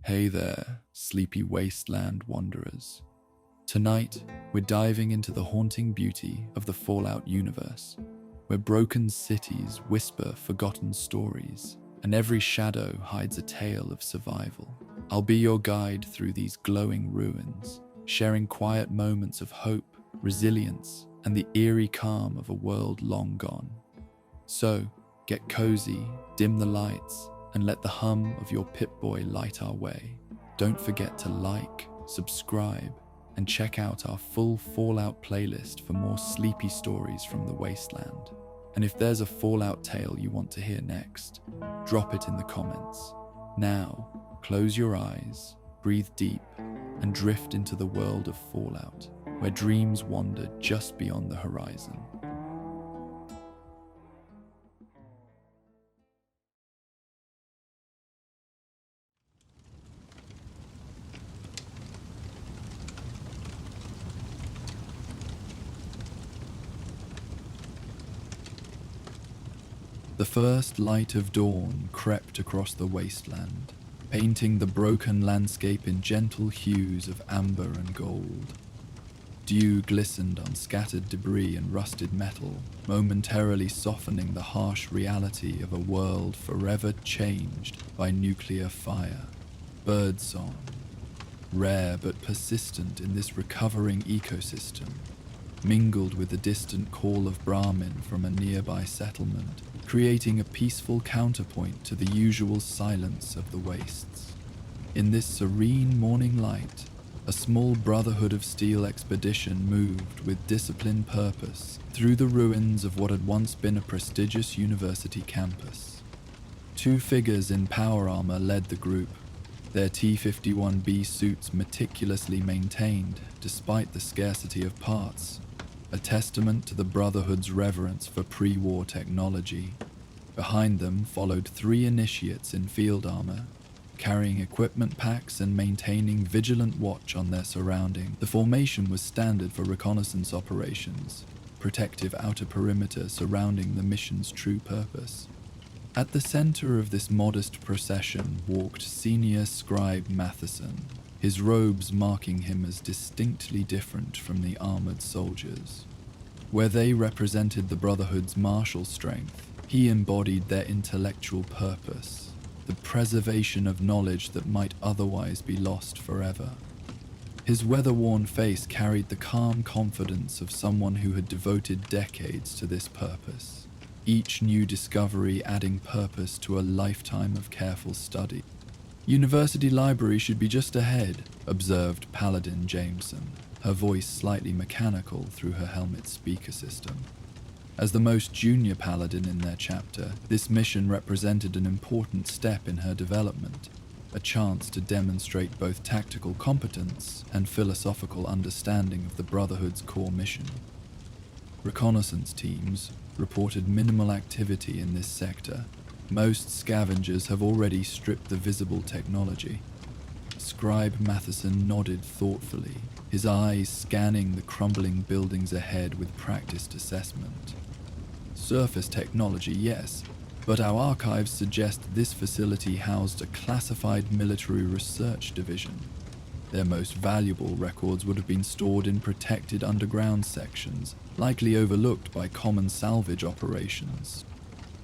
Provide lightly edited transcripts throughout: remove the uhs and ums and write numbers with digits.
Hey there, sleepy wasteland wanderers. Tonight, we're diving into the haunting beauty of the Fallout universe, where broken cities whisper forgotten stories, and every shadow hides a tale of survival. I'll be your guide through these glowing ruins, sharing quiet moments of hope, resilience, and the eerie calm of a world long gone. So, get cozy, dim the lights, and let the hum of your Pip-Boy light our way. Don't forget to like, subscribe, and check out our full Fallout playlist for more sleepy stories from the wasteland. And if there's a Fallout tale you want to hear next, drop it in the comments. Now, close your eyes, breathe deep, and drift into the world of Fallout, where dreams wander just beyond the horizon. The first light of dawn crept across the wasteland, painting the broken landscape in gentle hues of amber and gold. Dew glistened on scattered debris and rusted metal, momentarily softening the harsh reality of a world forever changed by nuclear fire. Birdsong, rare but persistent in this recovering ecosystem, mingled with the distant call of Brahmin from a nearby settlement, creating a peaceful counterpoint to the usual silence of the wastes. In this serene morning light, a small Brotherhood of Steel expedition moved with disciplined purpose through the ruins of what had once been a prestigious university campus. Two figures in power armor led the group, their T-51B suits meticulously maintained despite the scarcity of parts, a testament to the Brotherhood's reverence for pre-war technology. Behind them followed three initiates in field armor, carrying equipment packs and maintaining vigilant watch on their surroundings. The formation was standard for reconnaissance operations, protective outer perimeter surrounding the mission's true purpose. At the center of this modest procession walked Senior Scribe Matheson, his robes marking him as distinctly different from the armored soldiers. Where they represented the Brotherhood's martial strength, he embodied their intellectual purpose, the preservation of knowledge that might otherwise be lost forever. His weather-worn face carried the calm confidence of someone who had devoted decades to this purpose, each new discovery adding purpose to a lifetime of careful study. "University library should be just ahead," observed Paladin Jameson, her voice slightly mechanical through her helmet's speaker system. As the most junior paladin in their chapter, this mission represented an important step in her development, a chance to demonstrate both tactical competence and philosophical understanding of the Brotherhood's core mission. Reconnaissance teams reported minimal activity in this sector. Most scavengers have already stripped the visible technology. Scribe Matheson nodded thoughtfully, his eyes scanning the crumbling buildings ahead with practiced assessment. "Surface technology, yes, but our archives suggest this facility housed a classified military research division. Their most valuable records would have been stored in protected underground sections, likely overlooked by common salvage operations."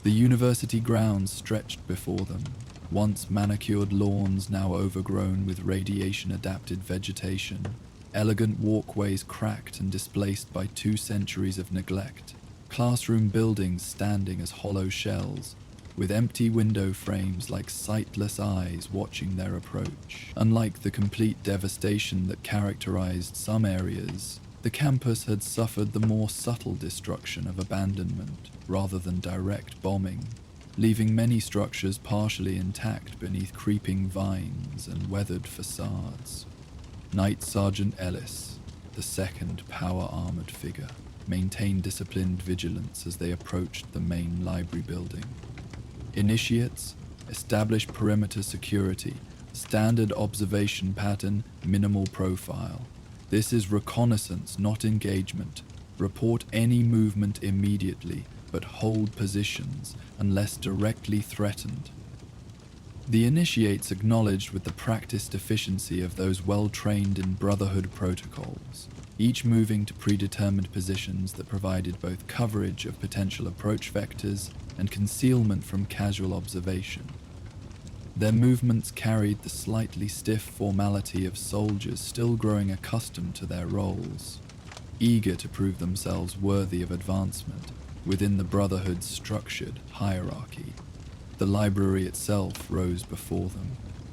The university grounds stretched before them, once manicured lawns now overgrown with radiation-adapted vegetation, elegant walkways cracked and displaced by 2 centuries of neglect, classroom buildings standing as hollow shells, with empty window frames like sightless eyes watching their approach. Unlike the complete devastation that characterized some areas, the campus had suffered the more subtle destruction of abandonment rather than direct bombing, leaving many structures partially intact beneath creeping vines and weathered facades. Night Sergeant Ellis, the second power-armored figure, maintained disciplined vigilance as they approached the main library building. Initiates, establish perimeter security, standard observation pattern, minimal profile. This is reconnaissance, not engagement. Report any movement immediately, but hold positions unless directly threatened. The initiates acknowledged with the practiced efficiency of those well-trained in Brotherhood protocols, each moving to predetermined positions that provided both coverage of potential approach vectors and concealment from casual observation. Their movements carried the slightly stiff formality of soldiers still growing accustomed to their roles, eager to prove themselves worthy of advancement within the Brotherhood's structured hierarchy. The library itself rose before them,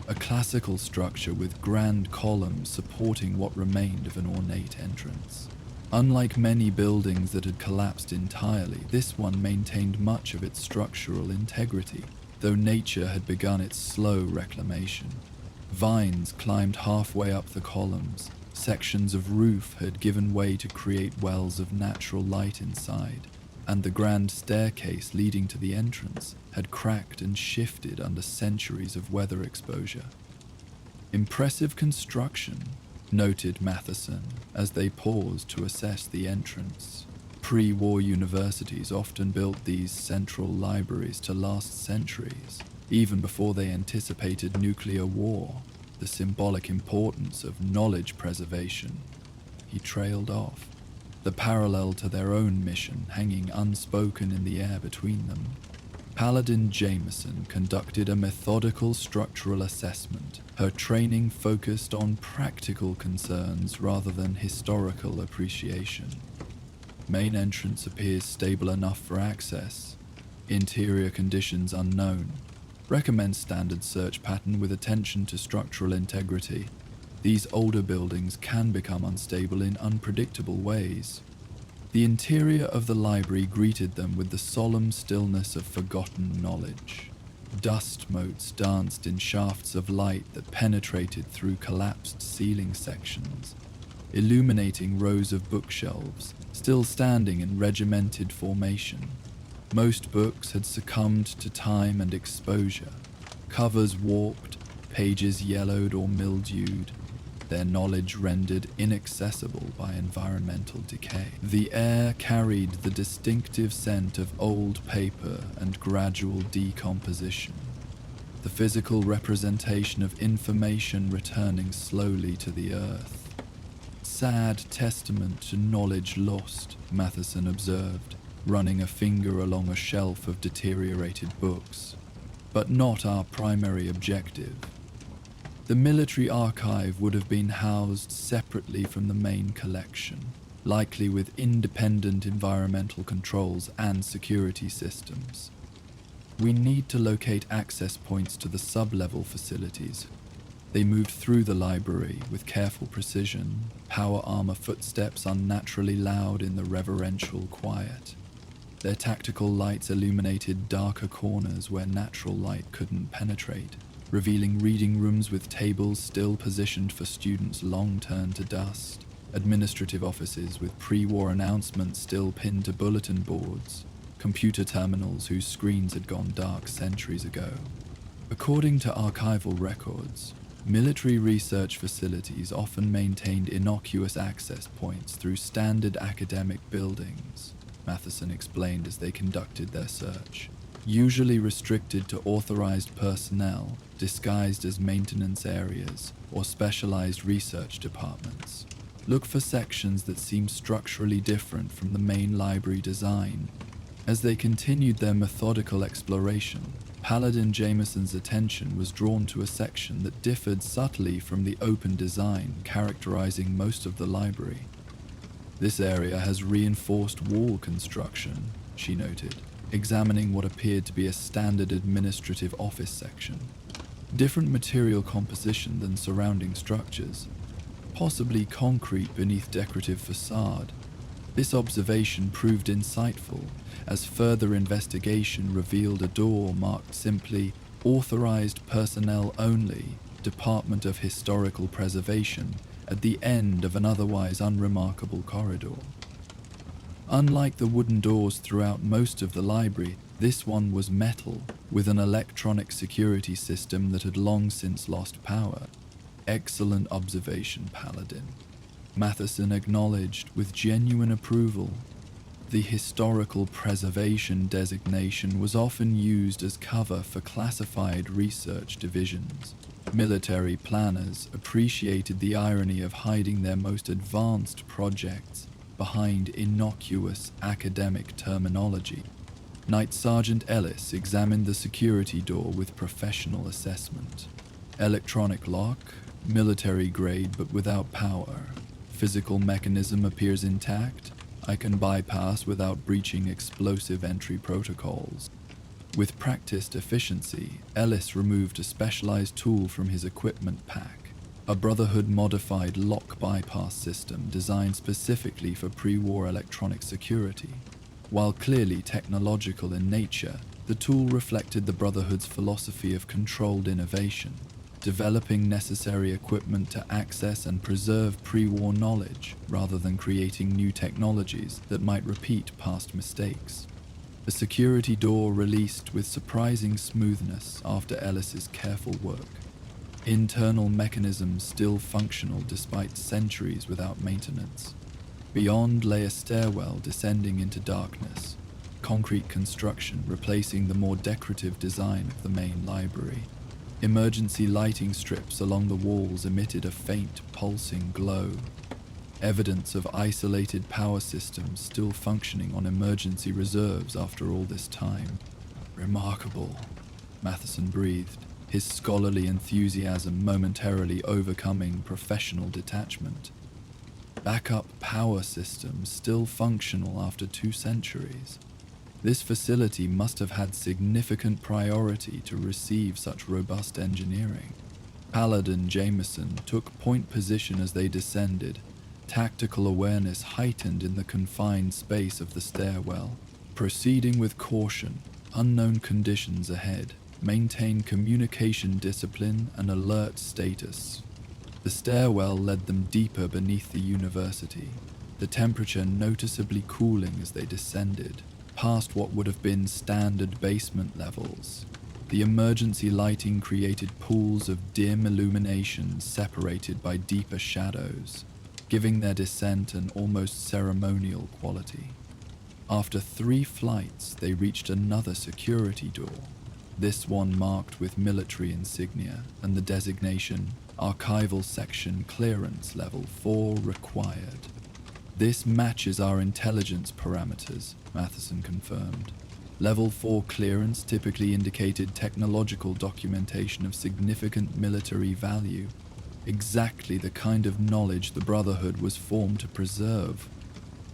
a classical structure with grand columns supporting what remained of an ornate entrance. Unlike many buildings that had collapsed entirely, this one maintained much of its structural integrity, though nature had begun its slow reclamation. Vines climbed halfway up the columns, sections of roof had given way to create wells of natural light inside, and the grand staircase leading to the entrance had cracked and shifted under centuries of weather exposure. Impressive construction, noted Matheson as they paused to assess the entrance. Pre-war universities often built these central libraries to last centuries, even before they anticipated nuclear war. The symbolic importance of knowledge preservation. He trailed off, the parallel to their own mission hanging unspoken in the air between them. Paladin Jameson conducted a methodical structural assessment, her training focused on practical concerns rather than historical appreciation. Main entrance appears stable enough for access. Interior conditions unknown. Recommend standard search pattern with attention to structural integrity. These older buildings can become unstable in unpredictable ways. The interior of the library greeted them with the solemn stillness of forgotten knowledge. Dust motes danced in shafts of light that penetrated through collapsed ceiling sections, illuminating rows of bookshelves, still standing in regimented formation. Most books had succumbed to time and exposure, covers warped, pages yellowed or mildewed, their knowledge rendered inaccessible by environmental decay. The air carried the distinctive scent of old paper and gradual decomposition, the physical representation of information returning slowly to the earth. Sad testament to knowledge lost, Matheson observed, running a finger along a shelf of deteriorated books, but not our primary objective. The military archive would have been housed separately from the main collection, likely with independent environmental controls and security systems. We need to locate access points to the sub-level facilities. They moved through the library with careful precision, power armor footsteps unnaturally loud in the reverential quiet. Their tactical lights illuminated darker corners where natural light couldn't penetrate, revealing reading rooms with tables still positioned for students long turned to dust, administrative offices with pre-war announcements still pinned to bulletin boards, computer terminals whose screens had gone dark centuries ago. According to archival records, military research facilities often maintained innocuous access points through standard academic buildings, Matheson explained as they conducted their search, usually restricted to authorized personnel disguised as maintenance areas or specialized research departments. Look for sections that seem structurally different from the main library design. As they continued their methodical exploration, Paladin Jameson's attention was drawn to a section that differed subtly from the open design characterizing most of the library. This area has reinforced wall construction, she noted, examining what appeared to be a standard administrative office section. Different material composition than surrounding structures, possibly concrete beneath decorative facade. This observation proved insightful, as further investigation revealed a door marked simply Authorized Personnel Only, Department of Historical Preservation, at the end of an otherwise unremarkable corridor. Unlike the wooden doors throughout most of the library, this one was metal, with an electronic security system that had long since lost power. Excellent observation, Paladin, Matheson acknowledged with genuine approval. The historical preservation designation was often used as cover for classified research divisions. Military planners appreciated the irony of hiding their most advanced projects behind innocuous academic terminology. Night Sergeant Ellis examined the security door with professional assessment. Electronic lock, military grade but without power. Physical mechanism appears intact. I can bypass without breaching explosive entry protocols. With practiced efficiency, Ellis removed a specialized tool from his equipment pack, a Brotherhood-modified lock bypass system designed specifically for pre-war electronic security. While clearly technological in nature, the tool reflected the Brotherhood's philosophy of controlled innovation, developing necessary equipment to access and preserve pre-war knowledge rather than creating new technologies that might repeat past mistakes. The security door released with surprising smoothness after Ellis's careful work. Internal mechanisms still functional despite centuries without maintenance. Beyond lay a stairwell descending into darkness, concrete construction replacing the more decorative design of the main library. Emergency lighting strips along the walls emitted a faint, pulsing glow, evidence of isolated power systems still functioning on emergency reserves after all this time. Remarkable, Matheson breathed, his scholarly enthusiasm momentarily overcoming professional detachment. Backup power systems still functional after 2 centuries. This facility must have had significant priority to receive such robust engineering. Paladin Jameson took point position as they descended, tactical awareness heightened in the confined space of the stairwell. Proceeding with caution, unknown conditions ahead, maintain communication discipline and alert status. The stairwell led them deeper beneath the university, the temperature noticeably cooling as they descended, past what would have been standard basement levels. The emergency lighting created pools of dim illumination separated by deeper shadows, giving their descent an almost ceremonial quality. After 3 flights, they reached another security door, this one marked with military insignia and the designation Archival Section Clearance Level 4 Required. This matches our intelligence parameters, Matheson confirmed. Level 4 clearance typically indicated technological documentation of significant military value, exactly the kind of knowledge the Brotherhood was formed to preserve.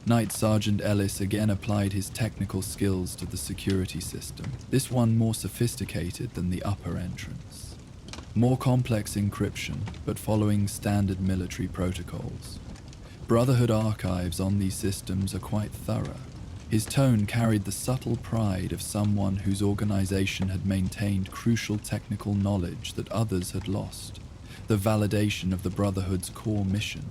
Night Sergeant Ellis again applied his technical skills to the security system, this one more sophisticated than the upper entrance. More complex encryption, but following standard military protocols. Brotherhood archives on these systems are quite thorough. His tone carried the subtle pride of someone whose organization had maintained crucial technical knowledge that others had lost, the validation of the Brotherhood's core mission.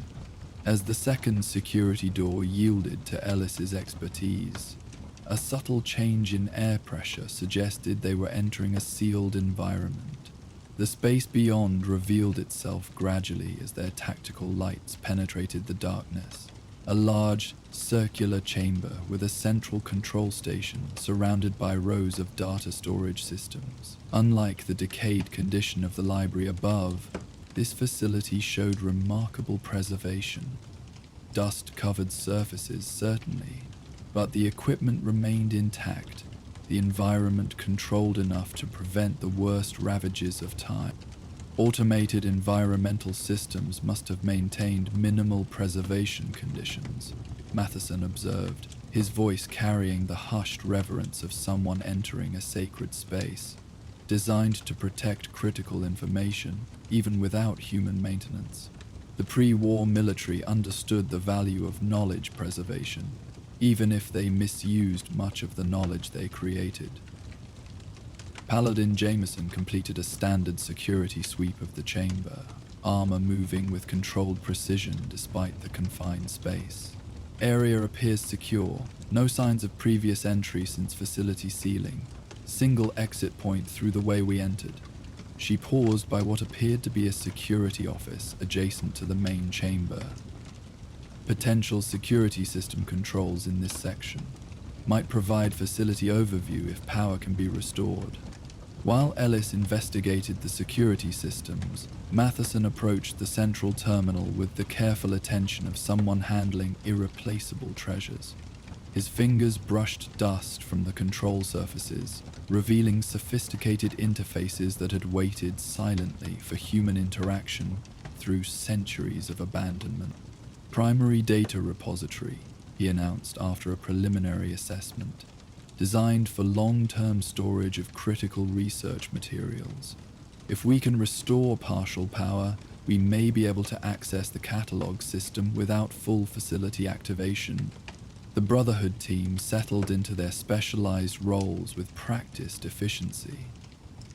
As the second security door yielded to Ellis's expertise, a subtle change in air pressure suggested they were entering a sealed environment. The space beyond revealed itself gradually as their tactical lights penetrated the darkness. A large, circular chamber with a central control station surrounded by rows of data storage systems. Unlike the decayed condition of the library above, this facility showed remarkable preservation. Dust-covered surfaces, certainly, but the equipment remained intact, the environment controlled enough to prevent the worst ravages of time. Automated environmental systems must have maintained minimal preservation conditions, Matheson observed, his voice carrying the hushed reverence of someone entering a sacred space, designed to protect critical information, even without human maintenance. The pre-war military understood the value of knowledge preservation, even if they misused much of the knowledge they created. Paladin Jameson completed a standard security sweep of the chamber, armor moving with controlled precision despite the confined space. Area appears secure, no signs of previous entry since facility sealing. Single exit point through the way we entered. She paused by what appeared to be a security office adjacent to the main chamber. Potential security system controls in this section might provide facility overview if power can be restored. While Ellis investigated the security systems, Matheson approached the central terminal with the careful attention of someone handling irreplaceable treasures. His fingers brushed dust from the control surfaces, revealing sophisticated interfaces that had waited silently for human interaction through centuries of abandonment. Primary data repository, he announced after a preliminary assessment, designed for long-term storage of critical research materials. If we can restore partial power, we may be able to access the catalog system without full facility activation. The Brotherhood team settled into their specialized roles with practiced efficiency.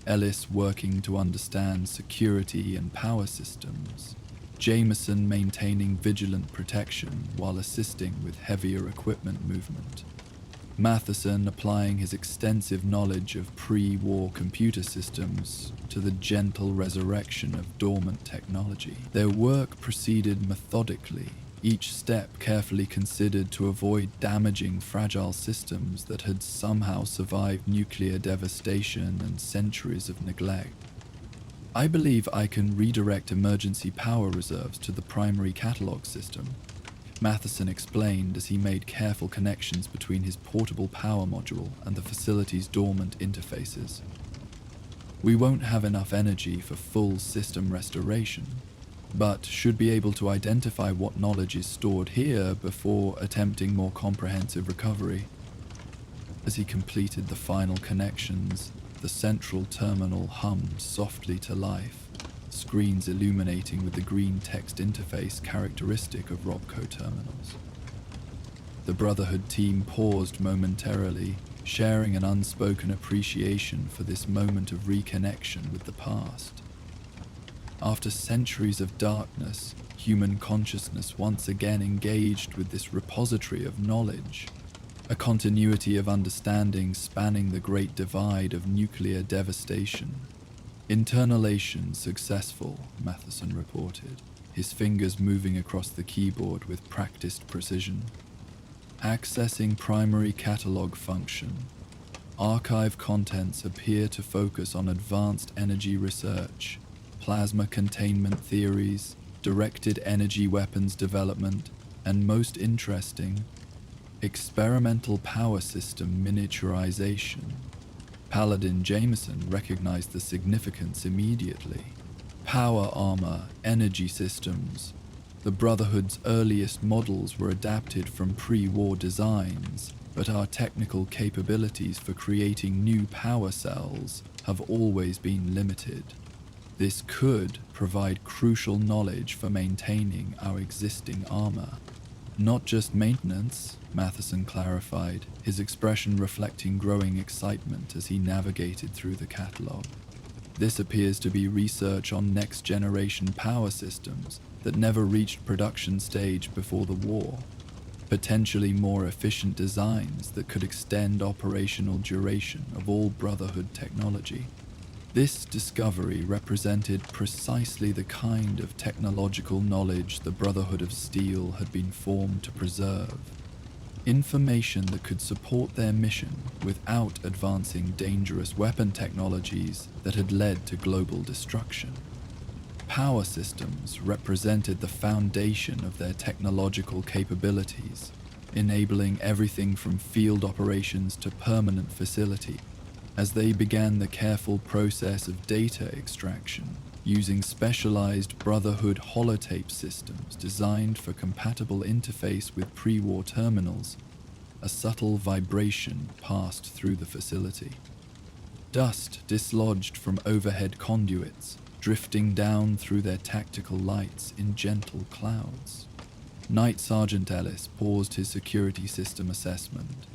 Ellis working to understand security and power systems, Jameson maintaining vigilant protection while assisting with heavier equipment movement, Matheson applying his extensive knowledge of pre-war computer systems to the gentle resurrection of dormant technology. Their work proceeded methodically, each step carefully considered to avoid damaging fragile systems that had somehow survived nuclear devastation and centuries of neglect. I believe I can redirect emergency power reserves to the primary catalog system, Matheson explained as he made careful connections between his portable power module and the facility's dormant interfaces. We won't have enough energy for full system restoration, but should be able to identify what knowledge is stored here before attempting more comprehensive recovery. As he completed the final connections, the central terminal hummed softly to life, screens illuminating with the green text interface characteristic of Robco terminals. The Brotherhood team paused momentarily, sharing an unspoken appreciation for this moment of reconnection with the past. After centuries of darkness, human consciousness once again engaged with this repository of knowledge, a continuity of understanding spanning the great divide of nuclear devastation. Internalation successful, Matheson reported, his fingers moving across the keyboard with practiced precision. Accessing primary catalog function. Archive contents appear to focus on advanced energy research, plasma containment theories, directed energy weapons development, and most interesting, experimental power system miniaturization. Paladin Jameson recognized the significance immediately. Power armor, energy systems. The Brotherhood's earliest models were adapted from pre-war designs, but our technical capabilities for creating new power cells have always been limited. This could provide crucial knowledge for maintaining our existing armor. Not just maintenance, Matheson clarified, his expression reflecting growing excitement as he navigated through the catalog. This appears to be research on next-generation power systems that never reached production stage before the war, potentially more efficient designs that could extend operational duration of all Brotherhood technology. This discovery represented precisely the kind of technological knowledge the Brotherhood of Steel had been formed to preserve. Information that could support their mission without advancing dangerous weapon technologies that had led to global destruction. Power systems represented the foundation of their technological capabilities, enabling everything from field operations to permanent facility. As they began the careful process of data extraction, using specialized Brotherhood holotape systems designed for compatible interface with pre-war terminals, a subtle vibration passed through the facility. Dust dislodged from overhead conduits, drifting down through their tactical lights in gentle clouds. Night Sergeant Ellis paused his security system assessment,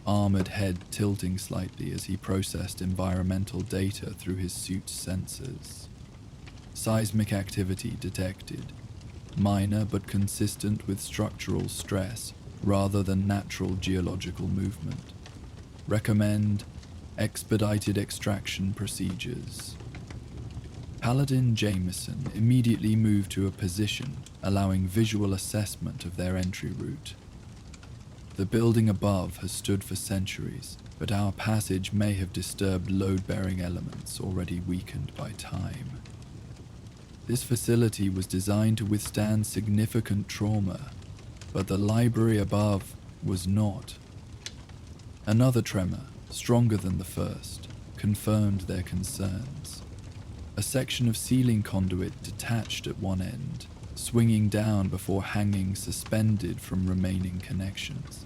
armored head tilting slightly as he processed environmental data through his suit's sensors. Seismic activity detected, minor but consistent with structural stress rather than natural geological movement. Recommend expedited extraction procedures. Paladin Jameson immediately moved to a position, allowing visual assessment of their entry route. The building above has stood for centuries, but our passage may have disturbed load-bearing elements already weakened by time. This facility was designed to withstand significant trauma, but the library above was not. Another tremor, stronger than the first, confirmed their concerns. A section of ceiling conduit detached at one end, swinging down before hanging suspended from remaining connections.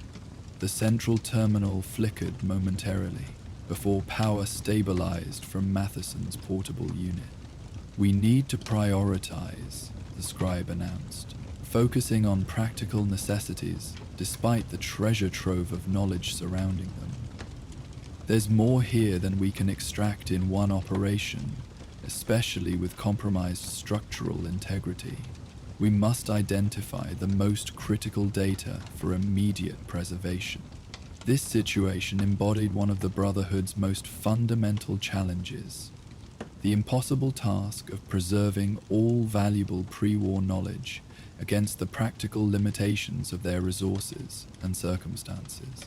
The central terminal flickered momentarily before power stabilized from Matheson's portable unit. "We need to prioritize," the scribe announced, focusing on practical necessities despite the treasure trove of knowledge surrounding them. "There's more here than we can extract in one operation, especially with compromised structural integrity. We must identify the most critical data for immediate preservation." This situation embodied one of the Brotherhood's most fundamental challenges: the impossible task of preserving all valuable pre-war knowledge against the practical limitations of their resources and circumstances.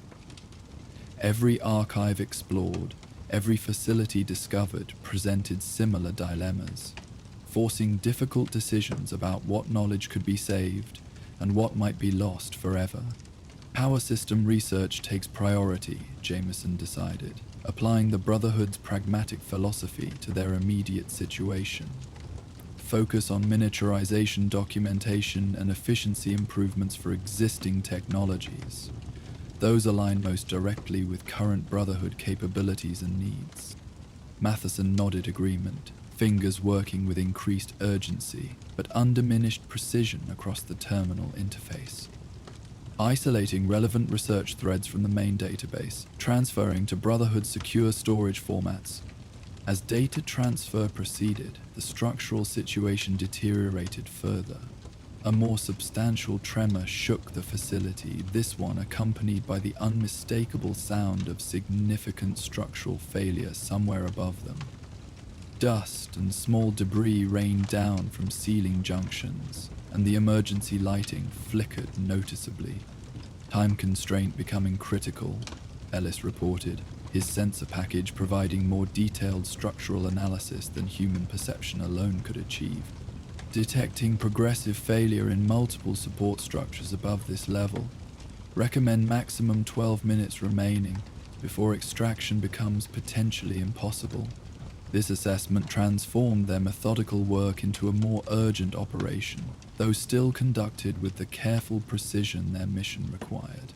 Every archive explored, every facility discovered presented similar dilemmas, forcing difficult decisions about what knowledge could be saved and what might be lost forever. Power system research takes priority, Jameson decided, applying the Brotherhood's pragmatic philosophy to their immediate situation. Focus on miniaturization, documentation, and efficiency improvements for existing technologies. Those align most directly with current Brotherhood capabilities and needs. Matheson nodded agreement, fingers working with increased urgency, but undiminished precision across the terminal interface. Isolating relevant research threads from the main database, transferring to Brotherhood secure storage formats. As data transfer proceeded, the structural situation deteriorated further. A more substantial tremor shook the facility, this one accompanied by the unmistakable sound of significant structural failure somewhere above them. Dust and small debris rained down from ceiling junctions, and the emergency lighting flickered noticeably. Time constraint becoming critical, Ellis reported, his sensor package providing more detailed structural analysis than human perception alone could achieve. Detecting progressive failure in multiple support structures above this level. Recommend maximum 12 minutes remaining before extraction becomes potentially impossible. This assessment transformed their methodical work into a more urgent operation, though still conducted with the careful precision their mission required.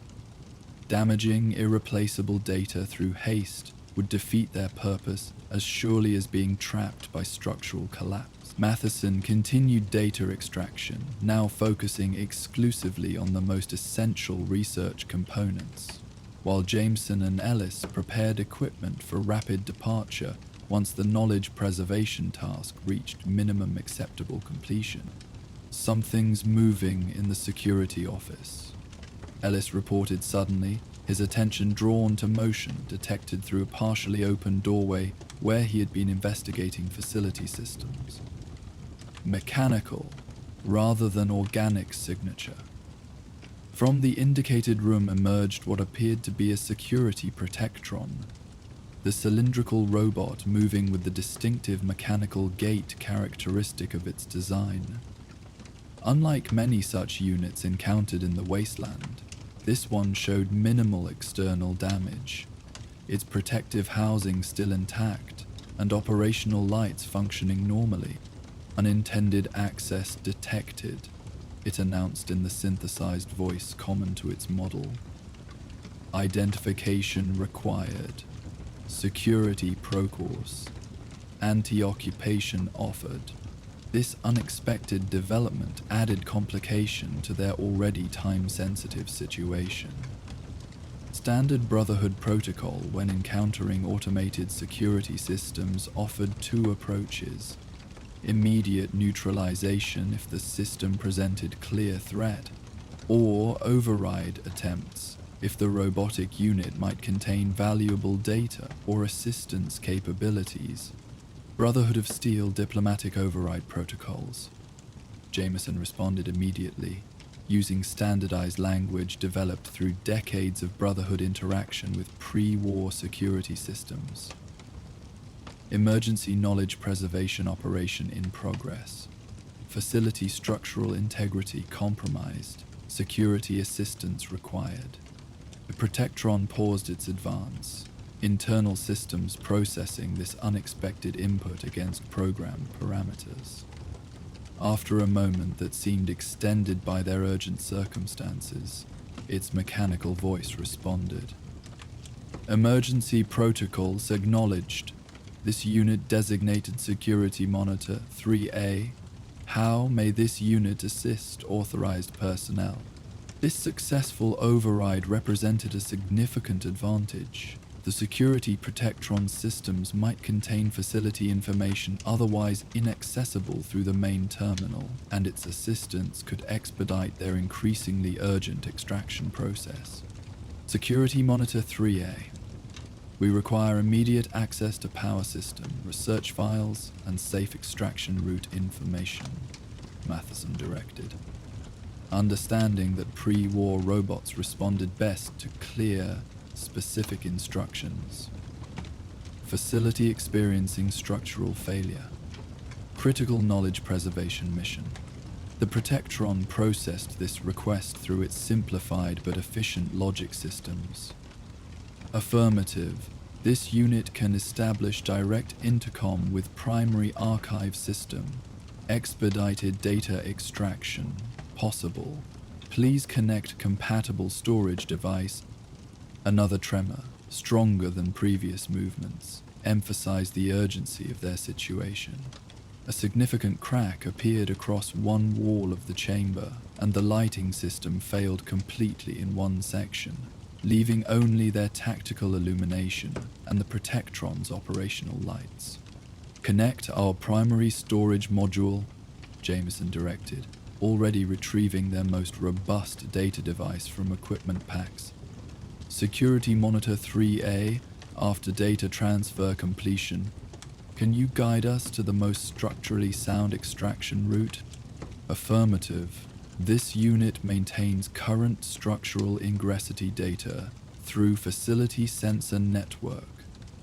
Damaging irreplaceable data through haste would defeat their purpose as surely as being trapped by structural collapse. Matheson continued data extraction, now focusing exclusively on the most essential research components, while Jameson and Ellis prepared equipment for rapid departure once the knowledge preservation task reached minimum acceptable completion. "Something's moving in the security office," Ellis reported suddenly, his attention drawn to motion detected through a partially open doorway where he had been investigating facility systems. Mechanical, rather than organic signature. From the indicated room emerged what appeared to be a security Protectron, the cylindrical robot moving with the distinctive mechanical gait characteristic of its design. Unlike many such units encountered in the wasteland, this one showed minimal external damage, its protective housing still intact and operational lights functioning normally. "Unintended access detected," it announced in the synthesized voice common to its model. "Identification required. Security procourse. Anti-occupation offered." This unexpected development added complication to their already time-sensitive situation. Standard Brotherhood protocol when encountering automated security systems offered two approaches: immediate neutralization if the system presented clear threat, or override attempts if the robotic unit might contain valuable data or assistance capabilities. Brotherhood of Steel diplomatic override protocols. Jameson responded immediately, using standardized language developed through decades of Brotherhood interaction with pre-war security systems. Emergency knowledge preservation operation in progress. Facility structural integrity compromised. Security assistance required. The Protectron paused its advance. Internal systems processing this unexpected input against program parameters. After a moment that seemed extended by their urgent circumstances, its mechanical voice responded. Emergency protocols acknowledged. This unit designated Security Monitor 3A. How may this unit assist authorized personnel? This successful override represented a significant advantage. The security Protectron systems might contain facility information otherwise inaccessible through the main terminal, and its assistance could expedite their increasingly urgent extraction process. Security Monitor 3A. We require immediate access to power system, research files, and safe extraction route information, Matheson directed. Understanding that pre-war robots responded best to clear, specific instructions. Facility experiencing structural failure. Critical knowledge preservation mission. The Protectron processed this request through its simplified but efficient logic systems. Affirmative. This unit can establish direct intercom with primary archive system. Expedited data extraction. Possible. Please connect compatible storage device. Another tremor, stronger than previous movements, emphasized the urgency of their situation. A significant crack appeared across one wall of the chamber, and the lighting system failed completely in one section, leaving only their tactical illumination and the Protectron's operational lights. Connect our primary storage module, Jameson directed, already retrieving their most robust data device from equipment packs. Security Monitor 3A, after data transfer completion, can you guide us to the most structurally sound extraction route? Affirmative. This unit maintains current structural ingressity data through Facility Sensor Network.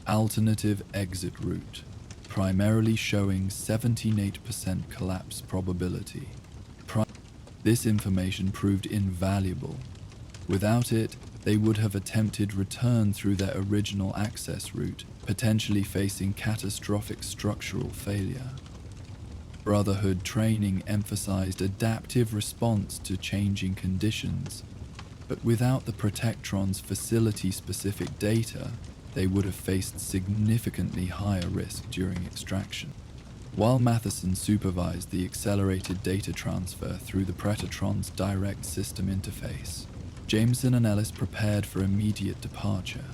Alternative exit route, primarily showing 78% collapse probability. This information proved invaluable. Without it, they would have attempted return through their original access route, potentially facing catastrophic structural failure. Brotherhood training emphasized adaptive response to changing conditions, but without the Protectron's facility-specific data, they would have faced significantly higher risk during extraction. While Matheson supervised the accelerated data transfer through the Protectron's direct system interface, Jameson and Ellis prepared for immediate departure.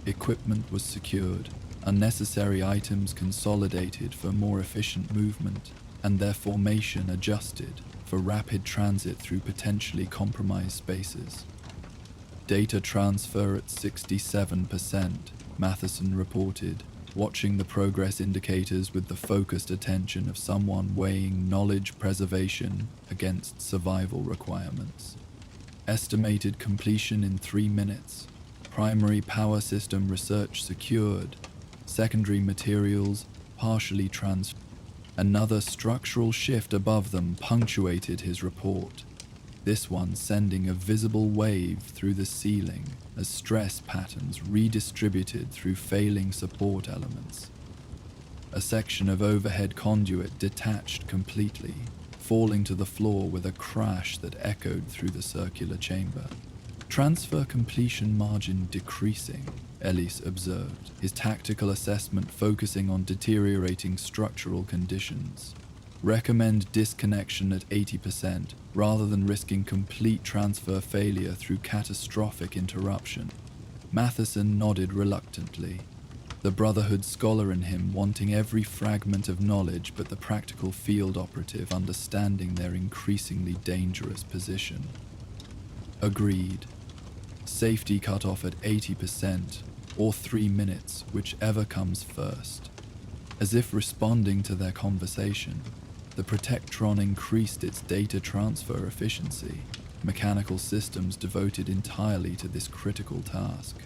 Equipment was secured, unnecessary items consolidated for more efficient movement, and their formation adjusted for rapid transit through potentially compromised spaces. Data transfer at 67%, Matheson reported, watching the progress indicators with the focused attention of someone weighing knowledge preservation against survival requirements. Estimated completion in 3 minutes. Primary power system research secured. Secondary materials partially transferred. Another structural shift above them punctuated his report, this one sending a visible wave through the ceiling as stress patterns redistributed through failing support elements. A section of overhead conduit detached completely, falling to the floor with a crash that echoed through the circular chamber. Transfer completion margin decreasing, Ellis observed, his tactical assessment focusing on deteriorating structural conditions. Recommend disconnection at 80% rather than risking complete transfer failure through catastrophic interruption. Matheson nodded reluctantly, the Brotherhood scholar in him wanting every fragment of knowledge but the practical field operative understanding their increasingly dangerous position. Agreed. Safety cut off at 80% or 3 minutes, whichever comes first. As if responding to their conversation, the Protectron increased its data transfer efficiency, mechanical systems devoted entirely to this critical task.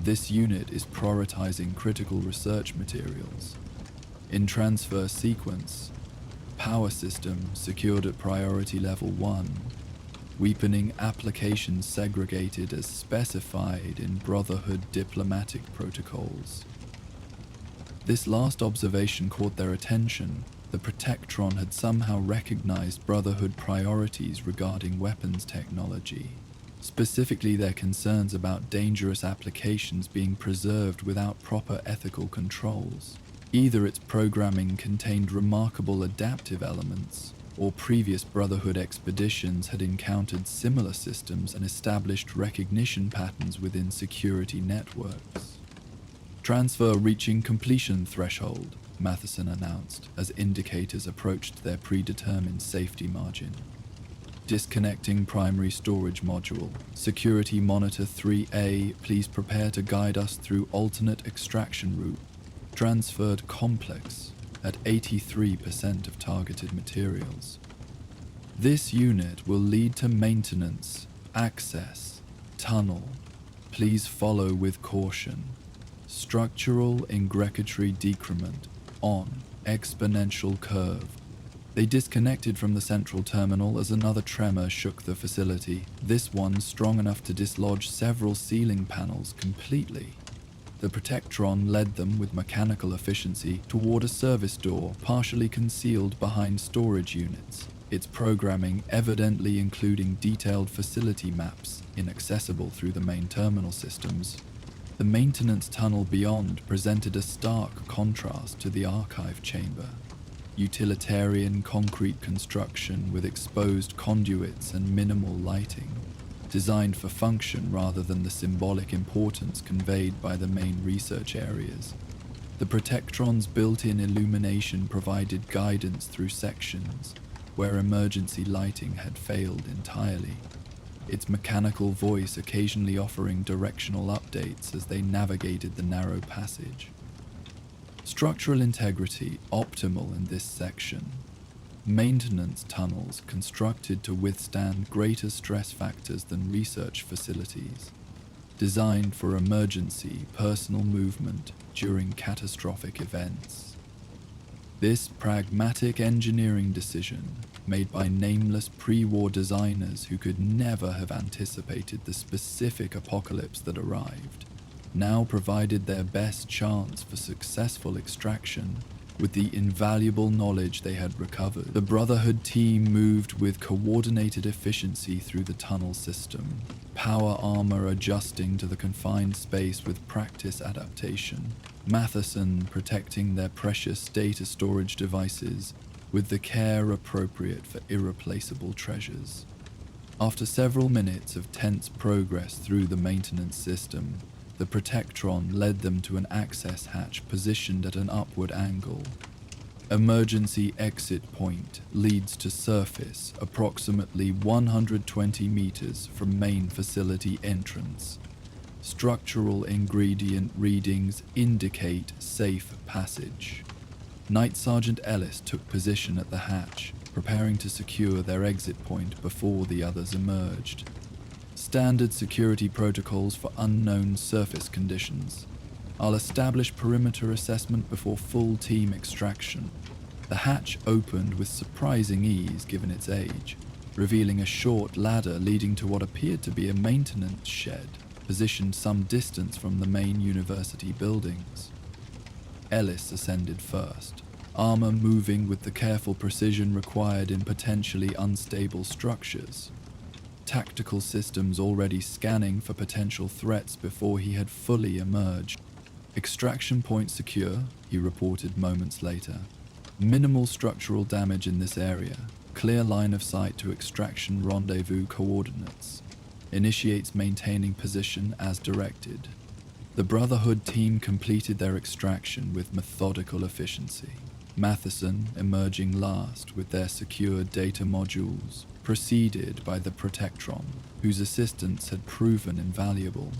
This unit is prioritizing critical research materials. In transfer sequence, power system secured at priority level 1, weaponing applications segregated as specified in Brotherhood diplomatic protocols. This last observation caught their attention. The Protectron had somehow recognized Brotherhood priorities regarding weapons technology, specifically their concerns about dangerous applications being preserved without proper ethical controls. Either its programming contained remarkable adaptive elements, or previous Brotherhood expeditions had encountered similar systems and established recognition patterns within security networks. Transfer reaching completion threshold, Matheson announced as indicators approached their predetermined safety margin. Disconnecting primary storage module. Security Monitor 3A, please prepare to guide us through alternate extraction route. Transferred complex at 83% of targeted materials. This unit will lead to maintenance, access, tunnel. Please follow with caution. Structural ingregatory decrement on exponential curve. They disconnected from the central terminal as another tremor shook the facility, this one strong enough to dislodge several ceiling panels completely. The Protectron led them with mechanical efficiency toward a service door partially concealed behind storage units, its programming evidently including detailed facility maps inaccessible through the main terminal systems. The maintenance tunnel beyond presented a stark contrast to the archive chamber. Utilitarian concrete construction with exposed conduits and minimal lighting, designed for function rather than the symbolic importance conveyed by the main research areas. The Protectron's built-in illumination provided guidance through sections where emergency lighting had failed entirely, its mechanical voice occasionally offering directional updates as they navigated the narrow passage. Structural integrity optimal in this section. Maintenance tunnels constructed to withstand greater stress factors than research facilities, designed for emergency personal movement during catastrophic events. This pragmatic engineering decision, made by nameless pre-war designers who could never have anticipated the specific apocalypse that arrived, now provided their best chance for successful extraction with the invaluable knowledge they had recovered. The Brotherhood team moved with coordinated efficiency through the tunnel system, power armor adjusting to the confined space with practice adaptation, Matheson protecting their precious data storage devices with the care appropriate for irreplaceable treasures. After several minutes of tense progress through the maintenance system, the Protectron led them to an access hatch positioned at an upward angle. Emergency exit point leads to surface approximately 120 meters from main facility entrance. Structural ingredient readings indicate safe passage. Night Sergeant Ellis took position at the hatch, preparing to secure their exit point before the others emerged. Standard security protocols for unknown surface conditions. I'll establish perimeter assessment before full team extraction. The hatch opened with surprising ease given its age, revealing a short ladder leading to what appeared to be a maintenance shed, positioned some distance from the main university buildings. Ellis ascended first, armor moving with the careful precision required in potentially unstable structures. Tactical systems already scanning for potential threats before he had fully emerged. Extraction point secure, he reported moments later. Minimal structural damage in this area. Clear line of sight to extraction rendezvous coordinates. Initiates maintaining position as directed. The Brotherhood team completed their extraction with methodical efficiency. Matheson emerging last with their secured data modules, preceded by the Protectron, whose assistance had proven invaluable.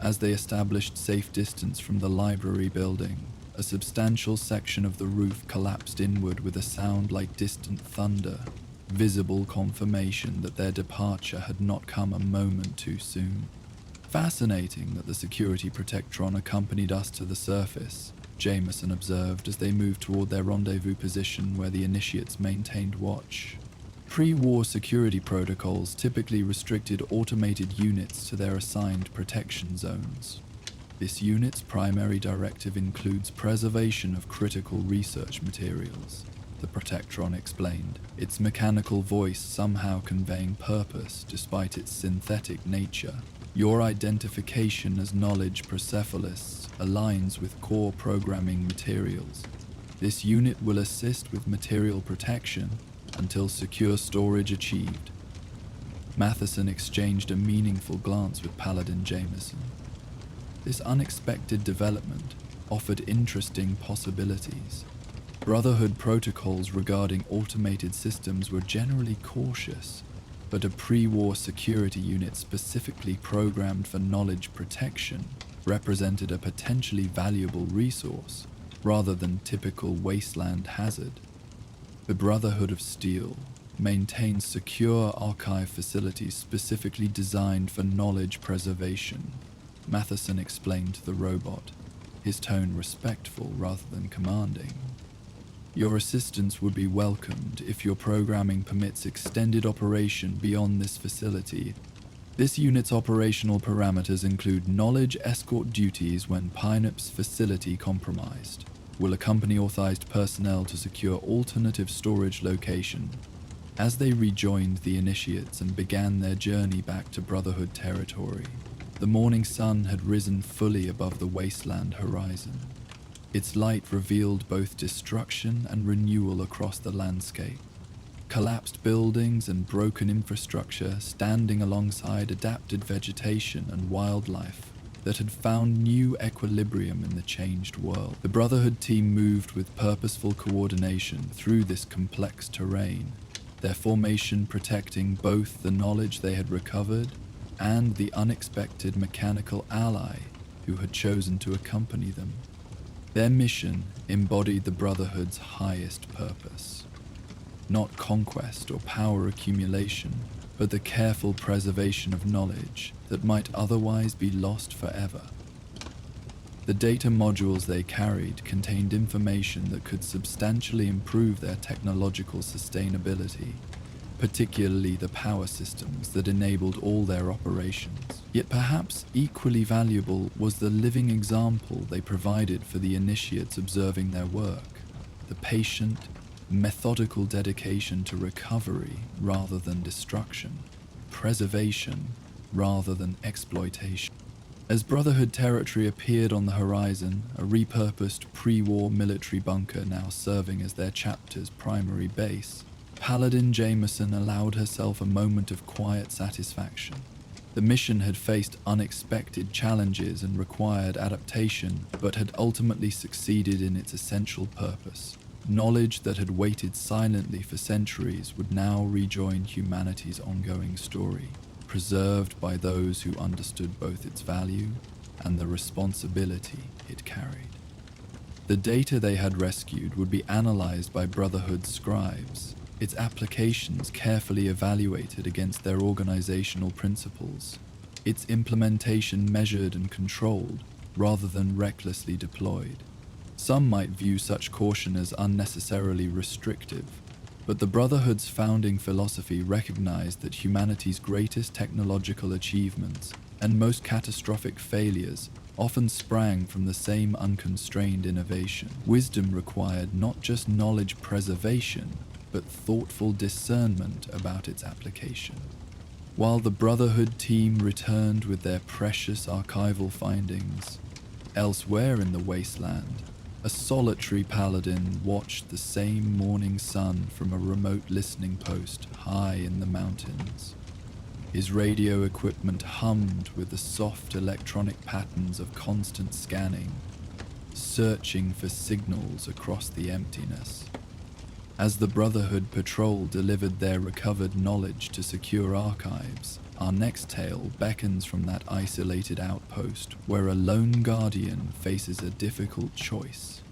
As they established safe distance from the library building, A substantial section of the roof collapsed inward with a sound like distant thunder, visible confirmation that their departure had not come a moment too soon. Fascinating that the security Protectron accompanied us to the surface, Jameson observed as they moved toward their rendezvous position where the initiates maintained watch. Pre-war security protocols typically restricted automated units to their assigned protection zones. This unit's primary directive includes preservation of critical research materials, the Protectron explained, its mechanical voice somehow conveying purpose despite its synthetic nature. Your identification as knowledge procephalists aligns with core programming materials. This unit will assist with material protection until secure storage achieved. Matheson exchanged a meaningful glance with Paladin Jameson. This unexpected development offered interesting possibilities. Brotherhood protocols regarding automated systems were generally cautious, but a pre-war security unit specifically programmed for knowledge protection represented a potentially valuable resource rather than typical wasteland hazard. The Brotherhood of Steel maintains secure archive facilities specifically designed for knowledge preservation, Matheson explained to the robot, his tone respectful rather than commanding. Your assistance would be welcomed if your programming permits extended operation beyond this facility. This unit's operational parameters include knowledge escort duties when Pinup's facility compromised. Will accompany authorized personnel to secure alternative storage location. As they rejoined the initiates and began their journey back to Brotherhood territory, the morning sun had risen fully above the wasteland horizon. Its light revealed both destruction and renewal across the landscape. Collapsed buildings and broken infrastructure standing alongside adapted vegetation and wildlife that had found new equilibrium in the changed world. The Brotherhood team moved with purposeful coordination through this complex terrain, their formation protecting both the knowledge they had recovered and the unexpected mechanical ally who had chosen to accompany them. Their mission embodied the Brotherhood's highest purpose. Not conquest or power accumulation, but the careful preservation of knowledge that might otherwise be lost forever. The data modules they carried contained information that could substantially improve their technological sustainability, particularly the power systems that enabled all their operations. Yet perhaps equally valuable was the living example they provided for the initiates observing their work, the patient, methodical dedication to recovery rather than destruction, preservation rather than exploitation. As Brotherhood territory appeared on the horizon, a repurposed pre-war military bunker now serving as their chapter's primary base, Paladin Jameson allowed herself a moment of quiet satisfaction. The mission had faced unexpected challenges and required adaptation, but had ultimately succeeded in its essential purpose. Knowledge that had waited silently for centuries would now rejoin humanity's ongoing story, preserved by those who understood both its value and the responsibility it carried. The data they had rescued would be analyzed by Brotherhood's scribes, its applications carefully evaluated against their organizational principles, its implementation measured and controlled rather than recklessly deployed. Some might view such caution as unnecessarily restrictive, but the Brotherhood's founding philosophy recognized that humanity's greatest technological achievements and most catastrophic failures often sprang from the same unconstrained innovation. Wisdom required not just knowledge preservation, but thoughtful discernment about its application. While the Brotherhood team returned with their precious archival findings, elsewhere in the wasteland, a solitary paladin watched the same morning sun from a remote listening post high in the mountains. His radio equipment hummed with the soft electronic patterns of constant scanning, searching for signals across the emptiness. As the Brotherhood patrol delivered their recovered knowledge to secure archives, our next tale beckons from that isolated outpost where a lone guardian faces a difficult choice.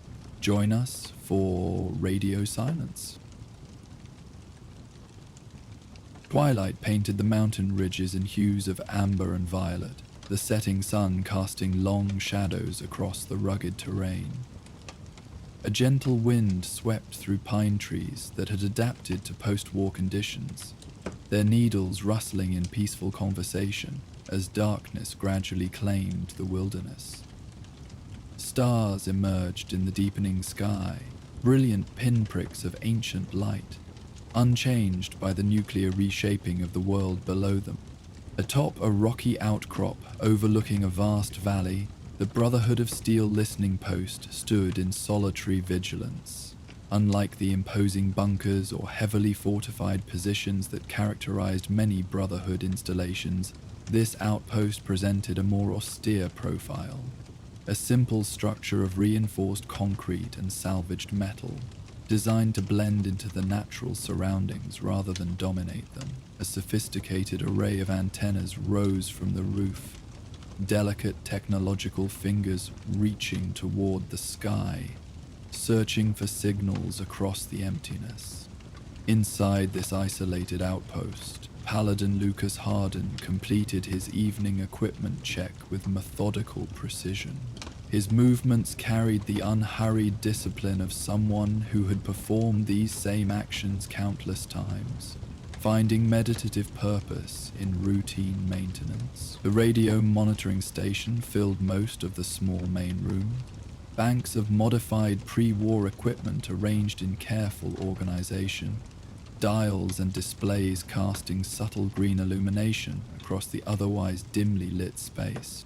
Join us for Radio Silence. Twilight painted the mountain ridges in hues of amber and violet, the setting sun casting long shadows across the rugged terrain. A gentle wind swept through pine trees that had adapted to post-war conditions, their needles rustling in peaceful conversation as darkness gradually claimed the wilderness. Stars emerged in the deepening sky, brilliant pinpricks of ancient light, unchanged by the nuclear reshaping of the world below them. Atop a rocky outcrop overlooking a vast valley, the Brotherhood of Steel listening post stood in solitary vigilance. Unlike the imposing bunkers or heavily fortified positions that characterized many Brotherhood installations, this outpost presented a more austere profile. A simple structure of reinforced concrete and salvaged metal, designed to blend into the natural surroundings rather than dominate them. A sophisticated array of antennas rose from the roof, delicate technological fingers reaching toward the sky, searching for signals across the emptiness. Inside this isolated outpost, Paladin Lucas Harden completed his evening equipment check with methodical precision. His movements carried the unhurried discipline of someone who had performed these same actions countless times, finding meditative purpose in routine maintenance. The radio monitoring station filled most of the small main room, banks of modified pre-war equipment arranged in careful organization, dials and displays casting subtle green illumination across the otherwise dimly lit space.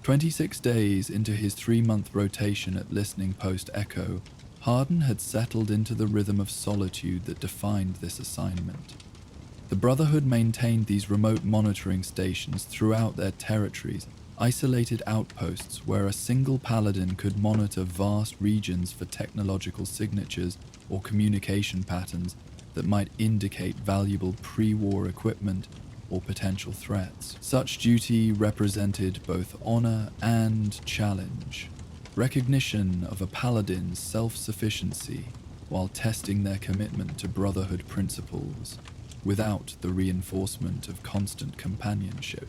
26 days into his 3-month rotation at Listening Post Echo, Harden had settled into the rhythm of solitude that defined this assignment. The Brotherhood maintained these remote monitoring stations throughout their territories, isolated outposts where a single paladin could monitor vast regions for technological signatures or communication patterns that might indicate valuable pre-war equipment or potential threats. Such duty represented both honor and challenge, recognition of a paladin's self-sufficiency while testing their commitment to Brotherhood principles without the reinforcement of constant companionship.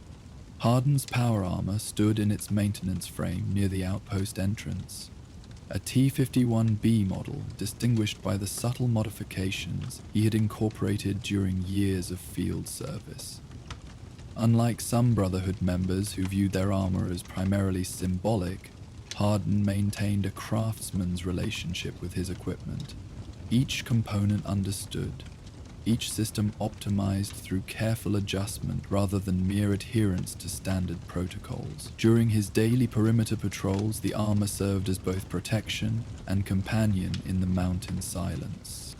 Harden's power armor stood in its maintenance frame near the outpost entrance, a T-51B model distinguished by the subtle modifications he had incorporated during years of field service. Unlike some Brotherhood members who viewed their armor as primarily symbolic, Harden maintained a craftsman's relationship with his equipment. Each component understood, each system optimized through careful adjustment rather than mere adherence to standard protocols. During his daily perimeter patrols, the armor served as both protection and companion in the mountain silence.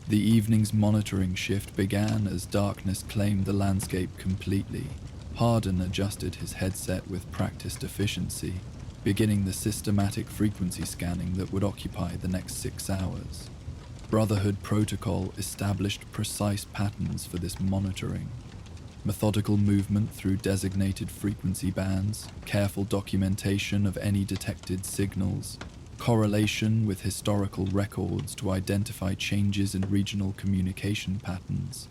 The evening's monitoring shift began as darkness claimed the landscape completely. Harden adjusted his headset with practiced efficiency, beginning the systematic frequency scanning that would occupy the next 6 hours. Brotherhood protocol established precise patterns for this monitoring. Methodical movement through designated frequency bands, careful documentation of any detected signals, correlation with historical records to identify changes in regional communication patterns.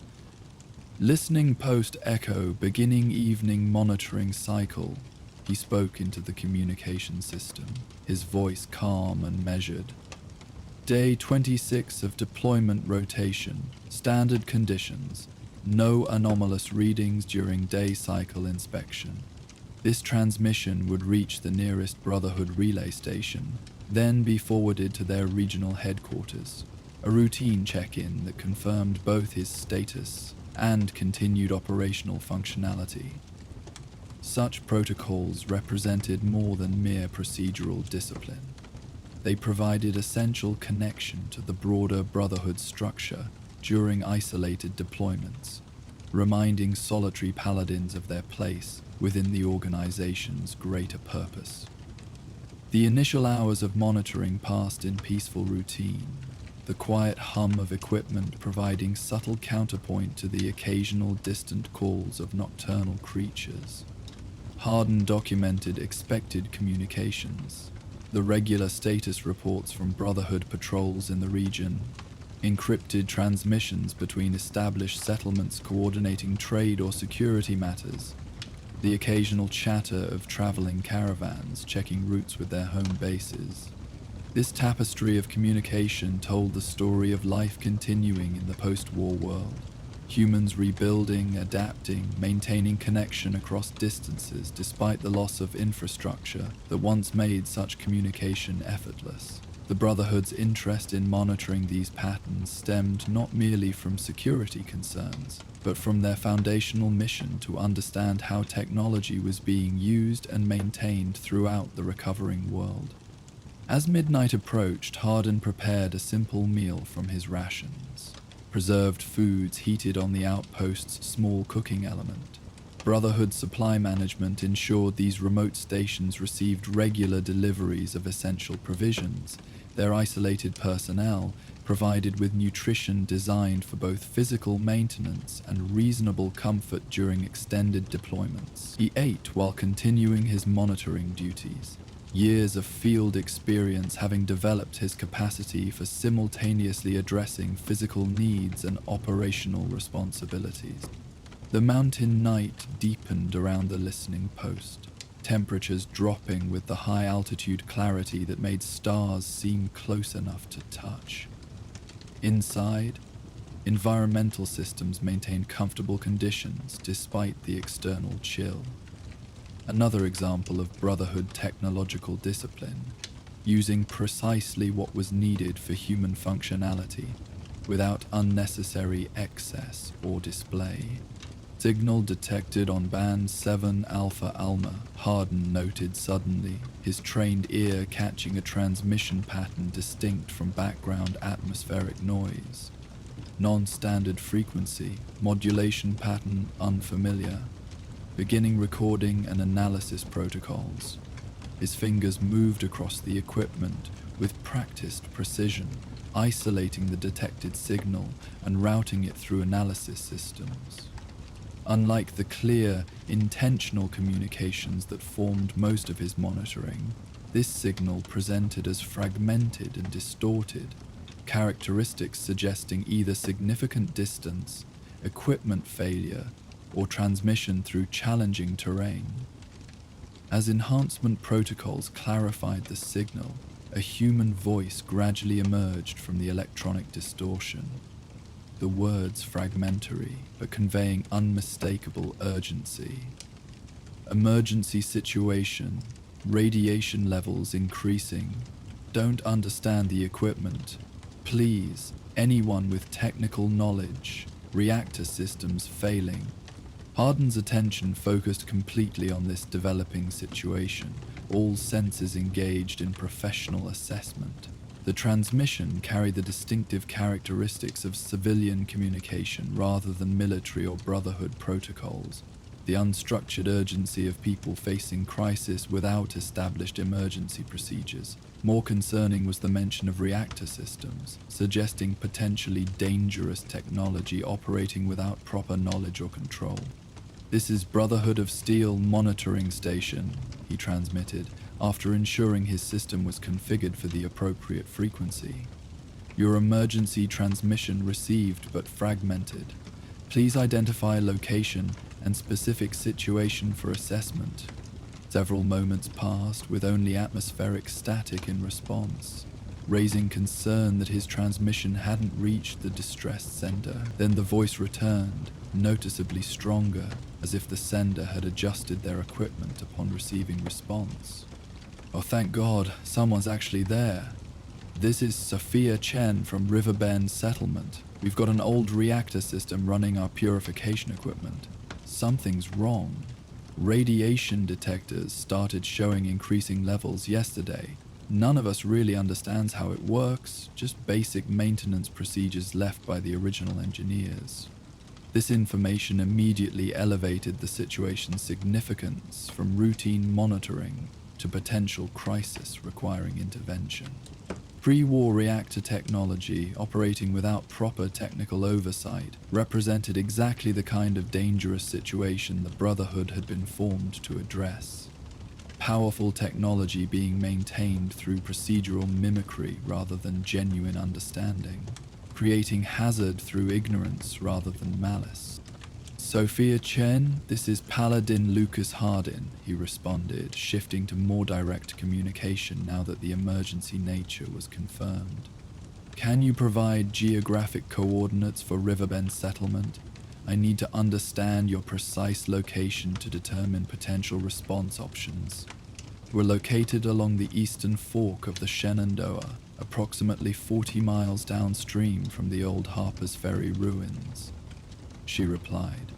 Listening Post Echo beginning evening monitoring cycle, he spoke into the communication system, his voice calm and measured. Day 26 of deployment rotation, standard conditions, no anomalous readings during day cycle inspection. This transmission would reach the nearest Brotherhood relay station, then be forwarded to their regional headquarters, a routine check-in that confirmed both his status and continued operational functionality. Such protocols represented more than mere procedural discipline. They provided essential connection to the broader Brotherhood structure during isolated deployments, reminding solitary paladins of their place within the organization's greater purpose. The initial hours of monitoring passed in peaceful routine, the quiet hum of equipment providing subtle counterpoint to the occasional distant calls of nocturnal creatures. Harden documented expected communications, The regular status reports from Brotherhood patrols in the region, encrypted transmissions between established settlements coordinating trade or security matters, the occasional chatter of traveling caravans checking routes with their home bases. This tapestry of communication told the story of life continuing in the post-war world. Humans rebuilding, adapting, maintaining connection across distances despite the loss of infrastructure that once made such communication effortless. The Brotherhood's interest in monitoring these patterns stemmed not merely from security concerns, but from their foundational mission to understand how technology was being used and maintained throughout the recovering world. As midnight approached, Hardin prepared a simple meal from his rations. Preserved foods heated on the outpost's small cooking element. Brotherhood supply management ensured these remote stations received regular deliveries of essential provisions. Their isolated personnel provided with nutrition designed for both physical maintenance and reasonable comfort during extended deployments. He ate while continuing his monitoring duties, years of field experience having developed his capacity for simultaneously addressing physical needs and operational responsibilities. The mountain night deepened around the listening post, temperatures dropping with the high-altitude clarity that made stars seem close enough to touch. Inside, environmental systems maintained comfortable conditions despite the external chill. Another example of Brotherhood technological discipline, using precisely what was needed for human functionality, without unnecessary excess or display. Signal detected on band 7 Alpha Alma, Hardin noted suddenly, his trained ear catching a transmission pattern distinct from background atmospheric noise. Non-standard frequency, modulation pattern unfamiliar. Beginning recording and analysis protocols. His fingers moved across the equipment with practiced precision, isolating the detected signal and routing it through analysis systems. Unlike the clear, intentional communications that formed most of his monitoring, this signal presented as fragmented and distorted, characteristics suggesting either significant distance, equipment failure, or transmission through challenging terrain. As enhancement protocols clarified the signal, a human voice gradually emerged from the electronic distortion. The words fragmentary, but conveying unmistakable urgency. Emergency situation, radiation levels increasing. Don't understand the equipment. Please, anyone with technical knowledge. Reactor systems failing. Hardin's attention focused completely on this developing situation, all senses engaged in professional assessment. The transmission carried the distinctive characteristics of civilian communication rather than military or Brotherhood protocols. The unstructured urgency of people facing crisis without established emergency procedures. More concerning was the mention of reactor systems, suggesting potentially dangerous technology operating without proper knowledge or control. "This is Brotherhood of Steel monitoring station," he transmitted, after ensuring his system was configured for the appropriate frequency. "Your emergency transmission received but fragmented. Please identify location and specific situation for assessment." Several moments passed with only atmospheric static in response, raising concern that his transmission hadn't reached the distressed sender. Then the voice returned, noticeably stronger, as if the sender had adjusted their equipment upon receiving response. "Oh, thank God, someone's actually there. This is Sophia Chen from Riverbend Settlement. We've got an old reactor system running our purification equipment. Something's wrong. Radiation detectors started showing increasing levels yesterday. None of us really understands how it works, just basic maintenance procedures left by the original engineers." This information immediately elevated the situation's significance from routine monitoring to potential crisis requiring intervention. Pre-war reactor technology operating without proper technical oversight represented exactly the kind of dangerous situation the Brotherhood had been formed to address. powerful technology being maintained through procedural mimicry rather than genuine understanding, creating hazard through ignorance rather than malice. Sophia Chen, this is Paladin Lucas Hardin, he responded, shifting to more direct communication now that the emergency nature was confirmed. Can you provide geographic coordinates for Riverbend settlement? I need to understand your precise location to determine potential response options. We're located along the eastern fork of the Shenandoah, approximately 40 miles downstream from the old Harper's Ferry ruins, she replied,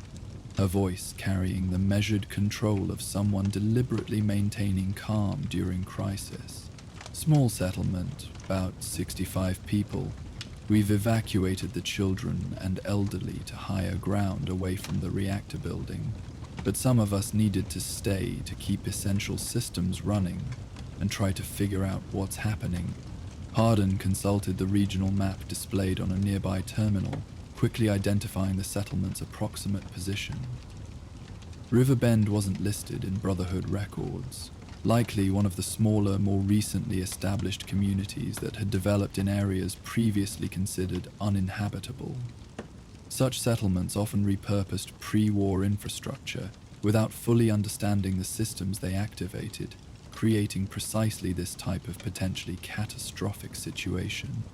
her voice carrying the measured control of someone deliberately maintaining calm during crisis. Small settlement, about 65 people. We've evacuated the children and elderly to higher ground away from the reactor building, but some of us needed to stay to keep essential systems running and try to figure out what's happening. Hardin consulted the regional map displayed on a nearby terminal, quickly identifying the settlement's approximate position. Riverbend wasn't listed in Brotherhood records, likely one of the smaller, more recently established communities that had developed in areas previously considered uninhabitable. Such settlements often repurposed pre-war infrastructure without fully understanding the systems they activated, creating precisely this type of potentially catastrophic situation.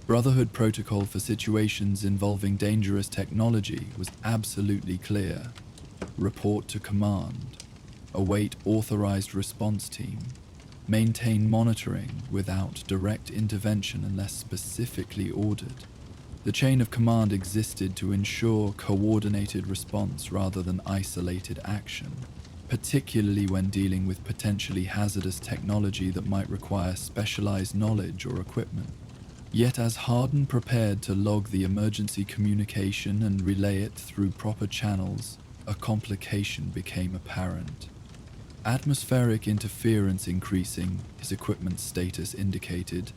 Brotherhood protocol for situations involving dangerous technology was absolutely clear. Report to command. Await authorized response team. Maintain monitoring without direct intervention unless specifically ordered. The chain of command existed to ensure coordinated response rather than isolated action, particularly when dealing with potentially hazardous technology that might require specialized knowledge or equipment. Yet as Hardin prepared to log the emergency communication and relay it through proper channels, a complication became apparent. Atmospheric interference increasing, his equipment status indicated.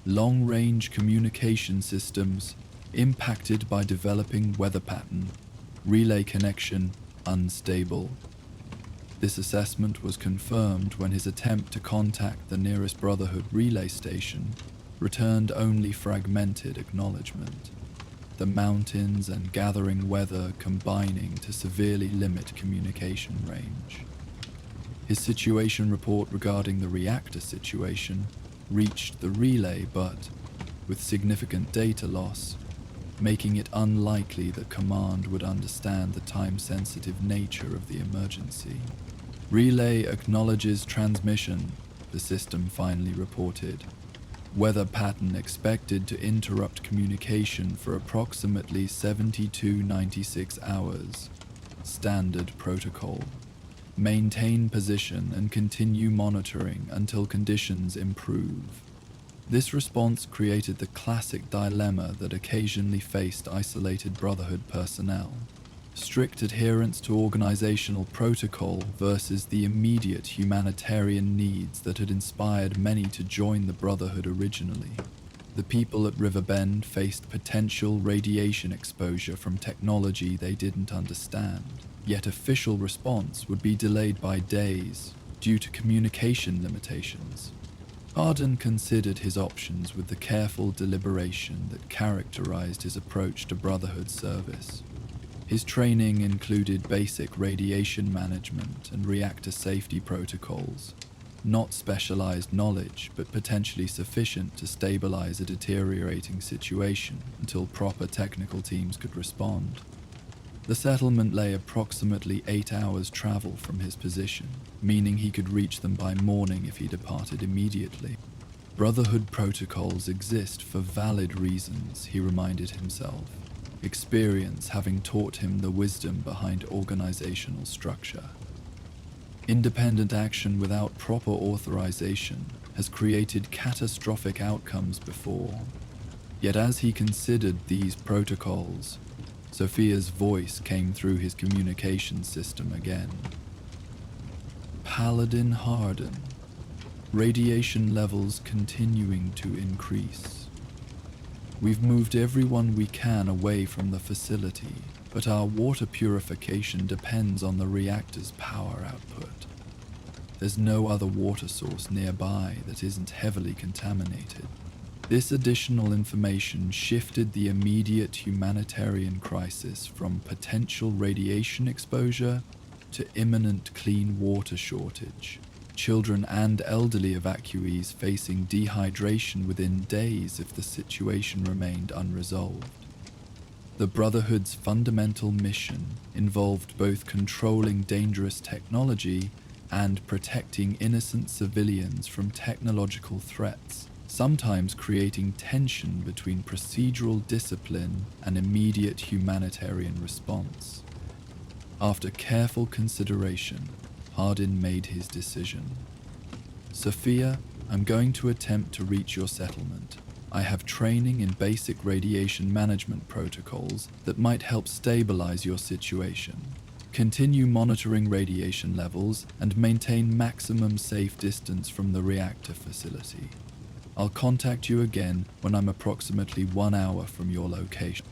Long-range communication systems impacted by developing weather pattern. Relay connection unstable. This assessment was confirmed when his attempt to contact the nearest Brotherhood relay station returned only fragmented acknowledgement, the mountains and gathering weather combining to severely limit communication range. His situation report regarding the reactor situation reached the relay, but with significant data loss, making it unlikely that command would understand the time-sensitive nature of the emergency. Relay acknowledges transmission, the system finally reported. Weather pattern expected to interrupt communication for approximately 72-96 hours. Standard protocol. Maintain position and continue monitoring until conditions improve. This response created the classic dilemma that occasionally faced isolated Brotherhood personnel. Strict adherence to organizational protocol versus the immediate humanitarian needs that had inspired many to join the Brotherhood originally. The people at Riverbend faced potential radiation exposure from technology they didn't understand, yet official response would be delayed by days due to communication limitations. Hardin considered his options with the careful deliberation that characterized his approach to Brotherhood service. His training included basic radiation management and reactor safety protocols, not specialized knowledge, but potentially sufficient to stabilize a deteriorating situation until proper technical teams could respond. The settlement lay approximately 8 hours' travel from his position, meaning he could reach them by morning if he departed immediately. Brotherhood protocols exist for valid reasons, he reminded himself, experience having taught him the wisdom behind organizational structure. Independent action without proper authorization has created catastrophic outcomes before. Yet as he considered these protocols, Sophia's voice came through his communication system again. Paladin Hardin. Radiation levels continuing to increase. We've moved everyone we can away from the facility, but our water purification depends on the reactor's power output. There's no other water source nearby that isn't heavily contaminated. This additional information shifted the immediate humanitarian crisis from potential radiation exposure to imminent clean water shortage. Children and elderly evacuees facing dehydration within days if the situation remained unresolved. The Brotherhood's fundamental mission involved both controlling dangerous technology and protecting innocent civilians from technological threats, sometimes creating tension between procedural discipline and immediate humanitarian response. After careful consideration, Hardin made his decision. Sophia, I'm going to attempt to reach your settlement. I have training in basic radiation management protocols that might help stabilize your situation. Continue monitoring radiation levels and maintain maximum safe distance from the reactor facility. I'll contact you again when I'm approximately 1 hour from your location.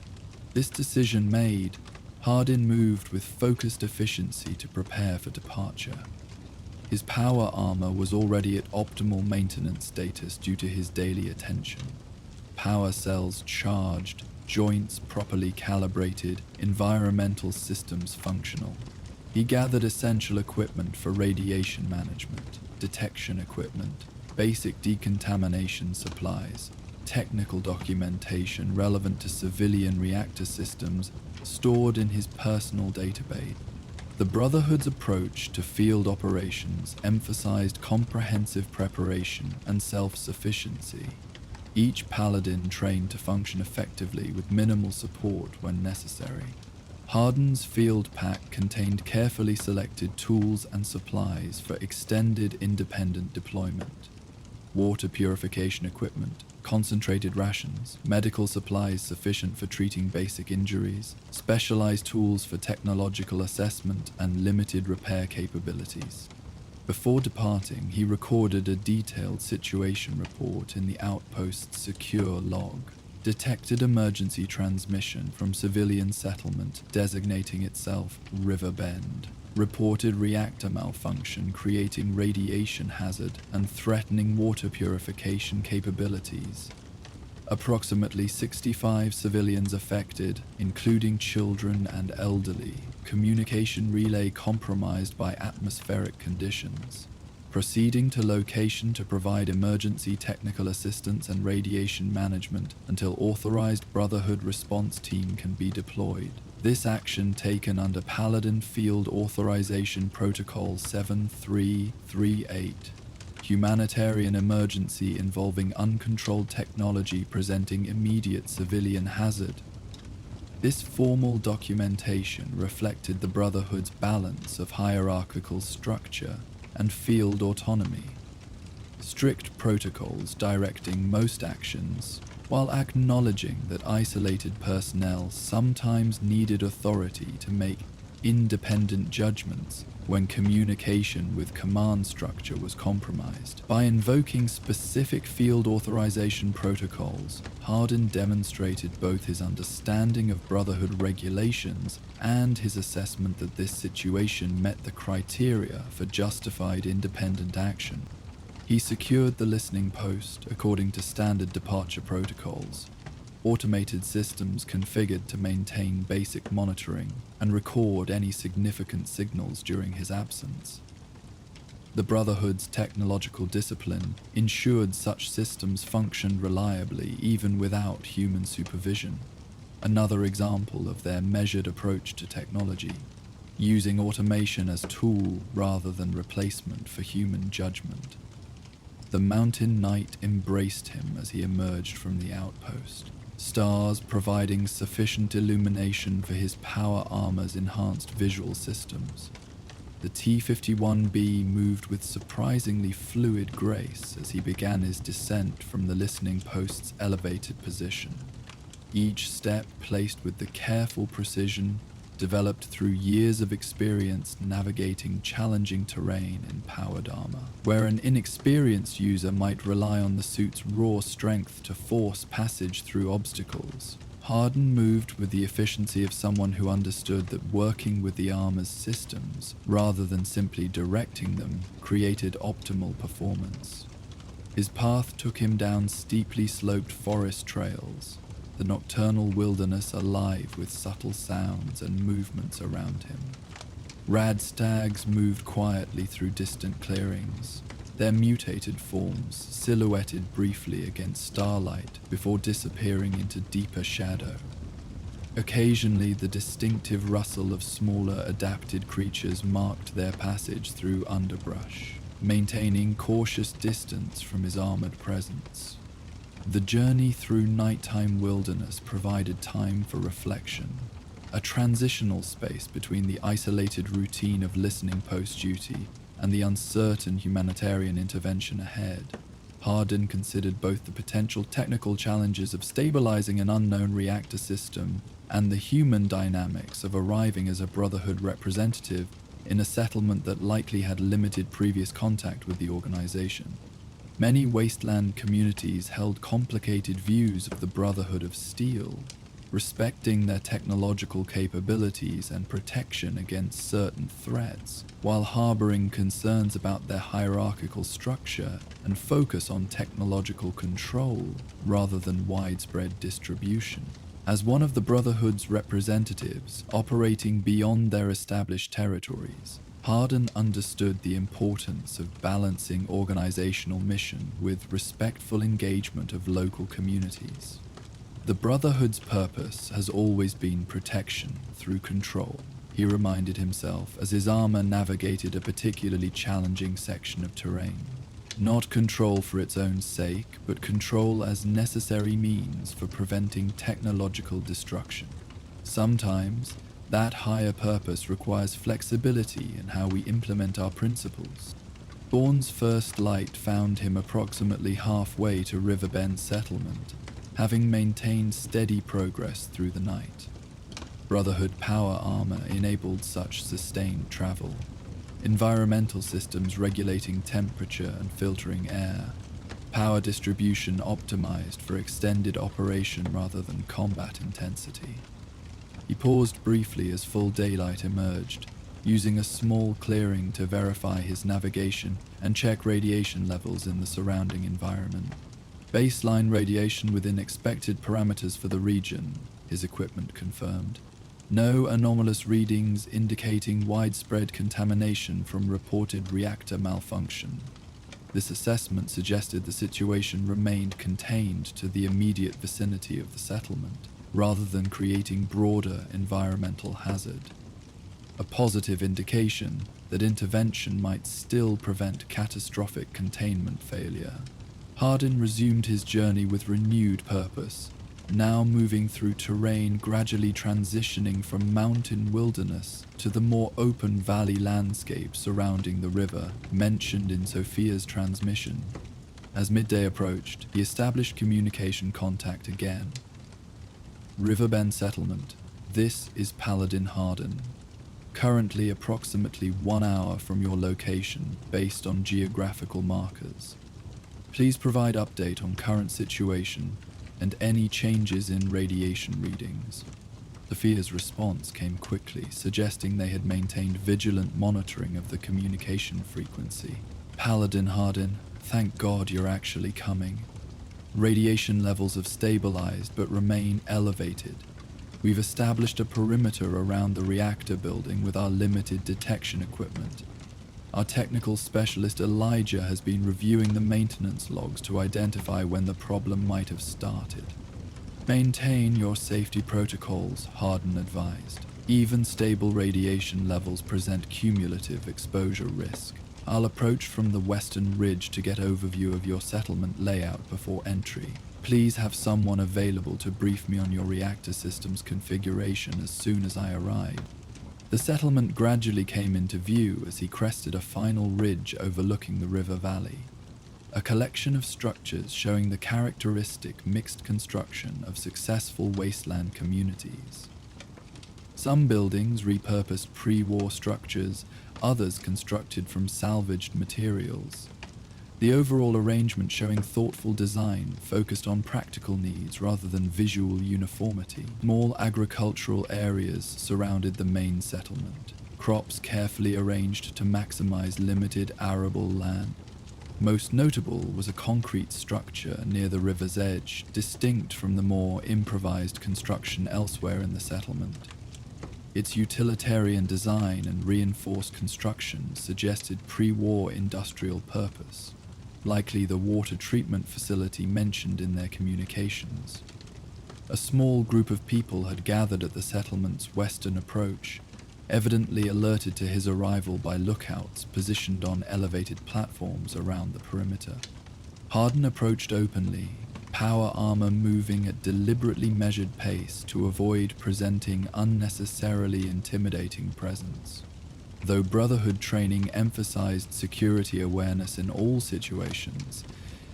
This decision made, Hardin moved with focused efficiency to prepare for departure. His power armor was already at optimal maintenance status due to his daily attention. Power cells charged, joints properly calibrated, environmental systems functional. He gathered essential equipment for radiation management, detection equipment, basic decontamination supplies, technical documentation relevant to civilian reactor systems stored in his personal database. The Brotherhood's approach to field operations emphasized comprehensive preparation and self-sufficiency. Each paladin trained to function effectively with minimal support when necessary. Hardin's field pack contained carefully selected tools and supplies for extended independent deployment. Water purification equipment, concentrated rations, medical supplies sufficient for treating basic injuries, specialized tools for technological assessment, and limited repair capabilities. Before departing, he recorded a detailed situation report in the outpost's secure log, detected emergency transmission from civilian settlement designating itself Riverbend, reported reactor malfunction creating radiation hazard and threatening water purification capabilities. Approximately 65 civilians affected, including children and elderly. Communication relay compromised by atmospheric conditions. Proceeding to location to provide emergency technical assistance and radiation management until authorized Brotherhood response team can be deployed. This action taken under Paladin Field Authorization Protocol 7338. Humanitarian emergency involving uncontrolled technology presenting immediate civilian hazard. This formal documentation reflected the Brotherhood's balance of hierarchical structure and field autonomy. Strict protocols directing most actions, while acknowledging that isolated personnel sometimes needed authority to make independent judgments when communication with command structure was compromised. By invoking specific field authorization protocols, Hardin demonstrated both his understanding of Brotherhood regulations and his assessment that this situation met the criteria for justified independent action. He secured the listening post according to standard departure protocols, automated systems configured to maintain basic monitoring and record any significant signals during his absence. The Brotherhood's technological discipline ensured such systems functioned reliably even without human supervision. Another example of their measured approach to technology, using automation as tool rather than replacement for human judgment. The mountain knight embraced him as he emerged from the outpost, stars providing sufficient illumination for his power armor's enhanced visual systems. The T-51B moved with surprisingly fluid grace as he began his descent from the listening post's elevated position, each step placed with the careful precision developed through years of experience navigating challenging terrain in powered armor. Where an inexperienced user might rely on the suit's raw strength to force passage through obstacles, Harden moved with the efficiency of someone who understood that working with the armor's systems, rather than simply directing them, created optimal performance. His path took him down steeply sloped forest trails, the nocturnal wilderness alive with subtle sounds and movements around him. Rad stags moved quietly through distant clearings, their mutated forms silhouetted briefly against starlight before disappearing into deeper shadow. Occasionally, the distinctive rustle of smaller adapted creatures marked their passage through underbrush, maintaining cautious distance from his armored presence. The journey through nighttime wilderness provided time for reflection, a transitional space between the isolated routine of listening post-duty and the uncertain humanitarian intervention ahead. Harden considered both the potential technical challenges of stabilizing an unknown reactor system and the human dynamics of arriving as a Brotherhood representative in a settlement that likely had limited previous contact with the organization. Many wasteland communities held complicated views of the Brotherhood of Steel, respecting their technological capabilities and protection against certain threats, while harboring concerns about their hierarchical structure and focus on technological control rather than widespread distribution. As one of the Brotherhood's representatives operating beyond their established territories, Harden understood the importance of balancing organizational mission with respectful engagement of local communities. The Brotherhood's purpose has always been protection through control, he reminded himself as his armor navigated a particularly challenging section of terrain. Not control for its own sake, but control as necessary means for preventing technological destruction. Sometimes, that higher purpose requires flexibility in how we implement our principles. Dawn's first light found him approximately halfway to Riverbend settlement, having maintained steady progress through the night. Brotherhood power armor enabled such sustained travel, environmental systems regulating temperature and filtering air, power distribution optimized for extended operation rather than combat intensity. He paused briefly as full daylight emerged, using a small clearing to verify his navigation and check radiation levels in the surrounding environment. Baseline radiation within expected parameters for the region, his equipment confirmed. No anomalous readings indicating widespread contamination from reported reactor malfunction. This assessment suggested the situation remained contained to the immediate vicinity of the settlement, rather than creating broader environmental hazard. A positive indication that intervention might still prevent catastrophic containment failure. Harden resumed his journey with renewed purpose, now moving through terrain gradually transitioning from mountain wilderness to the more open valley landscape surrounding the river mentioned in Sophia's transmission. As midday approached, he established communication contact again. Riverbend Settlement. This is Paladin Harden. Currently approximately 1 hour from your location based on geographical markers. Please provide update on current situation and any changes in radiation readings. Sophia's response came quickly, suggesting they had maintained vigilant monitoring of the communication frequency. Paladin Harden, thank God you're actually coming. Radiation levels have stabilized but remain elevated. We've established a perimeter around the reactor building with our limited detection equipment. Our technical specialist Elijah has been reviewing the maintenance logs to identify when the problem might have started. Maintain your safety protocols, Harden advised. Even stable radiation levels present cumulative exposure risk. I'll approach from the western ridge to get overview of your settlement layout before entry. Please have someone available to brief me on your reactor system's configuration as soon as I arrive. The settlement gradually came into view as he crested a final ridge overlooking the river valley. A collection of structures showing the characteristic mixed construction of successful wasteland communities. Some buildings repurposed pre-war structures, others constructed from salvaged materials. The overall arrangement showing thoughtful design focused on practical needs rather than visual uniformity. Small agricultural areas surrounded the main settlement, crops carefully arranged to maximize limited arable land. Most notable was a concrete structure near the river's edge, distinct from the more improvised construction elsewhere in the settlement. Its utilitarian design and reinforced construction suggested pre-war industrial purpose, likely the water treatment facility mentioned in their communications. A small group of people had gathered at the settlement's western approach, evidently alerted to his arrival by lookouts positioned on elevated platforms around the perimeter. Hardin approached openly, power armor moving at deliberately measured pace to avoid presenting unnecessarily intimidating presence. Though Brotherhood training emphasized security awareness in all situations,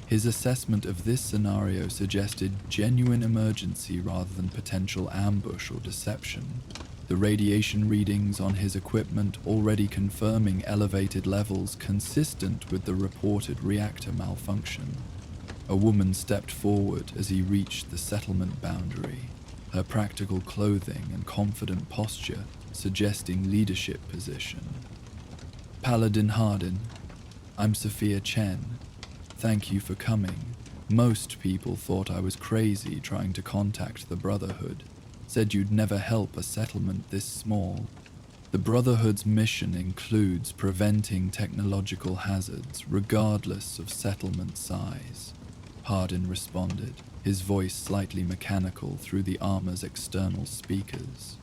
his assessment of this scenario suggested genuine emergency rather than potential ambush or deception. The radiation readings on his equipment already confirming elevated levels consistent with the reported reactor malfunction. A woman stepped forward as he reached the settlement boundary, her practical clothing and confident posture suggesting leadership position. Paladin Hardin, I'm Sophia Chen. Thank you for coming. Most people thought I was crazy trying to contact the Brotherhood. Said you'd never help a settlement this small. The Brotherhood's mission includes preventing technological hazards regardless of settlement size. Hardin responded, his voice slightly mechanical through the armor's external speakers.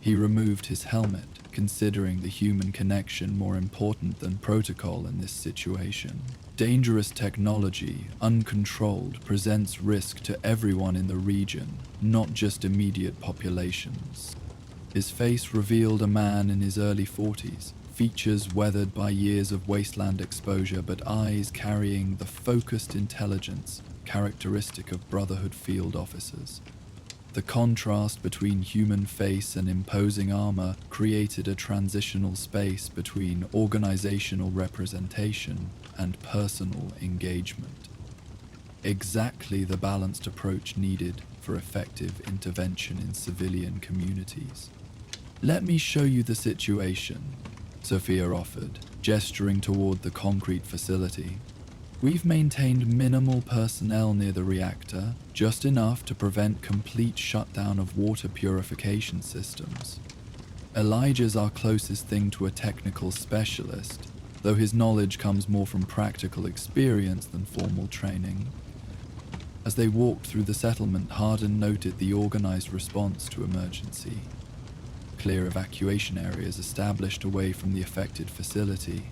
He removed his helmet, considering the human connection more important than protocol in this situation. Dangerous technology, uncontrolled, presents risk to everyone in the region, not just immediate populations. His face revealed a man in his early 40s, features weathered by years of wasteland exposure but eyes carrying the focused intelligence characteristic of Brotherhood field officers. The contrast between human face and imposing armor created a transitional space between organizational representation and personal engagement. Exactly the balanced approach needed for effective intervention in civilian communities. Let me show you the situation, Sophia offered, gesturing toward the concrete facility. We've maintained minimal personnel near the reactor, just enough to prevent complete shutdown of water purification systems. Elijah's our closest thing to a technical specialist, though his knowledge comes more from practical experience than formal training. As they walked through the settlement, Hardin noted the organized response to emergency. Clear evacuation areas established away from the affected facility.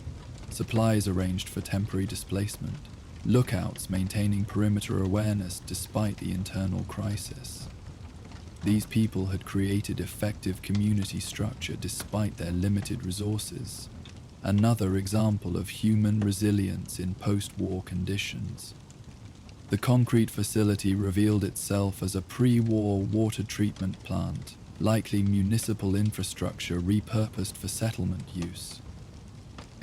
Supplies arranged for temporary displacement, lookouts maintaining perimeter awareness despite the internal crisis. These people had created effective community structure despite their limited resources. Another example of human resilience in post-war conditions. The concrete facility revealed itself as a pre-war water treatment plant, likely municipal infrastructure repurposed for settlement use.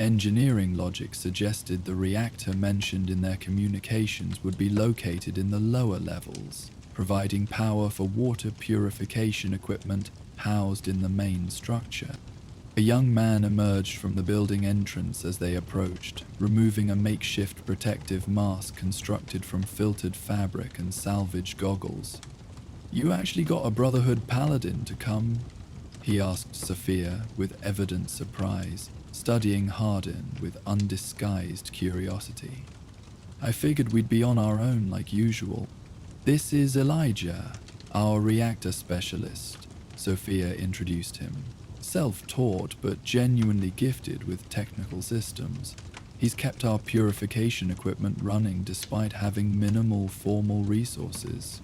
Engineering logic suggested the reactor mentioned in their communications would be located in the lower levels, providing power for water purification equipment housed in the main structure. A young man emerged from the building entrance as they approached, removing a makeshift protective mask constructed from filtered fabric and salvaged goggles. You actually got a Brotherhood paladin to come? He asked Sophia with evident surprise, studying Hardin with undisguised curiosity. I figured we'd be on our own like usual. This is Elijah, our reactor specialist, Sophia introduced him. Self-taught but genuinely gifted with technical systems. He's kept our purification equipment running despite having minimal formal resources.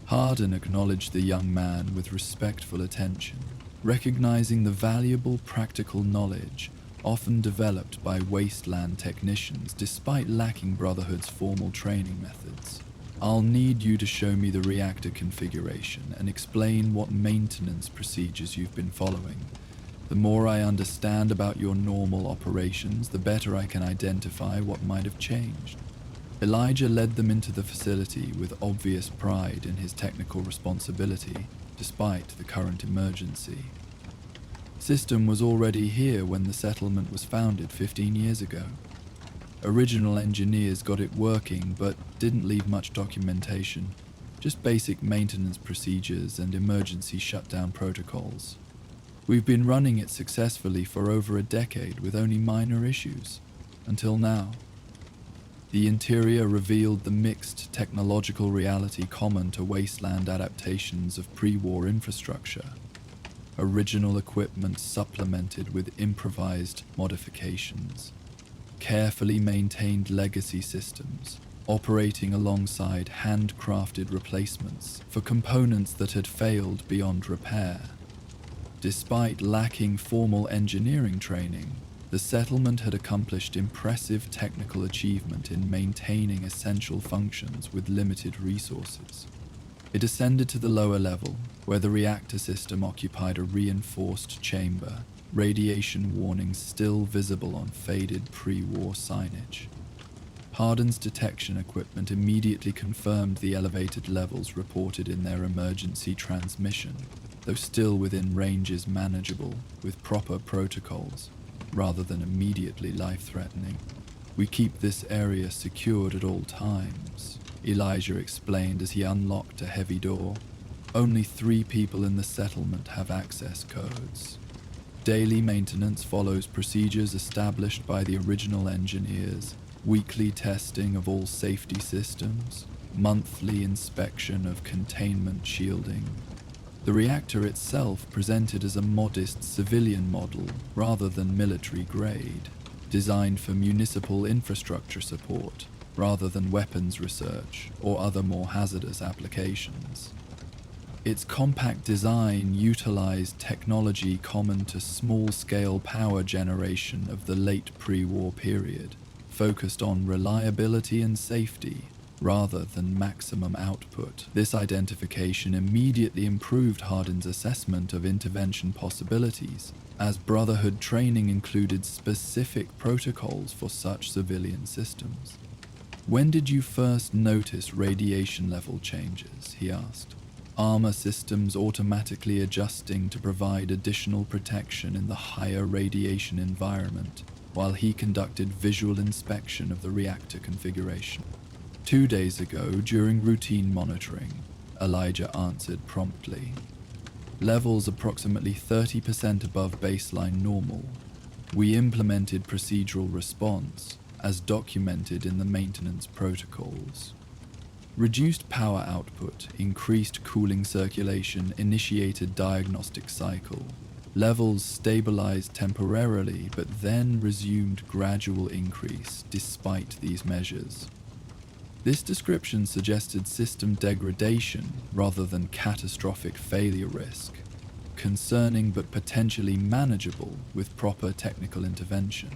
Hardin acknowledged the young man with respectful attention, recognizing the valuable practical knowledge often developed by wasteland technicians despite lacking Brotherhood's formal training methods. I'll need you to show me the reactor configuration and explain what maintenance procedures you've been following. The more I understand about your normal operations, the better I can identify what might have changed. Elijah led them into the facility with obvious pride in his technical responsibility, despite the current emergency. System was already here when the settlement was founded 15 years ago. Original engineers got it working, but didn't leave much documentation, just basic maintenance procedures and emergency shutdown protocols. We've been running it successfully for over a decade with only minor issues, until now. The interior revealed the mixed technological reality common to wasteland adaptations of pre-war infrastructure. Original equipment supplemented with improvised modifications. Carefully maintained legacy systems, operating alongside handcrafted replacements for components that had failed beyond repair. Despite lacking formal engineering training, the settlement had accomplished impressive technical achievement in maintaining essential functions with limited resources. It ascended to the lower level, where the reactor system occupied a reinforced chamber, radiation warnings still visible on faded pre-war signage. Hardin's detection equipment immediately confirmed the elevated levels reported in their emergency transmission, though still within ranges manageable with proper protocols, rather than immediately life-threatening. We keep this area secured at all times, Elijah explained as he unlocked a heavy door. Only 3 people in the settlement have access codes. Daily maintenance follows procedures established by the original engineers, weekly testing of all safety systems, monthly inspection of containment shielding. The reactor itself presented as a modest civilian model rather than military grade, designed for municipal infrastructure support rather than weapons research or other more hazardous applications. Its compact design utilized technology common to small-scale power generation of the late pre-war period, focused on reliability and safety rather than maximum output. This identification immediately improved Hardin's assessment of intervention possibilities, as Brotherhood training included specific protocols for such civilian systems. "When did you first notice radiation level changes?" he asked. Armor systems automatically adjusting to provide additional protection in the higher radiation environment, while he conducted visual inspection of the reactor configuration. 2 days ago, during routine monitoring, Elijah answered promptly. Levels approximately 30% above baseline normal. We implemented procedural response, as documented in the maintenance protocols. Reduced power output, increased cooling circulation, initiated diagnostic cycle. Levels stabilized temporarily, but then resumed gradual increase despite these measures. This description suggested system degradation rather than catastrophic failure risk, concerning but potentially manageable with proper technical intervention.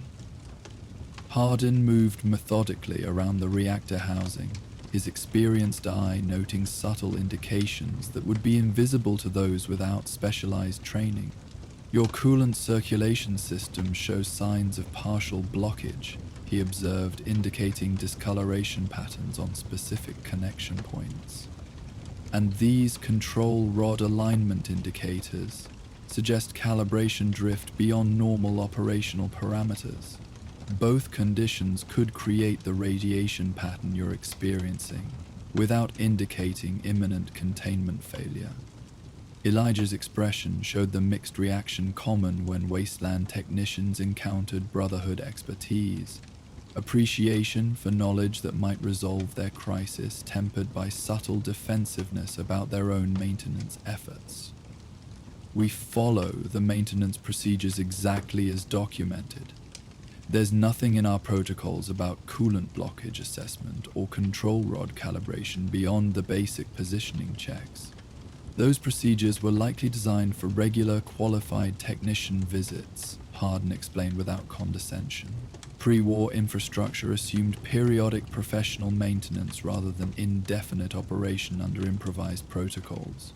Hardin moved methodically around the reactor housing, his experienced eye noting subtle indications that would be invisible to those without specialized training. "Your coolant circulation system shows signs of partial blockage," he observed, indicating discoloration patterns on specific connection points. "And these control rod alignment indicators suggest calibration drift beyond normal operational parameters. Both conditions could create the radiation pattern you're experiencing, without indicating imminent containment failure." Elijah's expression showed the mixed reaction common when wasteland technicians encountered Brotherhood expertise. Appreciation for knowledge that might resolve their crisis, tempered by subtle defensiveness about their own maintenance efforts. "We follow the maintenance procedures exactly as documented. There's nothing in our protocols about coolant blockage assessment or control rod calibration beyond the basic positioning checks. Those procedures were likely designed for regular qualified technician visits," Hardin explained without condescension. Pre-war infrastructure assumed periodic professional maintenance rather than indefinite operation under improvised protocols.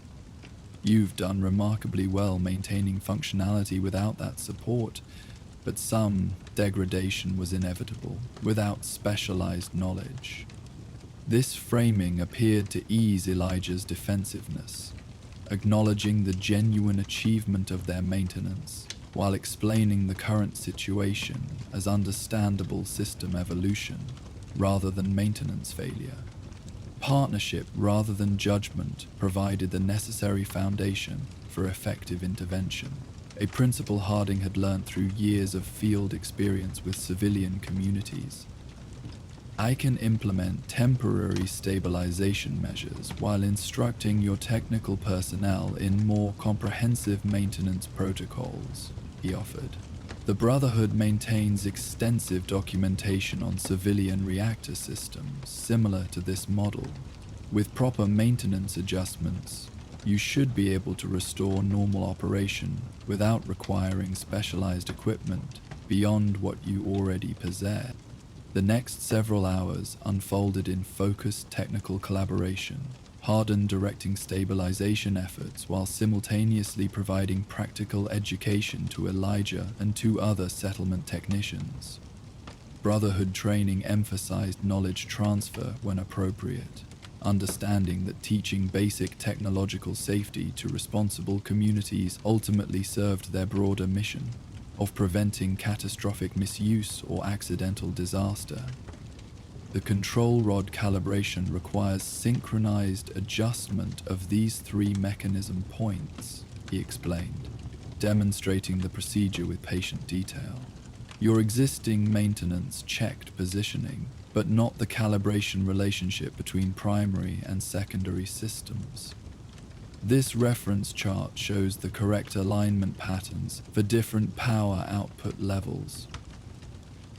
You've done remarkably well maintaining functionality without that support, but some degradation was inevitable without specialized knowledge. This framing appeared to ease Elijah's defensiveness, acknowledging the genuine achievement of their maintenance, while explaining the current situation as understandable system evolution rather than maintenance failure. Partnership rather than judgment provided the necessary foundation for effective intervention, a principle Harding had learned through years of field experience with civilian communities. I can implement temporary stabilization measures while instructing your technical personnel in more comprehensive maintenance protocols, he offered. The Brotherhood maintains extensive documentation on civilian reactor systems similar to this model. With proper maintenance adjustments, you should be able to restore normal operation without requiring specialized equipment beyond what you already possess. The next several hours unfolded in focused technical collaboration, Hardin directing stabilization efforts while simultaneously providing practical education to Elijah and 2 other settlement technicians. Brotherhood training emphasized knowledge transfer when appropriate, understanding that teaching basic technological safety to responsible communities ultimately served their broader mission of preventing catastrophic misuse or accidental disaster. The control rod calibration requires synchronized adjustment of these 3 mechanism points, he explained, demonstrating the procedure with patient detail. Your existing maintenance checked positioning, but not the calibration relationship between primary and secondary systems. This reference chart shows the correct alignment patterns for different power output levels.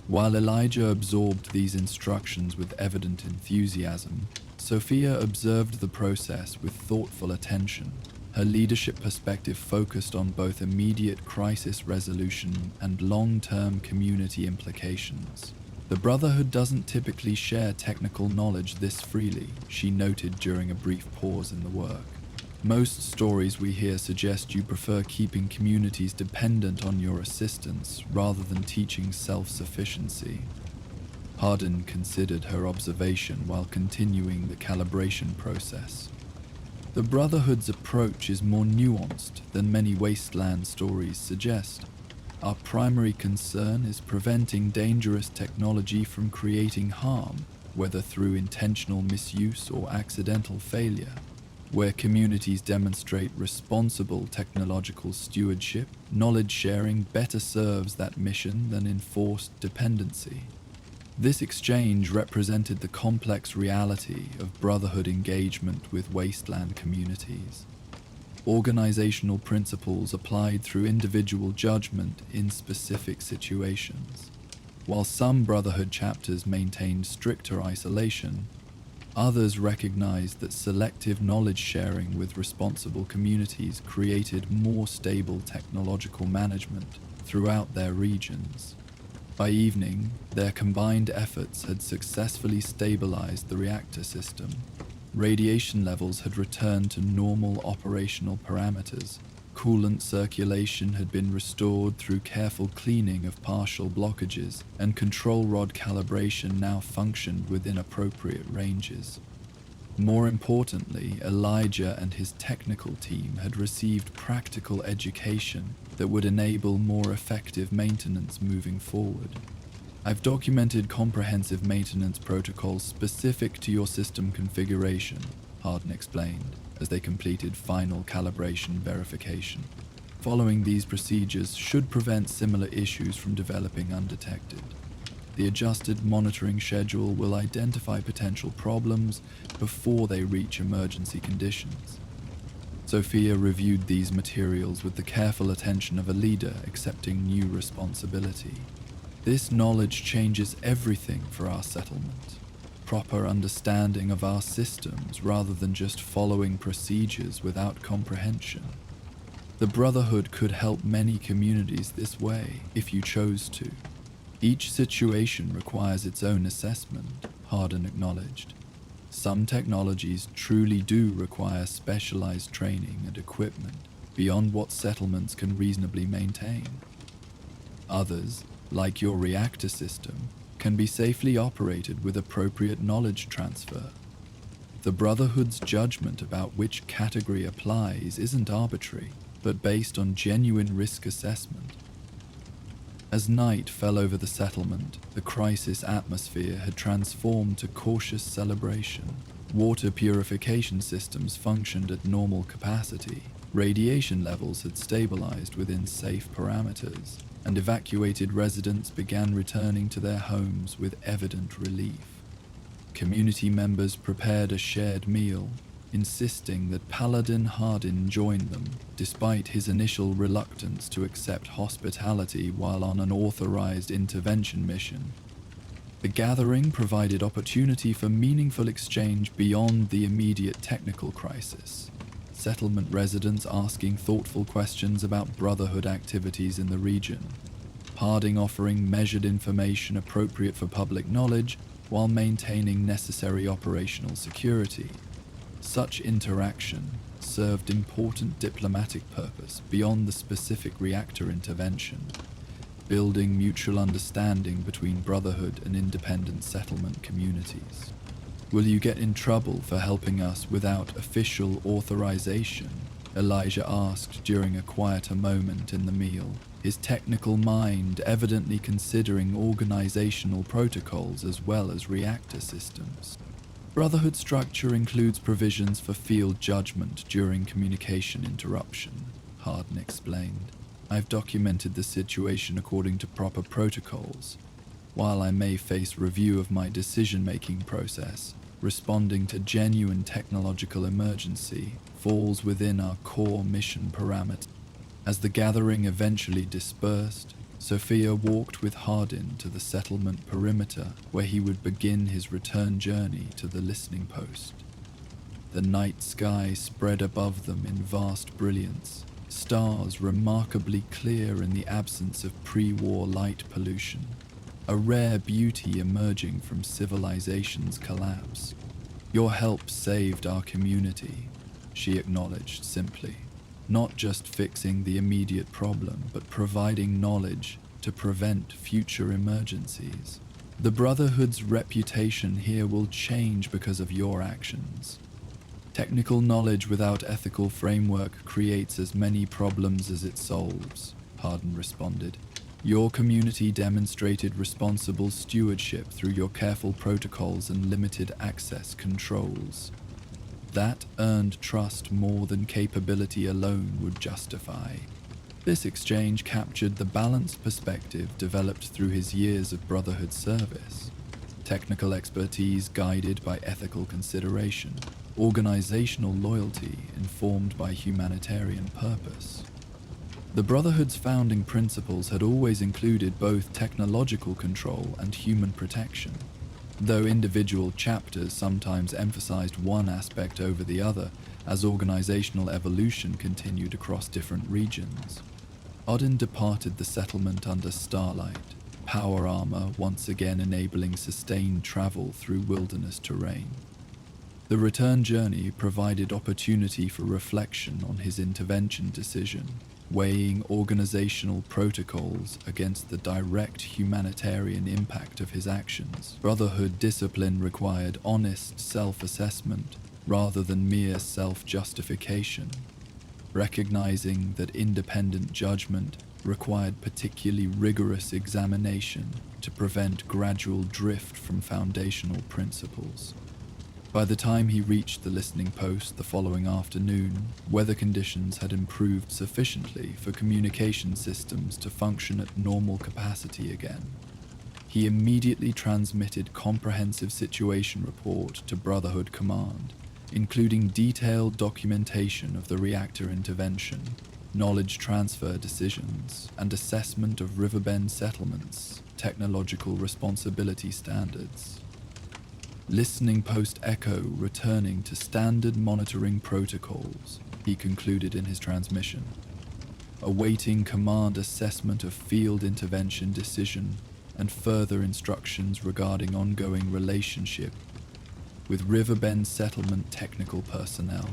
While Elijah absorbed these instructions with evident enthusiasm, Sophia observed the process with thoughtful attention. Her leadership perspective focused on both immediate crisis resolution and long-term community implications. The Brotherhood doesn't typically share technical knowledge this freely, she noted during a brief pause in the work. Most stories we hear suggest you prefer keeping communities dependent on your assistance rather than teaching self-sufficiency. Hardin considered her observation while continuing the calibration process. The Brotherhood's approach is more nuanced than many wasteland stories suggest. Our primary concern is preventing dangerous technology from creating harm, whether through intentional misuse or accidental failure. Where communities demonstrate responsible technological stewardship, knowledge sharing better serves that mission than enforced dependency. This exchange represented the complex reality of Brotherhood engagement with wasteland communities. Organizational principles applied through individual judgment in specific situations. While some Brotherhood chapters maintained stricter isolation, others recognized that selective knowledge sharing with responsible communities created more stable technological management throughout their regions. By evening, their combined efforts had successfully stabilized the reactor system. Radiation levels had returned to normal operational parameters. Coolant circulation had been restored through careful cleaning of partial blockages, and control rod calibration now functioned within appropriate ranges. More importantly, Elijah and his technical team had received practical education that would enable more effective maintenance moving forward. I've documented comprehensive maintenance protocols specific to your system configuration, Hardin explained, as they completed final calibration verification. Following these procedures should prevent similar issues from developing undetected. The adjusted monitoring schedule will identify potential problems before they reach emergency conditions. Sophia reviewed these materials with the careful attention of a leader accepting new responsibility. This knowledge changes everything for our settlement. Proper understanding of our systems rather than just following procedures without comprehension. The Brotherhood could help many communities this way if you chose to. Each situation requires its own assessment, Hardin acknowledged. Some technologies truly do require specialized training and equipment beyond what settlements can reasonably maintain. Others, like your reactor system, can be safely operated with appropriate knowledge transfer. The Brotherhood's judgment about which category applies isn't arbitrary, but based on genuine risk assessment. As night fell over the settlement, the crisis atmosphere had transformed to cautious celebration. Water purification systems functioned at normal capacity, radiation levels had stabilized within safe parameters, and evacuated residents began returning to their homes with evident relief. Community members prepared a shared meal, insisting that Paladin Hardin join them, despite his initial reluctance to accept hospitality while on an authorized intervention mission. The gathering provided opportunity for meaningful exchange beyond the immediate technical crisis. Settlement residents asking thoughtful questions about Brotherhood activities in the region, Harding offering measured information appropriate for public knowledge while maintaining necessary operational security. Such interaction served important diplomatic purpose beyond the specific reactor intervention, building mutual understanding between Brotherhood and independent settlement communities. "Will you get in trouble for helping us without official authorization?" Elijah asked during a quieter moment in the meal, his technical mind evidently considering organizational protocols as well as reactor systems. Brotherhood structure includes provisions for field judgment during communication interruption, Hardin explained. "I've documented the situation according to proper protocols. While I may face review of my decision-making process, responding to genuine technological emergency falls within our core mission parameters." As the gathering eventually dispersed, Sophia walked with Hardin to the settlement perimeter where he would begin his return journey to the listening post. The night sky spread above them in vast brilliance, stars remarkably clear in the absence of pre-war light pollution, a rare beauty emerging from civilization's collapse. "Your help saved our community," she acknowledged simply. "Not just fixing the immediate problem, but providing knowledge to prevent future emergencies. The Brotherhood's reputation here will change because of your actions. Technical knowledge without ethical framework creates as many problems as it solves," Hardin responded. "Your community demonstrated responsible stewardship through your careful protocols and limited access controls. That earned trust more than capability alone would justify." This exchange captured the balanced perspective developed through his years of Brotherhood service. Technical expertise guided by ethical consideration, organizational loyalty informed by humanitarian purpose. The Brotherhood's founding principles had always included both technological control and human protection, though individual chapters sometimes emphasized one aspect over the other as organizational evolution continued across different regions. Odin departed the settlement under starlight, power armor once again enabling sustained travel through wilderness terrain. The return journey provided opportunity for reflection on his intervention decision, weighing organizational protocols against the direct humanitarian impact of his actions. Brotherhood discipline required honest self-assessment rather than mere self-justification, recognizing that independent judgment required particularly rigorous examination to prevent gradual drift from foundational principles. By the time he reached the listening post the following afternoon, weather conditions had improved sufficiently for communication systems to function at normal capacity again. He immediately transmitted comprehensive situation report to Brotherhood Command, including detailed documentation of the reactor intervention, knowledge transfer decisions, and assessment of Riverbend settlements' technological responsibility standards. Listening post Echo returning to standard monitoring protocols, he concluded in his transmission. Awaiting command assessment of field intervention decision and further instructions regarding ongoing relationship. with Riverbend settlement technical personnel.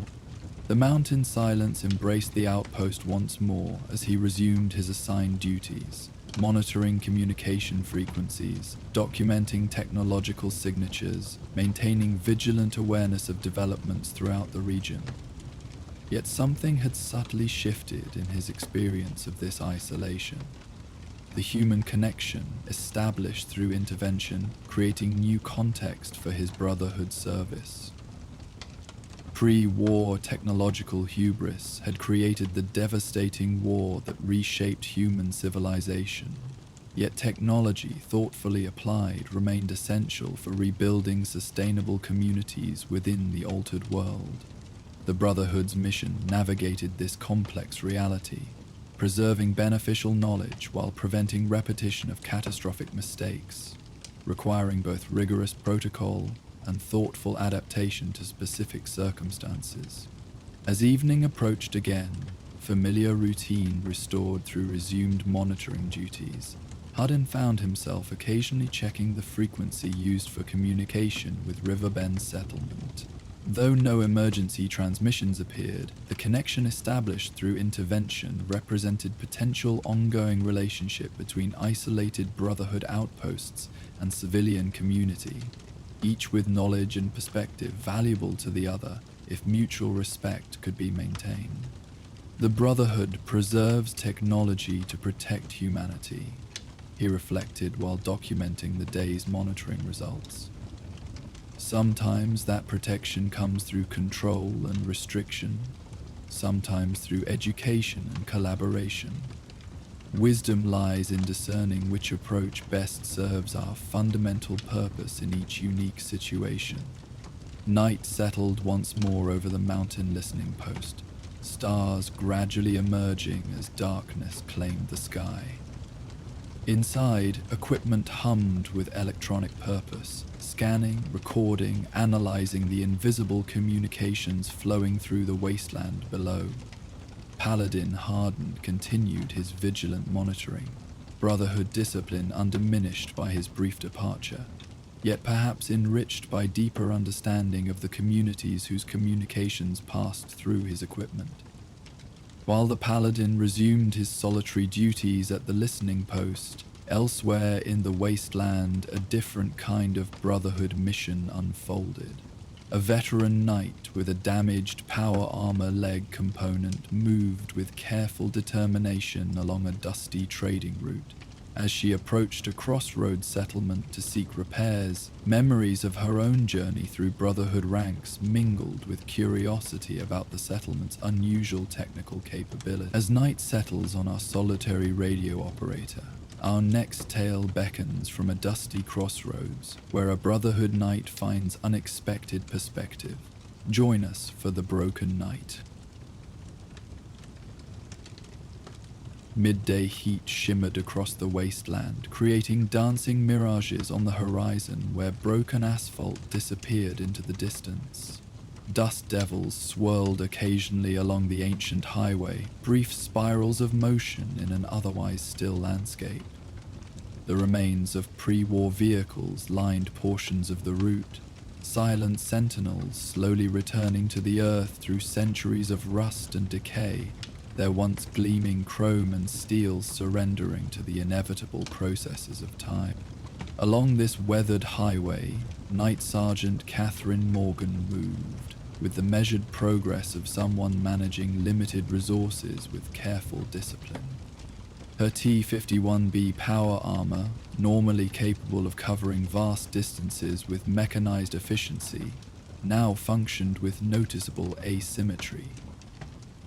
The mountain silence embraced the outpost once more as he resumed his assigned duties, monitoring communication frequencies, documenting technological signatures, maintaining vigilant awareness of developments throughout the region. Yet something had subtly shifted in his experience of this isolation. The human connection established through intervention, creating new context for his Brotherhood service. Pre-war technological hubris had created the devastating war that reshaped human civilization. Yet technology, thoughtfully applied, remained essential for rebuilding sustainable communities within the altered world. The Brotherhood's mission navigated this complex reality, preserving beneficial knowledge while preventing repetition of catastrophic mistakes, requiring both rigorous protocol and thoughtful adaptation to specific circumstances. As evening approached again, familiar routine restored through resumed monitoring duties, Hudden found himself occasionally checking the frequency used for communication with Riverbend settlement. Though no emergency transmissions appeared, the connection established through intervention represented potential ongoing relationship between isolated Brotherhood outposts and civilian community, each with knowledge and perspective valuable to the other if mutual respect could be maintained. The Brotherhood preserves technology to protect humanity, he reflected while documenting the day's monitoring results. Sometimes that protection comes through control and restriction, sometimes through education and collaboration. Wisdom lies in discerning which approach best serves our fundamental purpose in each unique situation. Night settled once more over the mountain listening post, stars gradually emerging as darkness claimed the sky. Inside, equipment hummed with electronic purpose, scanning, recording, analyzing the invisible communications flowing through the wasteland below. Paladin Hardened continued his vigilant monitoring, Brotherhood discipline undiminished by his brief departure, yet perhaps enriched by deeper understanding of the communities whose communications passed through his equipment. While the Paladin resumed his solitary duties at the listening post, elsewhere in the wasteland a different kind of Brotherhood mission unfolded. A veteran knight with a damaged power armor leg component moved with careful determination along a dusty trading route. As she approached a Crossroads settlement to seek repairs, memories of her own journey through Brotherhood ranks mingled with curiosity about the settlement's unusual technical capability. As night settles on our solitary radio operator, our next tale beckons from a dusty crossroads where a Brotherhood knight finds unexpected perspective. Join us for The Broken Night. Midday heat shimmered across the wasteland, creating dancing mirages on the horizon where broken asphalt disappeared into the distance. Dust devils swirled occasionally along the ancient highway, brief spirals of motion in an otherwise still landscape. The remains of pre-war vehicles lined portions of the route, silent sentinels slowly returning to the earth through centuries of rust and decay, their once gleaming chrome and steel surrendering to the inevitable processes of time. Along this weathered highway, Night Sergeant Catherine Morgan moved, with the measured progress of someone managing limited resources with careful discipline. Her T-51B power armor, normally capable of covering vast distances with mechanized efficiency, now functioned with noticeable asymmetry.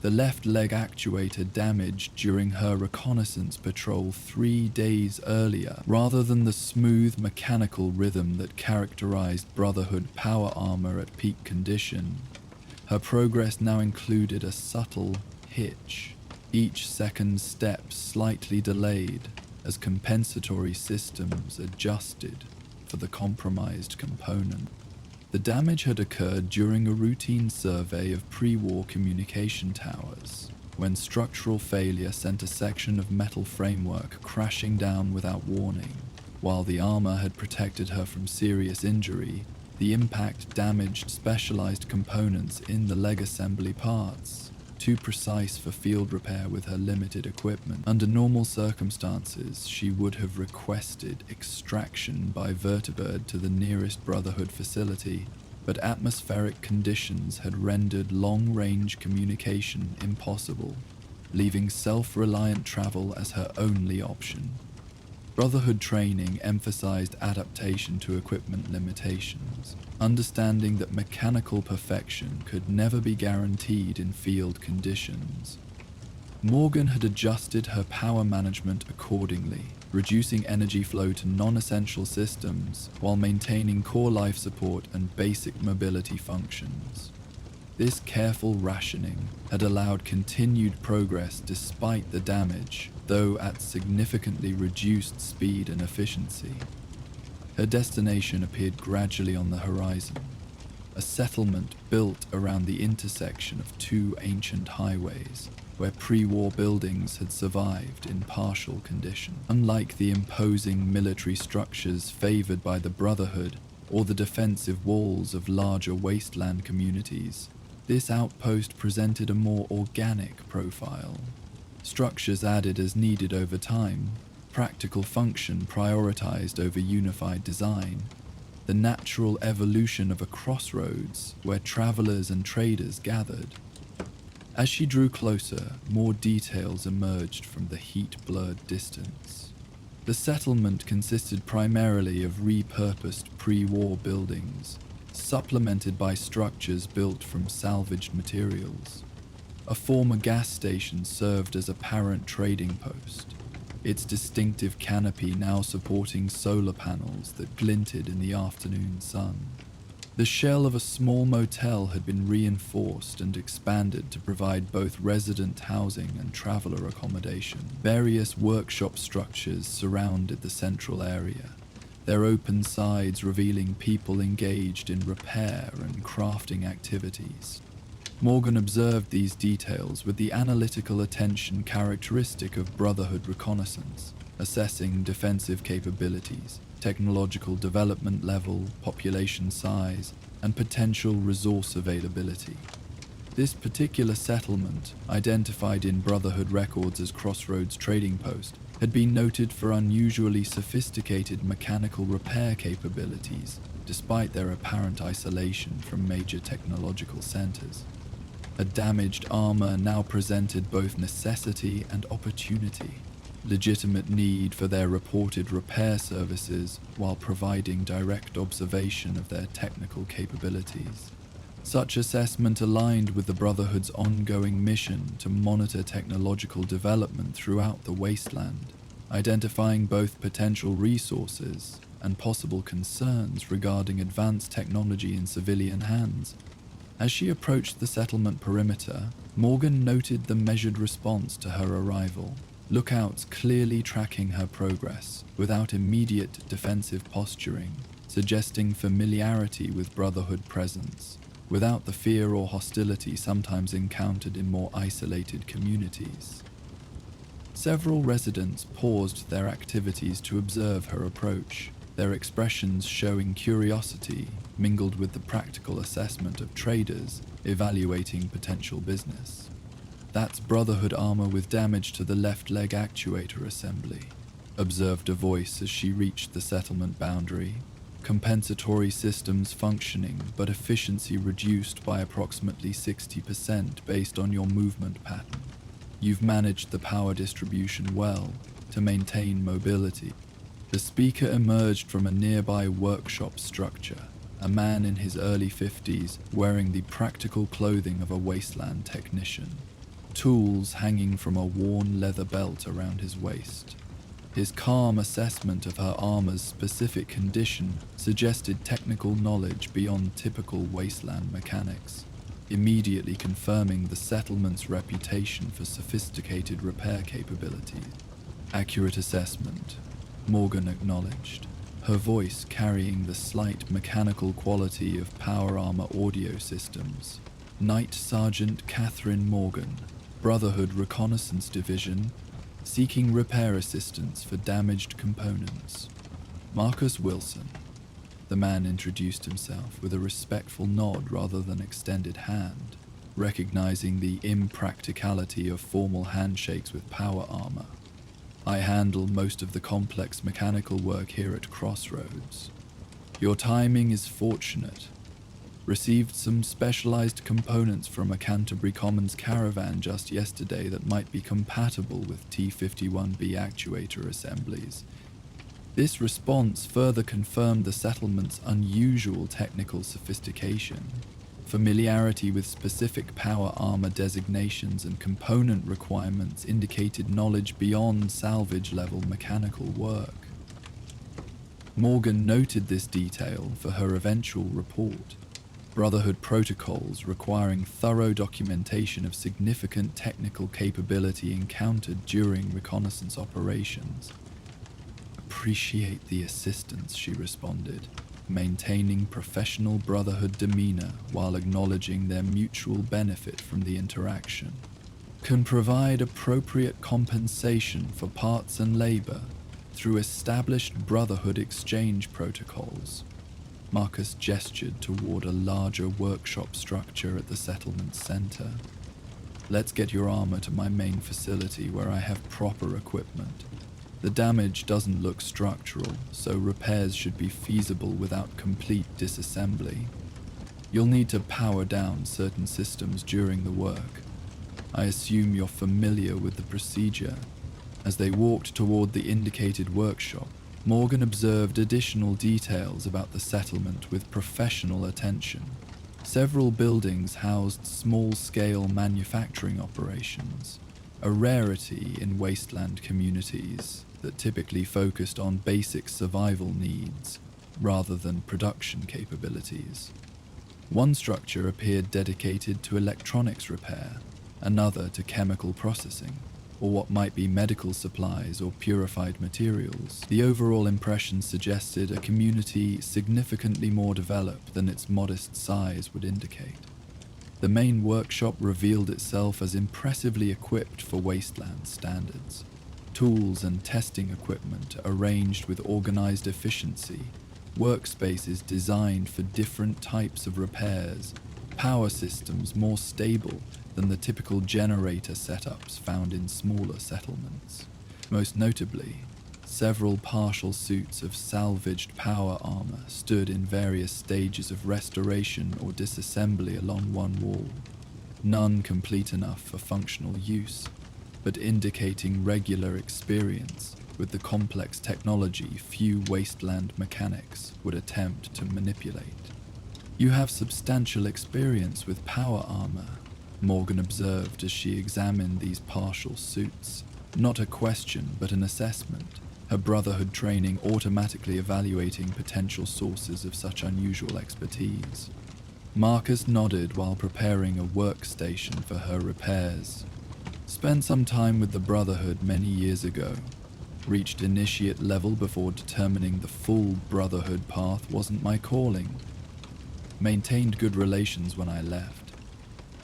The left leg actuator damaged during her reconnaissance patrol 3 days earlier, rather than the smooth mechanical rhythm that characterized Brotherhood power armor at peak condition. Her progress now included a subtle hitch, each second step slightly delayed as compensatory systems adjusted for the compromised component. The damage had occurred during a routine survey of pre-war communication towers, when structural failure sent a section of metal framework crashing down without warning. While the armor had protected her from serious injury, The impact damaged specialized components in the leg assembly parts, too precise for field repair with her limited equipment. Under normal circumstances, she would have requested extraction by vertibird to the nearest Brotherhood facility, but atmospheric conditions had rendered long-range communication impossible, leaving self-reliant travel as her only option. Brotherhood training emphasized adaptation to equipment limitations, understanding that mechanical perfection could never be guaranteed in field conditions. Morgan had adjusted her power management accordingly, reducing energy flow to non-essential systems while maintaining core life support and basic mobility functions. This careful rationing had allowed continued progress despite the damage, though at significantly reduced speed and efficiency. Her destination appeared gradually on the horizon, a settlement built around the intersection of two ancient highways, where pre-war buildings had survived in partial condition. Unlike the imposing military structures favored by the Brotherhood or the defensive walls of larger wasteland communities, this outpost presented a more organic profile. Structures added as needed over time, practical function prioritized over unified design, the natural evolution of a crossroads where travelers and traders gathered. As she drew closer, more details emerged from the heat-blurred distance. The settlement consisted primarily of repurposed pre-war buildings, supplemented by structures built from salvaged materials. A former gas station served as a apparent trading post, its distinctive canopy now supporting solar panels that glinted in the afternoon sun. The shell of a small motel had been reinforced and expanded to provide both resident housing and traveler accommodation. Various workshop structures surrounded the central area, their open sides revealing people engaged in repair and crafting activities. Morgan observed these details with the analytical attention characteristic of Brotherhood reconnaissance, assessing defensive capabilities, technological development level, population size, and potential resource availability. This particular settlement, identified in Brotherhood records as Crossroads Trading Post, had been noted for unusually sophisticated mechanical repair capabilities, despite their apparent isolation from major technological centers. A damaged armor now presented both necessity and opportunity, legitimate need for their reported repair services while providing direct observation of their technical capabilities. Such assessment aligned with the Brotherhood's ongoing mission to monitor technological development throughout the wasteland, identifying both potential resources and possible concerns regarding advanced technology in civilian hands. As she approached the settlement perimeter, Morgan noted the measured response to her arrival, lookouts clearly tracking her progress without immediate defensive posturing, suggesting familiarity with Brotherhood presence, without the fear or hostility sometimes encountered in more isolated communities. Several residents paused their activities to observe her approach, their expressions showing curiosity mingled with the practical assessment of traders evaluating potential business. "That's Brotherhood armor with damage to the left leg actuator assembly," observed a voice as she reached the settlement boundary. "Compensatory systems functioning, but efficiency reduced by approximately 60% based on your movement pattern. You've managed the power distribution well to maintain mobility." The speaker emerged from a nearby workshop structure, a man in his early 50s wearing the practical clothing of a wasteland technician, tools hanging from a worn leather belt around his waist. His calm assessment of her armor's specific condition suggested technical knowledge beyond typical wasteland mechanics, immediately confirming the settlement's reputation for sophisticated repair capabilities. "Accurate assessment," Morgan acknowledged, her voice carrying the slight mechanical quality of power armor audio systems. "Night Sergeant Catherine Morgan, Brotherhood Reconnaissance Division, seeking repair assistance for damaged components. Marcus Wilson." The man introduced himself with a respectful nod rather than extended hand, recognizing the impracticality of formal handshakes with power armor. I handle most of the complex mechanical work here at Crossroads. Your timing is fortunate. Received some specialized components from a Canterbury Commons caravan just yesterday that might be compatible with T-51B actuator assemblies. This response further confirmed the settlement's unusual technical sophistication. Familiarity with specific power armor designations and component requirements indicated knowledge beyond salvage-level mechanical work. Morgan noted this detail for her eventual report. Brotherhood protocols requiring thorough documentation of significant technical capability encountered during reconnaissance operations. Appreciate the assistance, she responded, maintaining professional Brotherhood demeanor while acknowledging their mutual benefit from the interaction. Can provide appropriate compensation for parts and labor through established Brotherhood exchange protocols. Marcus gestured toward a larger workshop structure at the settlement center. Let's get your armor to my main facility where I have proper equipment. The damage doesn't look structural, so repairs should be feasible without complete disassembly. You'll need to power down certain systems during the work. I assume you're familiar with the procedure. As they walked toward the indicated workshop, Morgan observed additional details about the settlement with professional attention. Several buildings housed small-scale manufacturing operations, a rarity in wasteland communities that typically focused on basic survival needs rather than production capabilities. One structure appeared dedicated to electronics repair, another to chemical processing, or what might be medical supplies or purified materials. The overall impression suggested a community significantly more developed than its modest size would indicate. The main workshop revealed itself as impressively equipped for wasteland standards. Tools and testing equipment arranged with organized efficiency, workspaces designed for different types of repairs, power systems more stable than the typical generator setups found in smaller settlements. Most notably, several partial suits of salvaged power armor stood in various stages of restoration or disassembly along one wall, none complete enough for functional use, but indicating regular experience with the complex technology few wasteland mechanics would attempt to manipulate. You have substantial experience with power armor, Morgan observed as she examined these partial suits. Not a question, but an assessment, her Brotherhood training automatically evaluating potential sources of such unusual expertise. Marcus nodded while preparing a workstation for her repairs. Spent some time with the Brotherhood many years ago. Reached initiate level before determining the full Brotherhood path wasn't my calling. Maintained good relations when I left.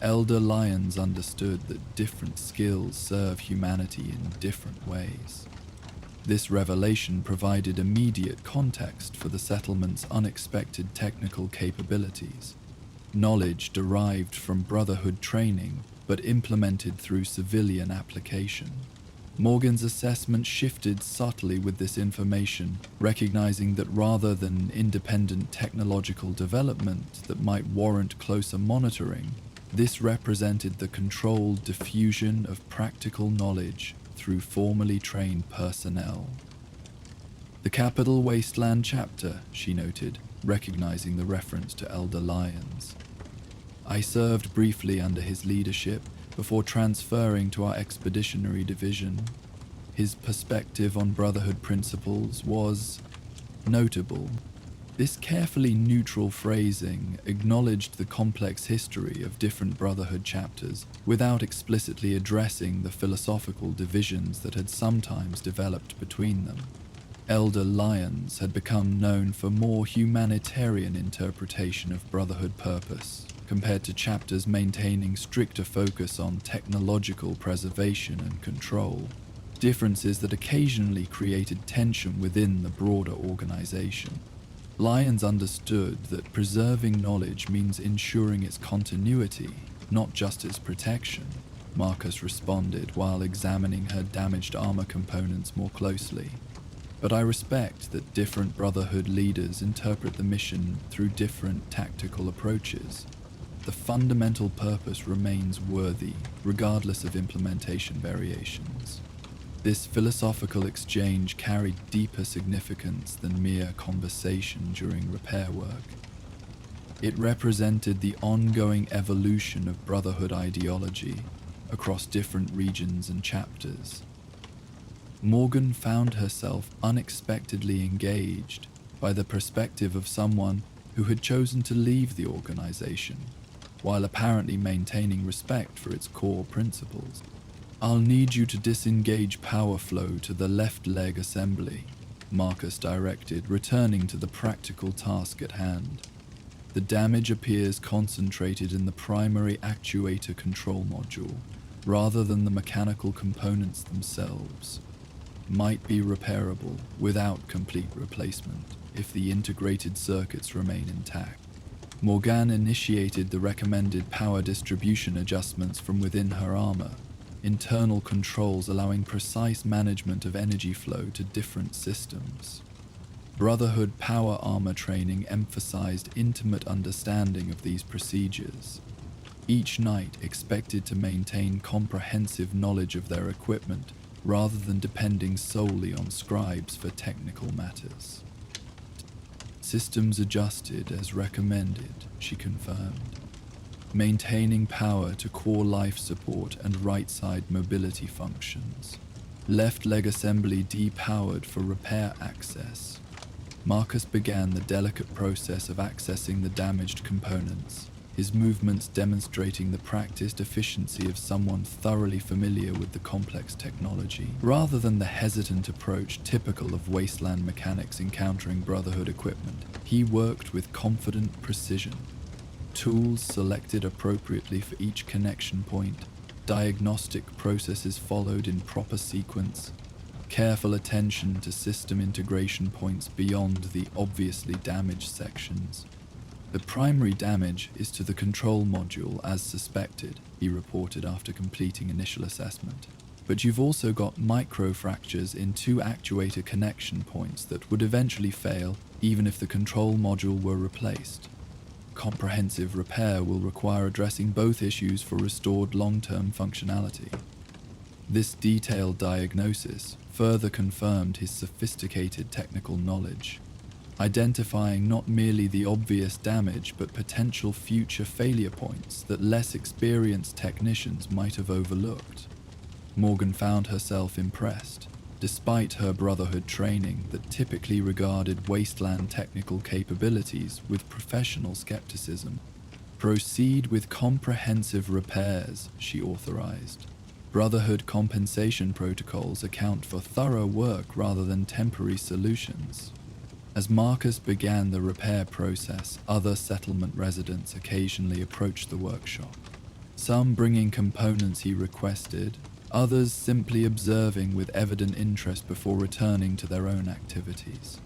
Elder Lyons understood that different skills serve humanity in different ways. This revelation provided immediate context for the settlement's unexpected technical capabilities. Knowledge derived from Brotherhood training, but implemented through civilian application. Morgan's assessment shifted subtly with this information, recognizing that rather than independent technological development that might warrant closer monitoring, this represented the controlled diffusion of practical knowledge through formally trained personnel. The Capital Wasteland chapter, she noted, recognizing the reference to Elder Lyons. I served briefly under his leadership before transferring to our expeditionary division. His perspective on Brotherhood principles was notable. This carefully neutral phrasing acknowledged the complex history of different Brotherhood chapters without explicitly addressing the philosophical divisions that had sometimes developed between them. Elder Lyons had become known for more humanitarian interpretation of Brotherhood purpose, compared to chapters maintaining stricter focus on technological preservation and control, differences that occasionally created tension within the broader organization. Lyons understood that preserving knowledge means ensuring its continuity, not just its protection, Marcus responded while examining her damaged armor components more closely. But I respect that different Brotherhood leaders interpret the mission through different tactical approaches. The fundamental purpose remains worthy, regardless of implementation variations. This philosophical exchange carried deeper significance than mere conversation during repair work. It represented the ongoing evolution of Brotherhood ideology across different regions and chapters. Morgan found herself unexpectedly engaged by the perspective of someone who had chosen to leave the organization, while apparently maintaining respect for its core principles. "I'll need you to disengage power flow to the left leg assembly," Marcus directed, returning to the practical task at hand. The damage appears concentrated in the primary actuator control module, rather than the mechanical components themselves. Might be repairable without complete replacement if the integrated circuits remain intact. Morgan initiated the recommended power distribution adjustments from within her armor, internal controls allowing precise management of energy flow to different systems. Brotherhood power armor training emphasized intimate understanding of these procedures. Each knight expected to maintain comprehensive knowledge of their equipment rather than depending solely on scribes for technical matters. "Systems adjusted as recommended," she confirmed, maintaining power to core life support and right-side mobility functions. Left leg assembly depowered for repair access. Marcus began the delicate process of accessing the damaged components, his movements demonstrating the practiced efficiency of someone thoroughly familiar with the complex technology, rather than the hesitant approach typical of wasteland mechanics encountering Brotherhood equipment. He worked with confident precision. Tools selected appropriately for each connection point, diagnostic processes followed in proper sequence, careful attention to system integration points beyond the obviously damaged sections. "The primary damage is to the control module as suspected," he reported after completing initial assessment. "But you've also got microfractures in 2 actuator connection points that would eventually fail even if the control module were replaced. Comprehensive repair will require addressing both issues for restored long-term functionality." This detailed diagnosis further confirmed his sophisticated technical knowledge, identifying not merely the obvious damage but potential future failure points that less experienced technicians might have overlooked. Morgan found herself impressed, despite her Brotherhood training that typically regarded wasteland technical capabilities with professional skepticism. "Proceed with comprehensive repairs," she authorized. Brotherhood compensation protocols account for thorough work rather than temporary solutions. As Marcus began the repair process, other settlement residents occasionally approached the workshop, some bringing components he requested, others simply observing with evident interest before returning to their own activities.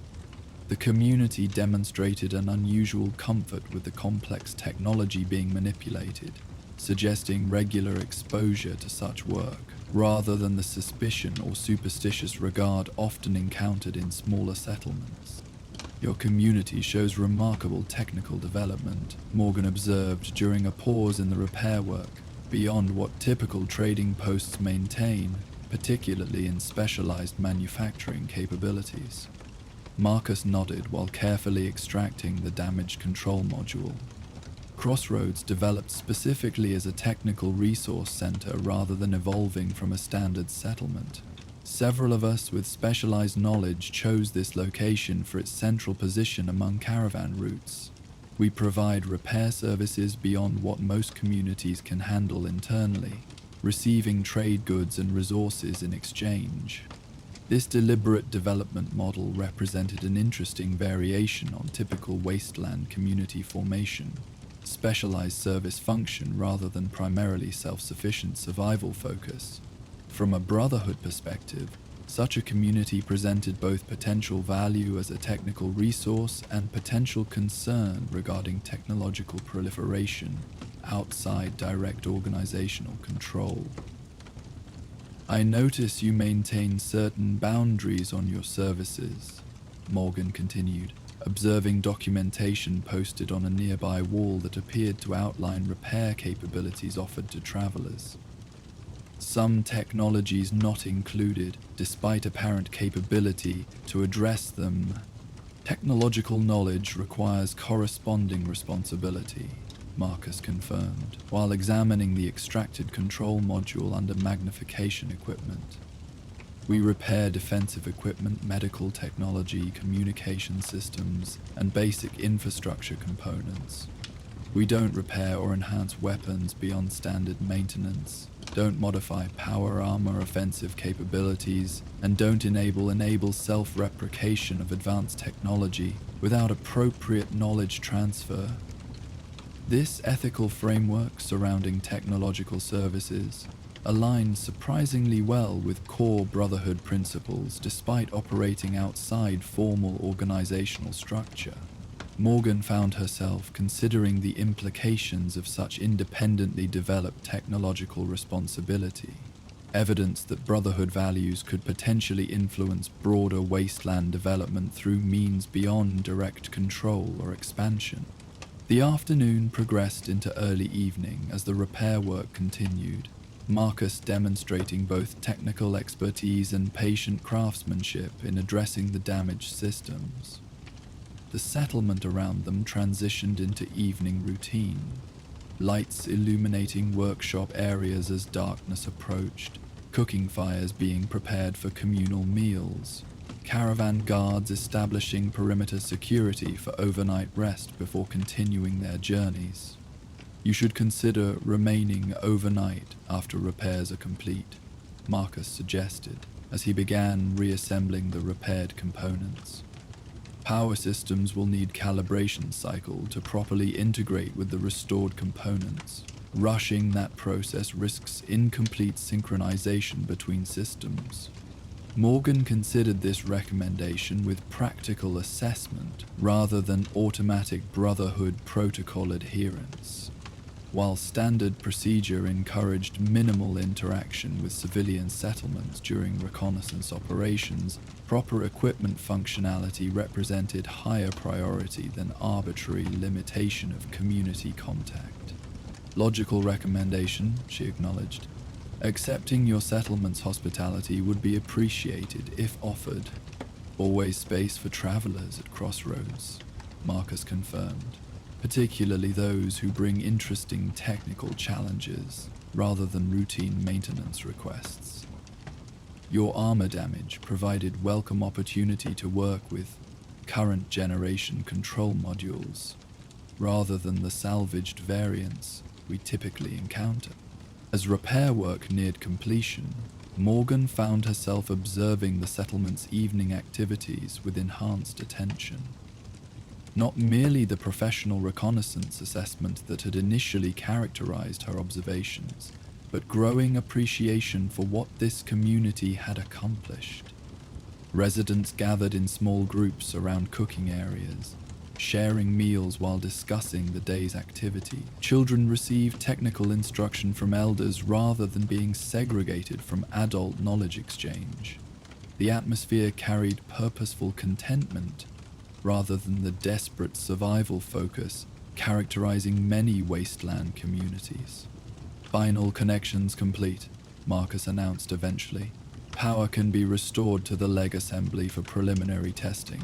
The community demonstrated an unusual comfort with the complex technology being manipulated, suggesting regular exposure to such work, rather than the suspicion or superstitious regard often encountered in smaller settlements. "Your community shows remarkable technical development," Morgan observed during a pause in the repair work, "beyond what typical trading posts maintain, particularly in specialized manufacturing capabilities." Marcus nodded while carefully extracting the damaged control module. Crossroads developed specifically as a technical resource center rather than evolving from a standard settlement. Several of us with specialized knowledge chose this location for its central position among caravan routes. We provide repair services beyond what most communities can handle internally, receiving trade goods and resources in exchange. This deliberate development model represented an interesting variation on typical wasteland community formation, specialized service function rather than primarily self-sufficient survival focus. From a Brotherhood perspective, Such a community presented both potential value as a technical resource and potential concern regarding technological proliferation outside direct organizational control. I notice you maintain certain boundaries on your services, Morgan continued, observing documentation posted on a nearby wall that appeared to outline repair capabilities offered to travelers. Some technologies not included, despite apparent capability to address them. Technological knowledge requires corresponding responsibility, Marcus confirmed, while examining the extracted control module under magnification equipment. We repair defensive equipment, medical technology, communication systems, and basic infrastructure components. We don't repair or enhance weapons beyond standard maintenance, don't modify power armor offensive capabilities, and don't enable self-replication of advanced technology without appropriate knowledge transfer. This ethical framework surrounding technological services aligns surprisingly well with core Brotherhood principles despite operating outside formal organizational structure. Morgan found herself considering the implications of such independently developed technological responsibility, evidence that Brotherhood values could potentially influence broader wasteland development through means beyond direct control or expansion. The afternoon progressed into early evening as the repair work continued, Marcus demonstrating both technical expertise and patient craftsmanship in addressing the damaged systems. The settlement around them transitioned into evening routine, lights illuminating workshop areas as darkness approached, cooking fires being prepared for communal meals, caravan guards establishing perimeter security for overnight rest before continuing their journeys. You should consider remaining overnight after repairs are complete, Marcus suggested as he began reassembling the repaired components. Power systems will need calibration cycle to properly integrate with the restored components. Rushing that process risks incomplete synchronization between systems. Morgan considered this recommendation with practical assessment rather than automatic Brotherhood protocol adherence. While standard procedure encouraged minimal interaction with civilian settlements during reconnaissance operations, proper equipment functionality represented higher priority than arbitrary limitation of community contact. Logical recommendation, she acknowledged. Accepting your settlement's hospitality would be appreciated if offered. Always space for travelers at Crossroads, Marcus confirmed. Particularly those who bring interesting technical challenges rather than routine maintenance requests. Your armor damage provided welcome opportunity to work with current generation control modules rather than the salvaged variants we typically encounter. As repair work neared completion, Morgan found herself observing the settlement's evening activities with enhanced attention. Not merely the professional reconnaissance assessment that had initially characterized her observations, but growing appreciation for what this community had accomplished. Residents gathered in small groups around cooking areas, sharing meals while discussing the day's activity. Children received technical instruction from elders rather than being segregated from adult knowledge exchange. The atmosphere carried purposeful contentment rather than the desperate survival focus characterizing many wasteland communities. Final connections complete, Marcus announced eventually. Power can be restored to the leg assembly for preliminary testing.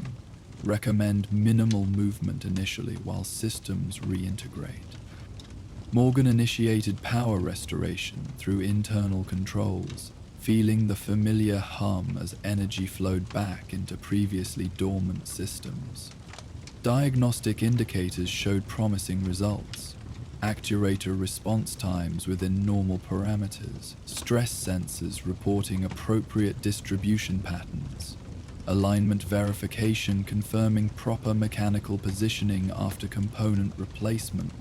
Recommend minimal movement initially while systems reintegrate. Morgan initiated power restoration through internal controls, feeling the familiar hum as energy flowed back into previously dormant systems. Diagnostic indicators showed promising results. Actuator response times within normal parameters, stress sensors reporting appropriate distribution patterns, alignment verification confirming proper mechanical positioning after component replacement.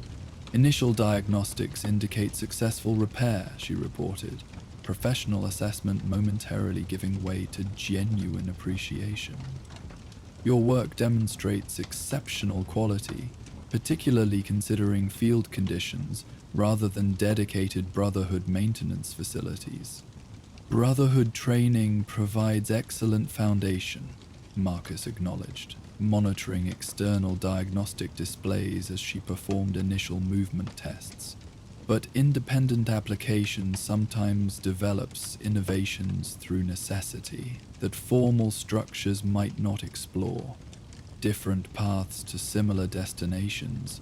Initial diagnostics indicate successful repair, she reported. professional assessment momentarily giving way to genuine appreciation. Your work demonstrates exceptional quality, particularly considering field conditions rather than dedicated Brotherhood maintenance facilities. Brotherhood training provides excellent foundation, Marcus acknowledged, monitoring external diagnostic displays as she performed initial movement tests. But independent application sometimes develops innovations through necessity that formal structures might not explore, different paths to similar destinations.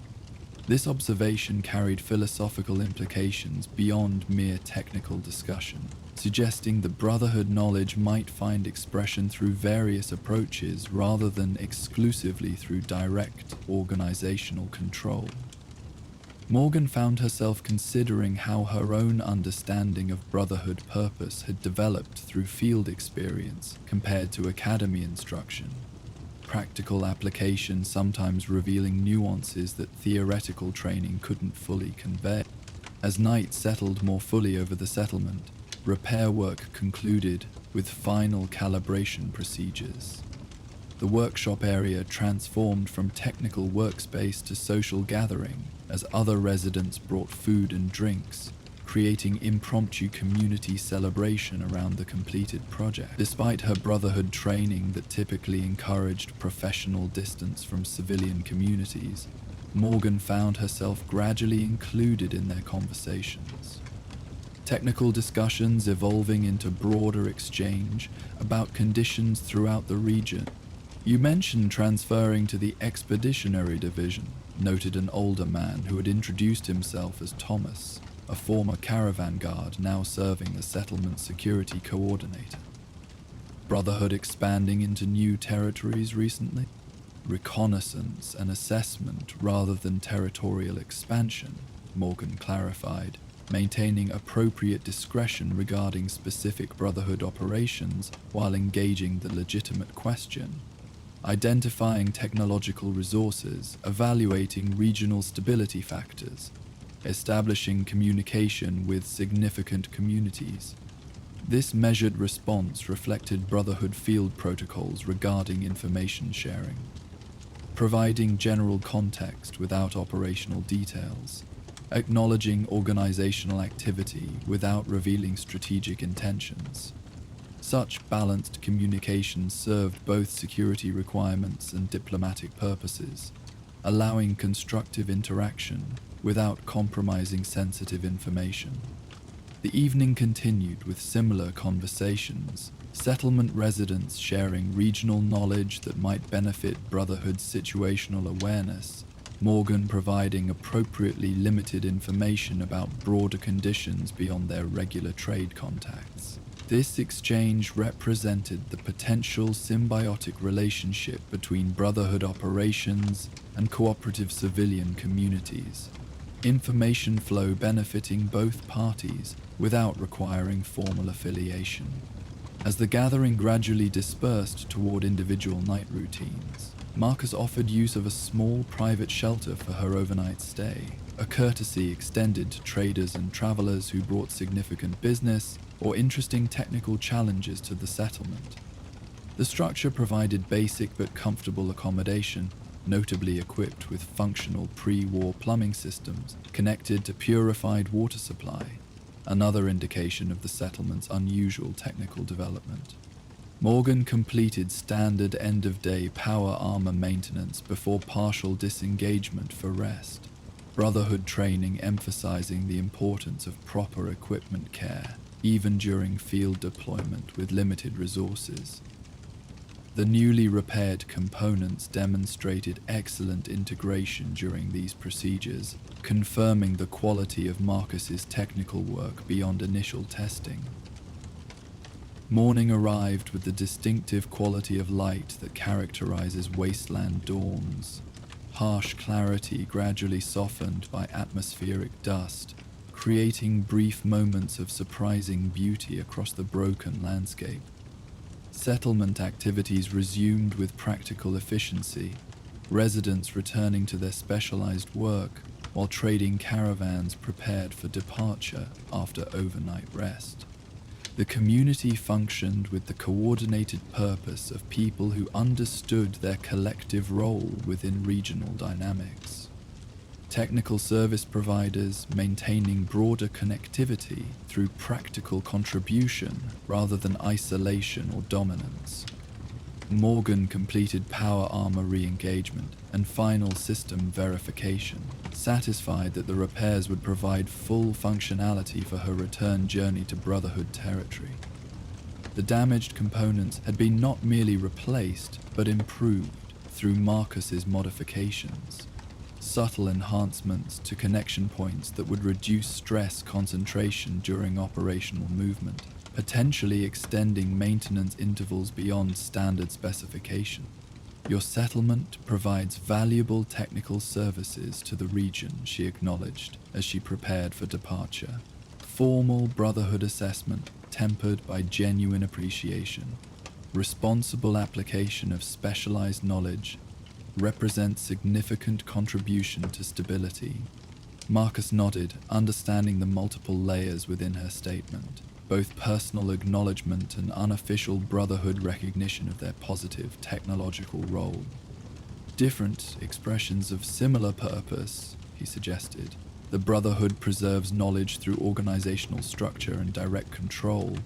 This observation carried philosophical implications beyond mere technical discussion, suggesting that Brotherhood knowledge might find expression through various approaches rather than exclusively through direct organizational control. Morgan found herself considering how her own understanding of Brotherhood purpose had developed through field experience compared to academy instruction. Practical application sometimes revealing nuances that theoretical training couldn't fully convey. As night settled more fully over the settlement, repair work concluded with final calibration procedures. The workshop area transformed from technical workspace to social gathering as other residents brought food and drinks, creating impromptu community celebration around the completed project. Despite her Brotherhood training that typically encouraged professional distance from civilian communities, Morgan found herself gradually included in their conversations. Technical discussions evolving into broader exchange about conditions throughout the region. "You mentioned transferring to the Expeditionary Division," noted an older man who had introduced himself as Thomas, a former caravan guard now serving as settlement security coordinator. "Brotherhood expanding into new territories recently?" "Reconnaissance and assessment rather than territorial expansion," Morgan clarified, maintaining appropriate discretion regarding specific Brotherhood operations while engaging the legitimate question. "Identifying technological resources, evaluating regional stability factors, establishing communication with significant communities." This measured response reflected Brotherhood field protocols regarding information sharing, providing general context without operational details, acknowledging organizational activity without revealing strategic intentions. Such balanced communication served both security requirements and diplomatic purposes, allowing constructive interaction without compromising sensitive information. The evening continued with similar conversations, settlement residents sharing regional knowledge that might benefit Brotherhood's situational awareness, Morgan providing appropriately limited information about broader conditions beyond their regular trade contacts. This exchange represented the potential symbiotic relationship between Brotherhood operations and cooperative civilian communities, information flow benefiting both parties without requiring formal affiliation. As the gathering gradually dispersed toward individual night routines, Marcus offered use of a small private shelter for her overnight stay, a courtesy extended to traders and travelers who brought significant business or interesting technical challenges to the settlement. The structure provided basic but comfortable accommodation, notably equipped with functional pre-war plumbing systems connected to purified water supply, another indication of the settlement's unusual technical development. Morgan completed standard end-of-day power armor maintenance before partial disengagement for rest, Brotherhood training emphasizing the importance of proper equipment care, even during field deployment with limited resources. The newly repaired components demonstrated excellent integration during these procedures, confirming the quality of Marcus's technical work beyond initial testing. Morning arrived with the distinctive quality of light that characterizes wasteland dawns. Harsh clarity gradually softened by atmospheric dust, creating brief moments of surprising beauty across the broken landscape. Settlement activities resumed with practical efficiency, residents returning to their specialized work while trading caravans prepared for departure after overnight rest. The community functioned with the coordinated purpose of people who understood their collective role within regional dynamics. Technical service providers maintaining broader connectivity through practical contribution rather than isolation or dominance. Morgan completed power armor re-engagement and final system verification, satisfied that the repairs would provide full functionality for her return journey to Brotherhood territory. The damaged components had been not merely replaced, but improved through Marcus's modifications. Subtle enhancements to connection points that would reduce stress concentration during operational movement, potentially extending maintenance intervals beyond standard specification. Your settlement provides valuable technical services to the region, she acknowledged as she prepared for departure. Formal Brotherhood assessment tempered by genuine appreciation. Responsible application of specialized knowledge represents significant contribution to stability. Marcus nodded, understanding the multiple layers within her statement, both personal acknowledgement and unofficial Brotherhood recognition of their positive technological role. Different expressions of similar purpose, he suggested. The Brotherhood preserves knowledge through organizational structure and direct control.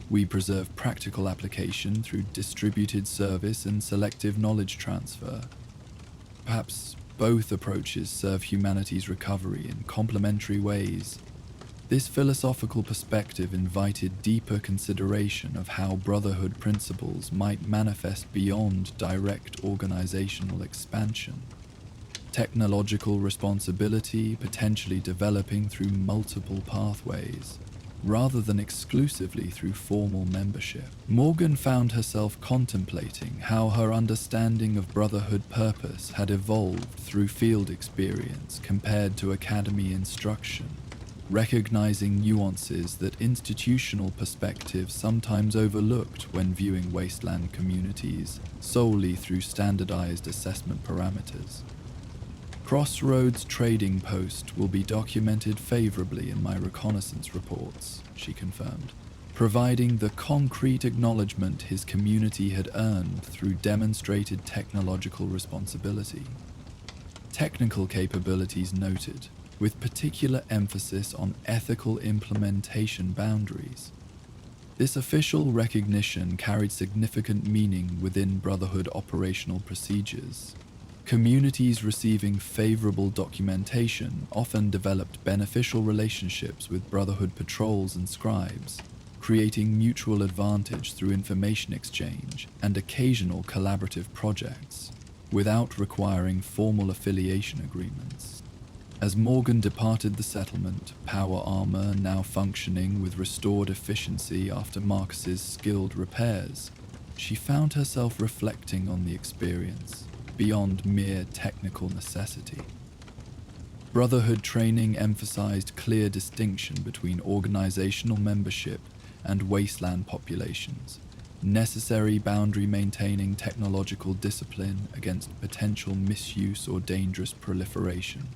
We preserve practical application through distributed service and selective knowledge transfer. Perhaps both approaches serve humanity's recovery in complementary ways. This philosophical perspective invited deeper consideration of how Brotherhood principles might manifest beyond direct organizational expansion. Technological responsibility potentially developing through multiple pathways, rather than exclusively through formal membership. Morgan found herself contemplating how her understanding of Brotherhood purpose had evolved through field experience compared to academy instruction, recognizing nuances that institutional perspectives sometimes overlooked when viewing wasteland communities solely through standardized assessment parameters. Crossroads trading post will be documented favorably in my reconnaissance reports, she confirmed, providing the concrete acknowledgement his community had earned through demonstrated technological responsibility. Technical capabilities noted, with particular emphasis on ethical implementation boundaries. This official recognition carried significant meaning within Brotherhood operational procedures. Communities receiving favorable documentation often developed beneficial relationships with Brotherhood patrols and scribes, creating mutual advantage through information exchange and occasional collaborative projects, without requiring formal affiliation agreements. As Morgan departed the settlement, power armor now functioning with restored efficiency after Marcus's skilled repairs, she found herself reflecting on the experience beyond mere technical necessity. Brotherhood training emphasized clear distinction between organizational membership and wasteland populations, necessary boundary maintaining technological discipline against potential misuse or dangerous proliferation.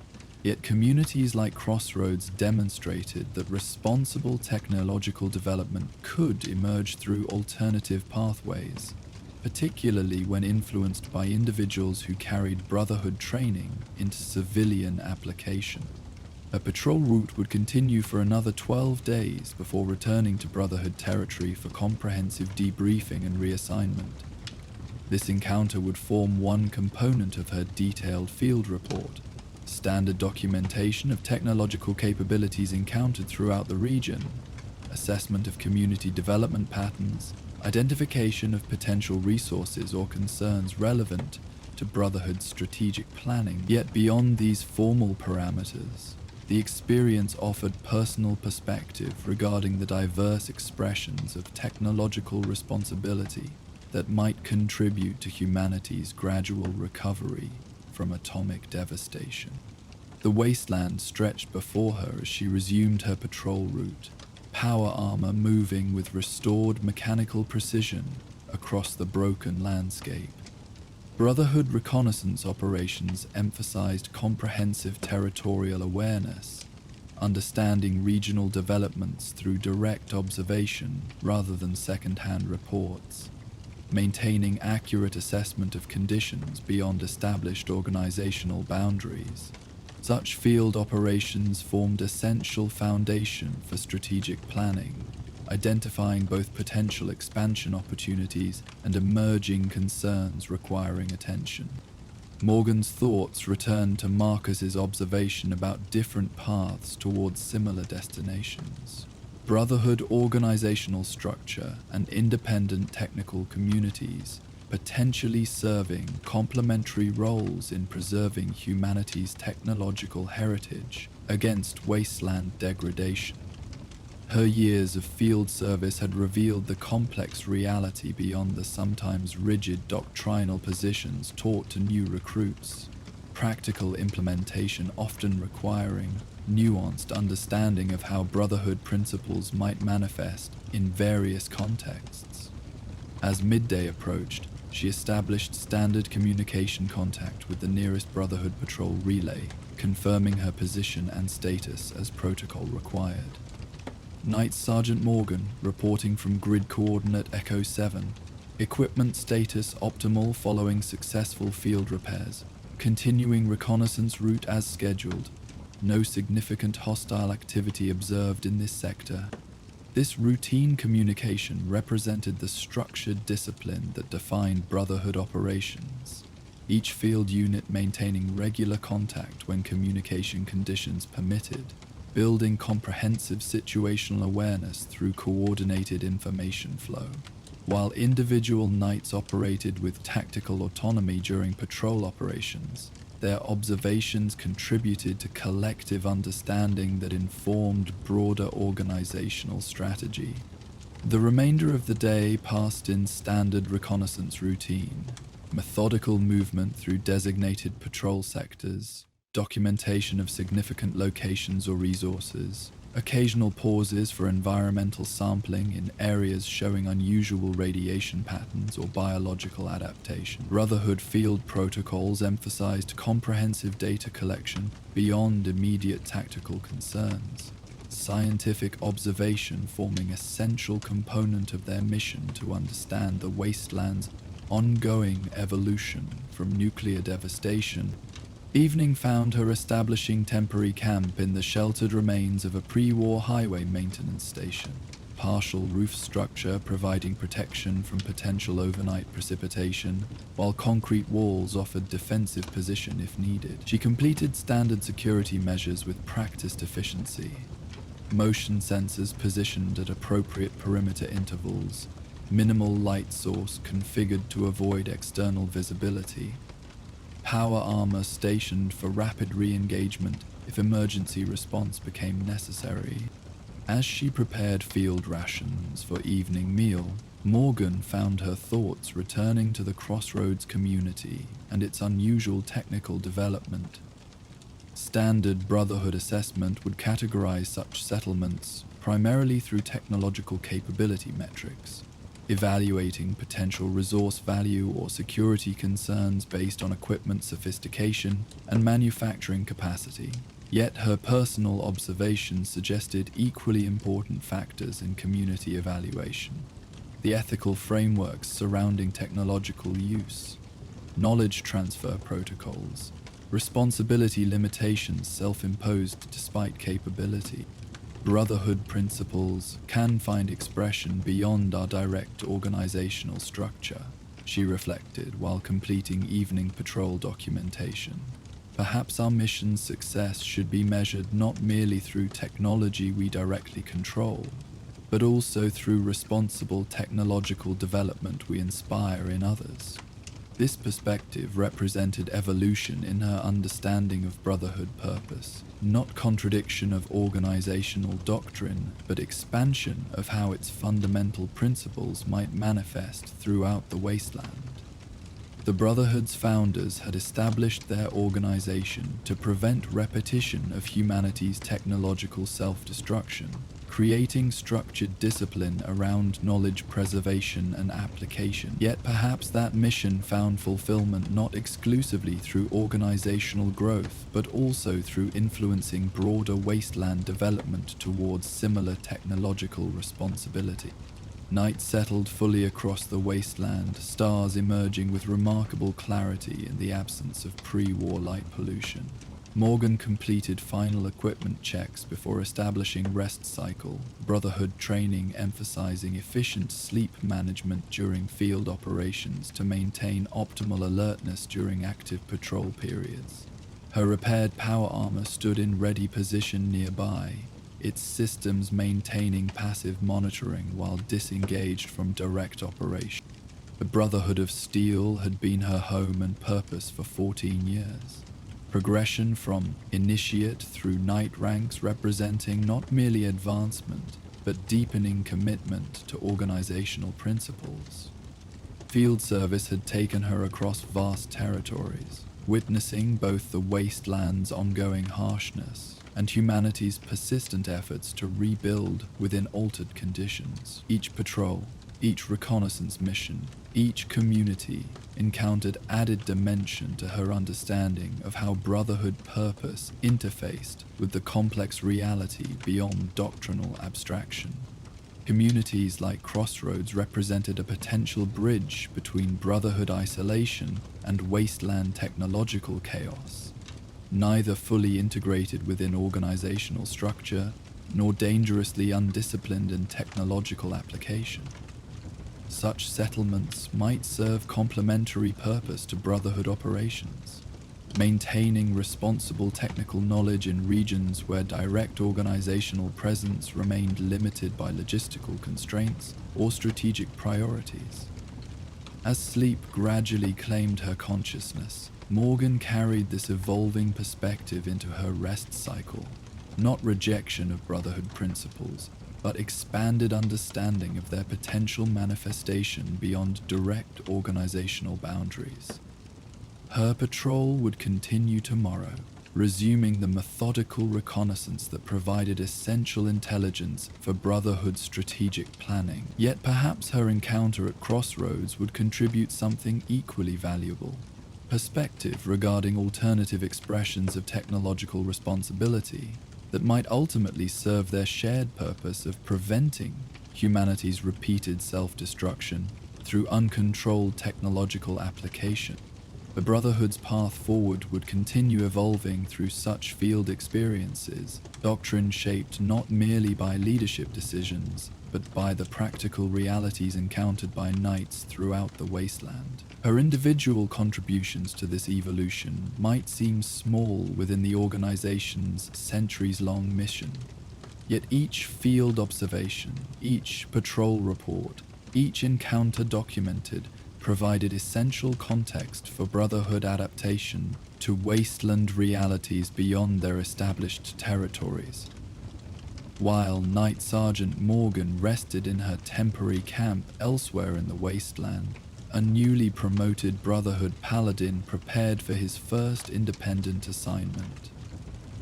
Yet communities like Crossroads demonstrated that responsible technological development could emerge through alternative pathways, particularly when influenced by individuals who carried Brotherhood training into civilian application. A patrol route would continue for another 12 days before returning to Brotherhood territory for comprehensive debriefing and reassignment. This encounter would form one component of her detailed field report, standard documentation of technological capabilities encountered throughout the region, assessment of community development patterns, identification of potential resources or concerns relevant to Brotherhood's strategic planning. Yet beyond these formal parameters, the experience offered personal perspective regarding the diverse expressions of technological responsibility that might contribute to humanity's gradual recovery from atomic devastation. The wasteland stretched before her as she resumed her patrol route, power armor moving with restored mechanical precision across the broken landscape. Brotherhood reconnaissance operations emphasized comprehensive territorial awareness, understanding regional developments through direct observation rather than second-hand reports, maintaining accurate assessment of conditions beyond established organizational boundaries. Such field operations formed essential foundation for strategic planning, identifying both potential expansion opportunities and emerging concerns requiring attention. Morgan's thoughts returned to Marcus's observation about different paths towards similar destinations. Brotherhood organizational structure and independent technical communities potentially serving complementary roles in preserving humanity's technological heritage against wasteland degradation. Her years of field service had revealed the complex reality beyond the sometimes rigid doctrinal positions taught to new recruits, practical implementation often requiring nuanced understanding of how Brotherhood principles might manifest in various contexts. As midday approached, she established standard communication contact with the nearest Brotherhood patrol relay, confirming her position and status as protocol required. Night Sergeant Morgan, reporting from grid coordinate Echo 7. Equipment status optimal following successful field repairs. Continuing reconnaissance route as scheduled. No significant hostile activity observed in this sector. This routine communication represented the structured discipline that defined Brotherhood operations, each field unit maintaining regular contact when communication conditions permitted, building comprehensive situational awareness through coordinated information flow. While individual Knights operated with tactical autonomy during patrol operations, their observations contributed to collective understanding that informed broader organizational strategy. The remainder of the day passed in standard reconnaissance routine, methodical movement through designated patrol sectors, documentation of significant locations or resources, occasional pauses for environmental sampling in areas showing unusual radiation patterns or biological adaptation. Brotherhood field protocols emphasized comprehensive data collection beyond immediate tactical concerns, scientific observation forming a central component of their mission to understand the wasteland's ongoing evolution from nuclear devastation. Evening found her establishing temporary camp in the sheltered remains of a pre-war highway maintenance station. Partial roof structure providing protection from potential overnight precipitation, while concrete walls offered defensive position if needed. She completed standard security measures with practiced efficiency. Motion sensors positioned at appropriate perimeter intervals, minimal light source configured to avoid external visibility, power armor stationed for rapid re-engagement if emergency response became necessary. As she prepared field rations for evening meal, Morgan found her thoughts returning to the Crossroads community and its unusual technical development. Standard Brotherhood assessment would categorize such settlements primarily through technological capability metrics, evaluating potential resource value or security concerns based on equipment sophistication and manufacturing capacity. Yet her personal observations suggested equally important factors in community evaluation: the ethical frameworks surrounding technological use, knowledge transfer protocols, responsibility limitations self-imposed despite capability. Brotherhood principles can find expression beyond our direct organizational structure, she reflected while completing evening patrol documentation. Perhaps our mission's success should be measured not merely through technology we directly control, but also through responsible technological development we inspire in others. This perspective represented evolution in her understanding of Brotherhood purpose, not contradiction of organizational doctrine, but expansion of how its fundamental principles might manifest throughout the wasteland. The Brotherhood's founders had established their organization to prevent repetition of humanity's technological self-destruction, creating structured discipline around knowledge preservation and application. Yet perhaps that mission found fulfillment not exclusively through organizational growth, but also through influencing broader wasteland development towards similar technological responsibility. Night settled fully across the wasteland, stars emerging with remarkable clarity in the absence of pre-war light pollution. Morgan completed final equipment checks before establishing rest cycle, Brotherhood training emphasizing efficient sleep management during field operations to maintain optimal alertness during active patrol periods. Her repaired power armor stood in ready position nearby, its systems maintaining passive monitoring while disengaged from direct operation. The Brotherhood of Steel had been her home and purpose for 14 years. Progression from initiate through night ranks representing not merely advancement, but deepening commitment to organizational principles. Field service had taken her across vast territories, witnessing both the wasteland's ongoing harshness and humanity's persistent efforts to rebuild within altered conditions. Each patrol, each reconnaissance mission, each community encountered added dimension to her understanding of how Brotherhood purpose interfaced with the complex reality beyond doctrinal abstraction. Communities like Crossroads represented a potential bridge between Brotherhood isolation and wasteland technological chaos, neither fully integrated within organizational structure, nor dangerously undisciplined in technological application. Such settlements might serve complementary purpose to Brotherhood operations, maintaining responsible technical knowledge in regions where direct organizational presence remained limited by logistical constraints or strategic priorities. As sleep gradually claimed her consciousness, Morgan carried this evolving perspective into her rest cycle, not rejection of Brotherhood principles, but expanded understanding of their potential manifestation beyond direct organizational boundaries. Her patrol would continue tomorrow, resuming the methodical reconnaissance that provided essential intelligence for Brotherhood's strategic planning. Yet perhaps her encounter at Crossroads would contribute something equally valuable: perspective regarding alternative expressions of technological responsibility that might ultimately serve their shared purpose of preventing humanity's repeated self-destruction through uncontrolled technological application. The Brotherhood's path forward would continue evolving through such field experiences, doctrine shaped not merely by leadership decisions, but by the practical realities encountered by knights throughout the wasteland. Her individual contributions to this evolution might seem small within the organization's centuries-long mission, yet each field observation, each patrol report, each encounter documented provided essential context for Brotherhood adaptation to wasteland realities beyond their established territories. While Night Sergeant Morgan rested in her temporary camp elsewhere in the wasteland, a newly promoted Brotherhood paladin prepared for his first independent assignment.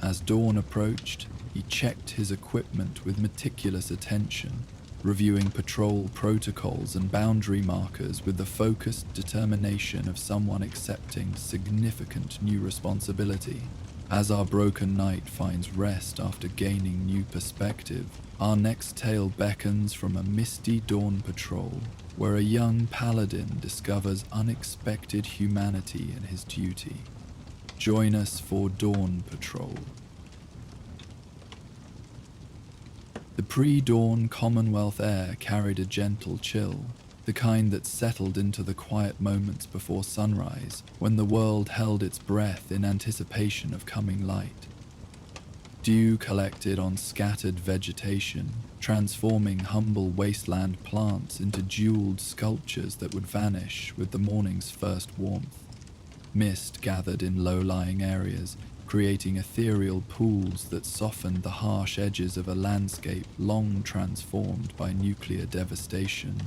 As dawn approached, he checked his equipment with meticulous attention, reviewing patrol protocols and boundary markers with the focused determination of someone accepting significant new responsibility. As our broken knight finds rest after gaining new perspective, our next tale beckons from a misty dawn patrol, where a young paladin discovers unexpected humanity in his duty. Join us for Dawn Patrol. The pre-dawn Commonwealth air carried a gentle chill, the kind that settled into the quiet moments before sunrise, when the world held its breath in anticipation of coming light. Dew collected on scattered vegetation, transforming humble wasteland plants into jeweled sculptures that would vanish with the morning's first warmth. Mist gathered in low-lying areas, creating ethereal pools that softened the harsh edges of a landscape long transformed by nuclear devastation.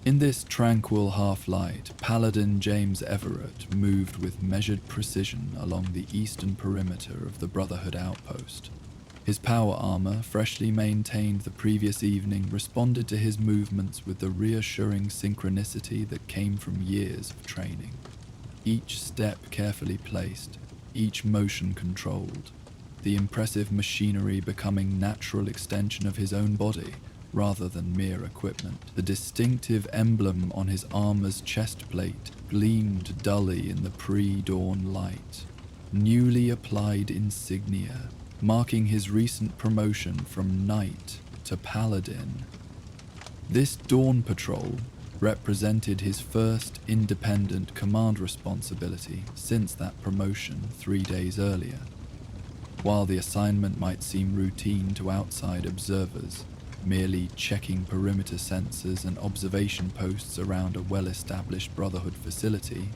In this tranquil half-light, Paladin James Everett moved with measured precision along the eastern perimeter of the Brotherhood outpost. His power armor, freshly maintained the previous evening, responded to his movements with the reassuring synchronicity that came from years of training. Each step carefully placed, each motion controlled, the impressive machinery becoming natural extension of his own body rather than mere equipment. The distinctive emblem on his armor's chest plate gleamed dully in the pre-dawn light. Newly applied insignia, marking his recent promotion from Knight to Paladin. This dawn patrol represented his first independent command responsibility since that promotion 3 days earlier. While the assignment might seem routine to outside observers, merely checking perimeter sensors and observation posts around a well-established Brotherhood facility,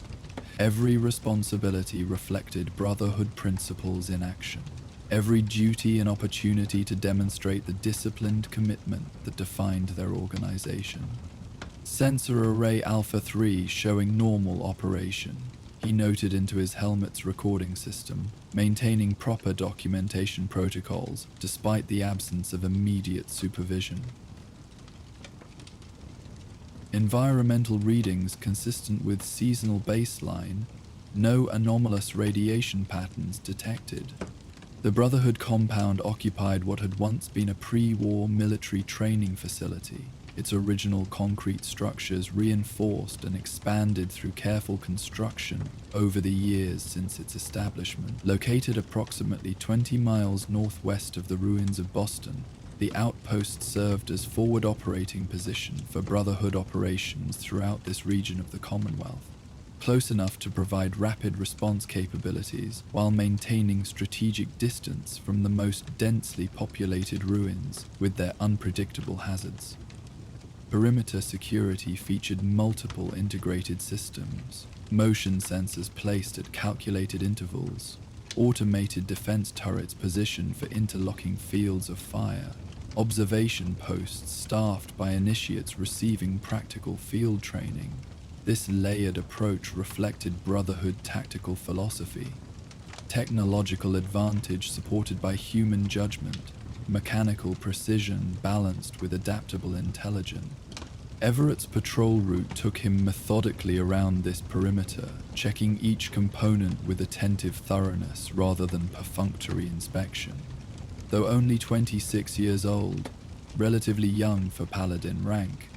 every responsibility reflected Brotherhood principles in action. Every duty and opportunity to demonstrate the disciplined commitment that defined their organization. Sensor Array Alpha 3 showing normal operation, he noted into his helmet's recording system, maintaining proper documentation protocols despite the absence of immediate supervision. Environmental readings consistent with seasonal baseline, no anomalous radiation patterns detected. The Brotherhood compound occupied what had once been a pre-war military training facility, its original concrete structures reinforced and expanded through careful construction over the years since its establishment. Located approximately 20 miles northwest of the ruins of Boston, the outpost served as forward operating position for Brotherhood operations throughout this region of the Commonwealth, close enough to provide rapid response capabilities while maintaining strategic distance from the most densely populated ruins with their unpredictable hazards. Perimeter security featured multiple integrated systems, motion sensors placed at calculated intervals, automated defense turrets positioned for interlocking fields of fire, observation posts staffed by initiates receiving practical field training. This layered approach reflected Brotherhood tactical philosophy, technological advantage supported by human judgment, mechanical precision balanced with adaptable intelligence. Everett's patrol route took him methodically around this perimeter, checking each component with attentive thoroughness rather than perfunctory inspection. Though only 26 years old, relatively young for Paladin rank,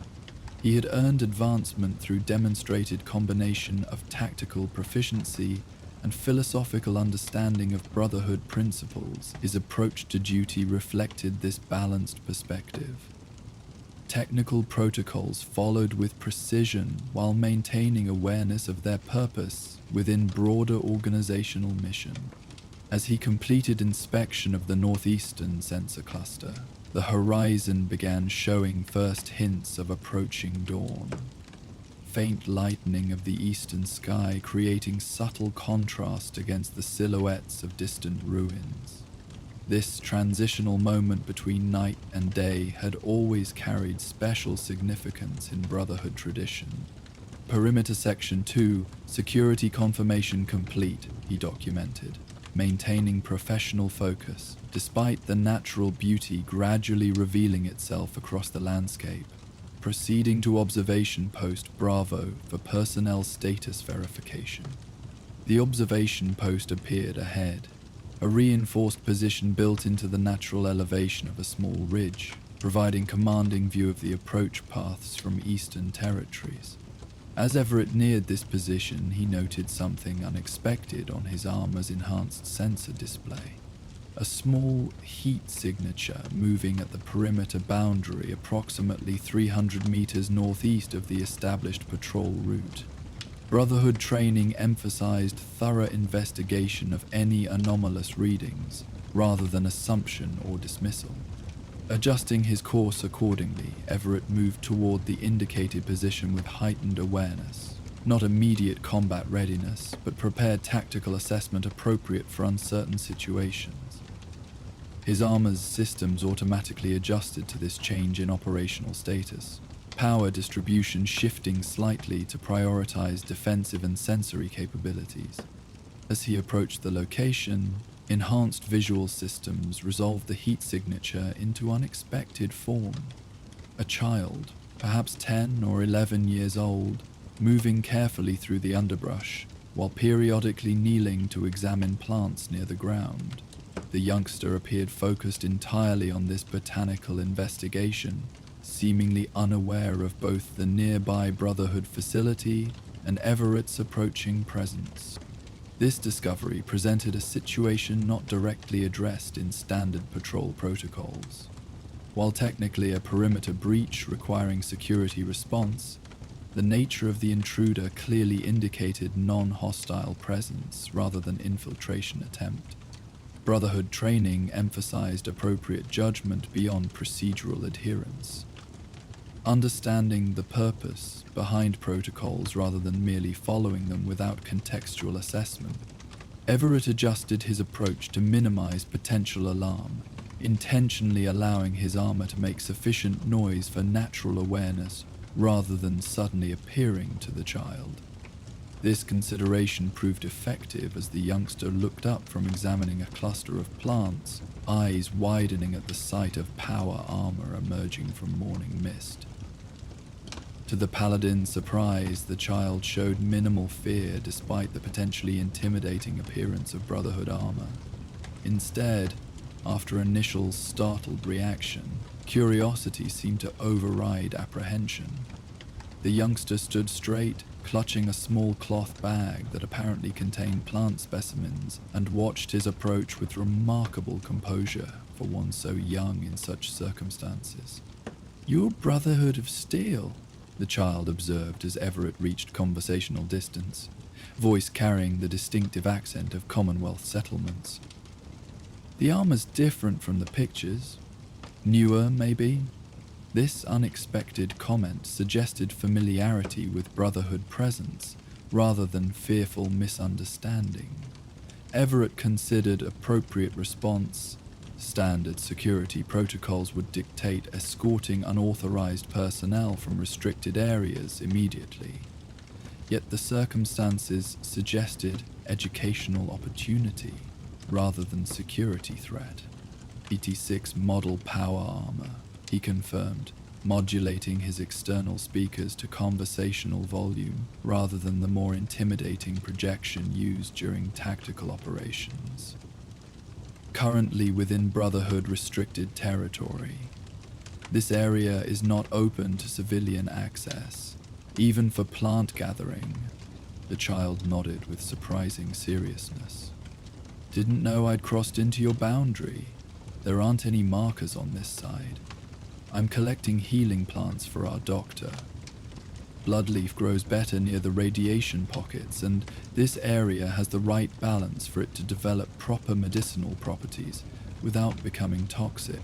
he had earned advancement through demonstrated combination of tactical proficiency and philosophical understanding of Brotherhood principles. His approach to duty reflected this balanced perspective. Technical protocols followed with precision while maintaining awareness of their purpose within broader organizational mission. As he completed inspection of the northeastern sensor cluster, the horizon began showing first hints of approaching dawn. Faint lightening of the eastern sky creating subtle contrast against the silhouettes of distant ruins. This transitional moment between night and day had always carried special significance in Brotherhood tradition. Perimeter Section 2, security confirmation complete, he documented, maintaining professional focus, despite the natural beauty gradually revealing itself across the landscape. Proceeding to Observation Post Bravo for personnel status verification. The observation post appeared ahead, a reinforced position built into the natural elevation of a small ridge, providing commanding view of the approach paths from eastern territories. As Everett neared this position, he noted something unexpected on his armor's enhanced sensor display. A small heat signature moving at the perimeter boundary approximately 300 meters northeast of the established patrol route. Brotherhood training emphasized thorough investigation of any anomalous readings, rather than assumption or dismissal. Adjusting his course accordingly, Everett moved toward the indicated position with heightened awareness. Not immediate combat readiness, but prepared tactical assessment appropriate for uncertain situations. His armor's systems automatically adjusted to this change in operational status, power distribution shifting slightly to prioritize defensive and sensory capabilities. As he approached the location, enhanced visual systems resolved the heat signature into unexpected form. A child, perhaps 10 or 11 years old, moving carefully through the underbrush, while periodically kneeling to examine plants near the ground. The youngster appeared focused entirely on this botanical investigation, seemingly unaware of both the nearby Brotherhood facility and Everett's approaching presence. This discovery presented a situation not directly addressed in standard patrol protocols. While technically a perimeter breach requiring security response, the nature of the intruder clearly indicated non-hostile presence rather than infiltration attempt. Brotherhood training emphasized appropriate judgment beyond procedural adherence. Understanding the purpose behind protocols rather than merely following them without contextual assessment, Everett adjusted his approach to minimize potential alarm, intentionally allowing his armor to make sufficient noise for natural awareness rather than suddenly appearing to the child. This consideration proved effective as the youngster looked up from examining a cluster of plants, eyes widening at the sight of power armor emerging from morning mist. To the paladin's surprise, the child showed minimal fear despite the potentially intimidating appearance of Brotherhood armor. Instead, after initial startled reaction, curiosity seemed to override apprehension. The youngster stood straight, clutching a small cloth bag that apparently contained plant specimens, and watched his approach with remarkable composure for one so young in such circumstances. "Your Brotherhood of Steel," the child observed as Everett reached conversational distance, voice carrying the distinctive accent of Commonwealth settlements. "The armor's different from the pictures. Newer, maybe?" This unexpected comment suggested familiarity with Brotherhood presence, rather than fearful misunderstanding. Everett considered appropriate response. Standard security protocols would dictate escorting unauthorized personnel from restricted areas immediately. Yet the circumstances suggested educational opportunity, rather than security threat. PT6 model power armor, he confirmed, modulating his external speakers to conversational volume rather than the more intimidating projection used during tactical operations. Currently within Brotherhood restricted territory. This area is not open to civilian access, even for plant gathering. The child nodded with surprising seriousness. "Didn't know I'd crossed into your boundary. There aren't any markers on this side. I'm collecting healing plants for our doctor. Bloodleaf grows better near the radiation pockets, and this area has the right balance for it to develop proper medicinal properties without becoming toxic."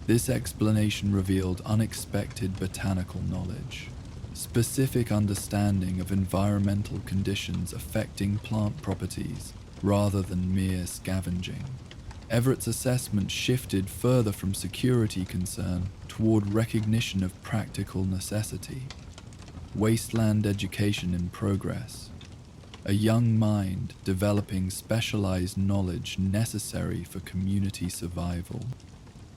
This explanation revealed unexpected botanical knowledge, specific understanding of environmental conditions affecting plant properties rather than mere scavenging. Everett's assessment shifted further from security concern toward recognition of practical necessity. Wasteland education in progress. A young mind developing specialized knowledge necessary for community survival.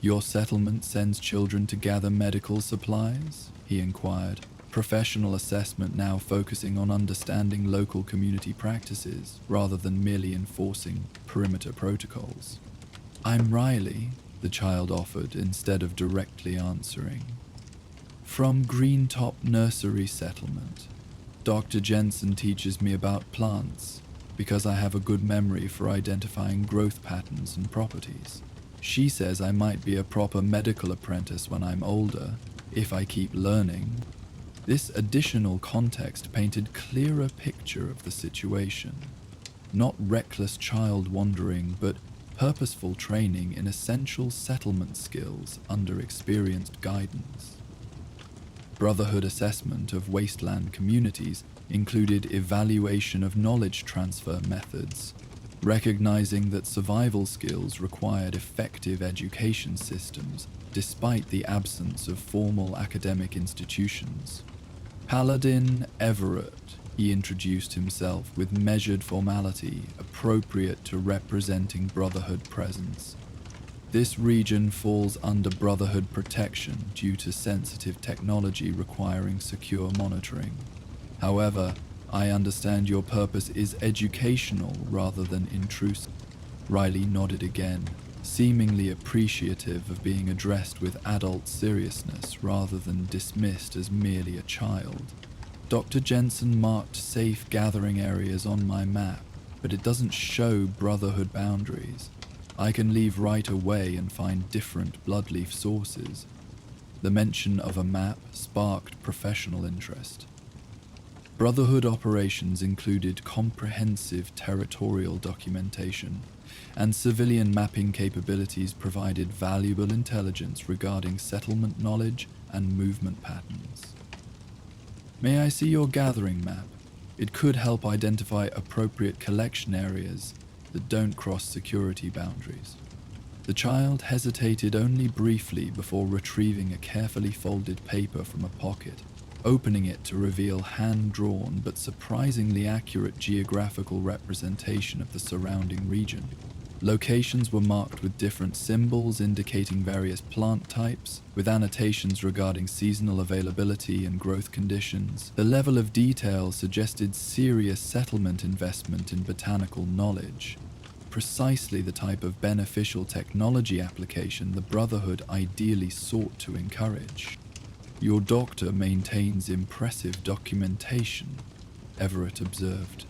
"Your settlement sends children to gather medical supplies?" he inquired, professional assessment now focusing on understanding local community practices rather than merely enforcing perimeter protocols. "I'm Riley," the child offered instead of directly answering. "From Greentop Nursery Settlement. Dr. Jensen teaches me about plants because I have a good memory for identifying growth patterns and properties. She says I might be a proper medical apprentice when I'm older, if I keep learning." This additional context painted clearer picture of the situation. Not reckless child wandering, but purposeful training in essential settlement skills under experienced guidance. Brotherhood assessment of wasteland communities included evaluation of knowledge transfer methods, recognizing that survival skills required effective education systems despite the absence of formal academic institutions. Paladin Everett, he introduced himself with measured formality appropriate to representing Brotherhood presence. This region falls under Brotherhood protection due to sensitive technology requiring secure monitoring. However, I understand your purpose is educational rather than intrusive. Riley nodded again, seemingly appreciative of being addressed with adult seriousness rather than dismissed as merely a child. Dr. Jensen marked safe gathering areas on my map, but it doesn't show Brotherhood boundaries. I can leave right away and find different bloodleaf sources. The mention of a map sparked professional interest. Brotherhood operations included comprehensive territorial documentation, and civilian mapping capabilities provided valuable intelligence regarding settlement knowledge and movement patterns. May I see your gathering map? It could help identify appropriate collection areas that don't cross security boundaries. The child hesitated only briefly before retrieving a carefully folded paper from a pocket, opening it to reveal hand-drawn but surprisingly accurate geographical representation of the surrounding region. Locations were marked with different symbols indicating various plant types, with annotations regarding seasonal availability and growth conditions. The level of detail suggested serious settlement investment in botanical knowledge, precisely the type of beneficial technology application the Brotherhood ideally sought to encourage. Your doctor maintains impressive documentation, Everett observed,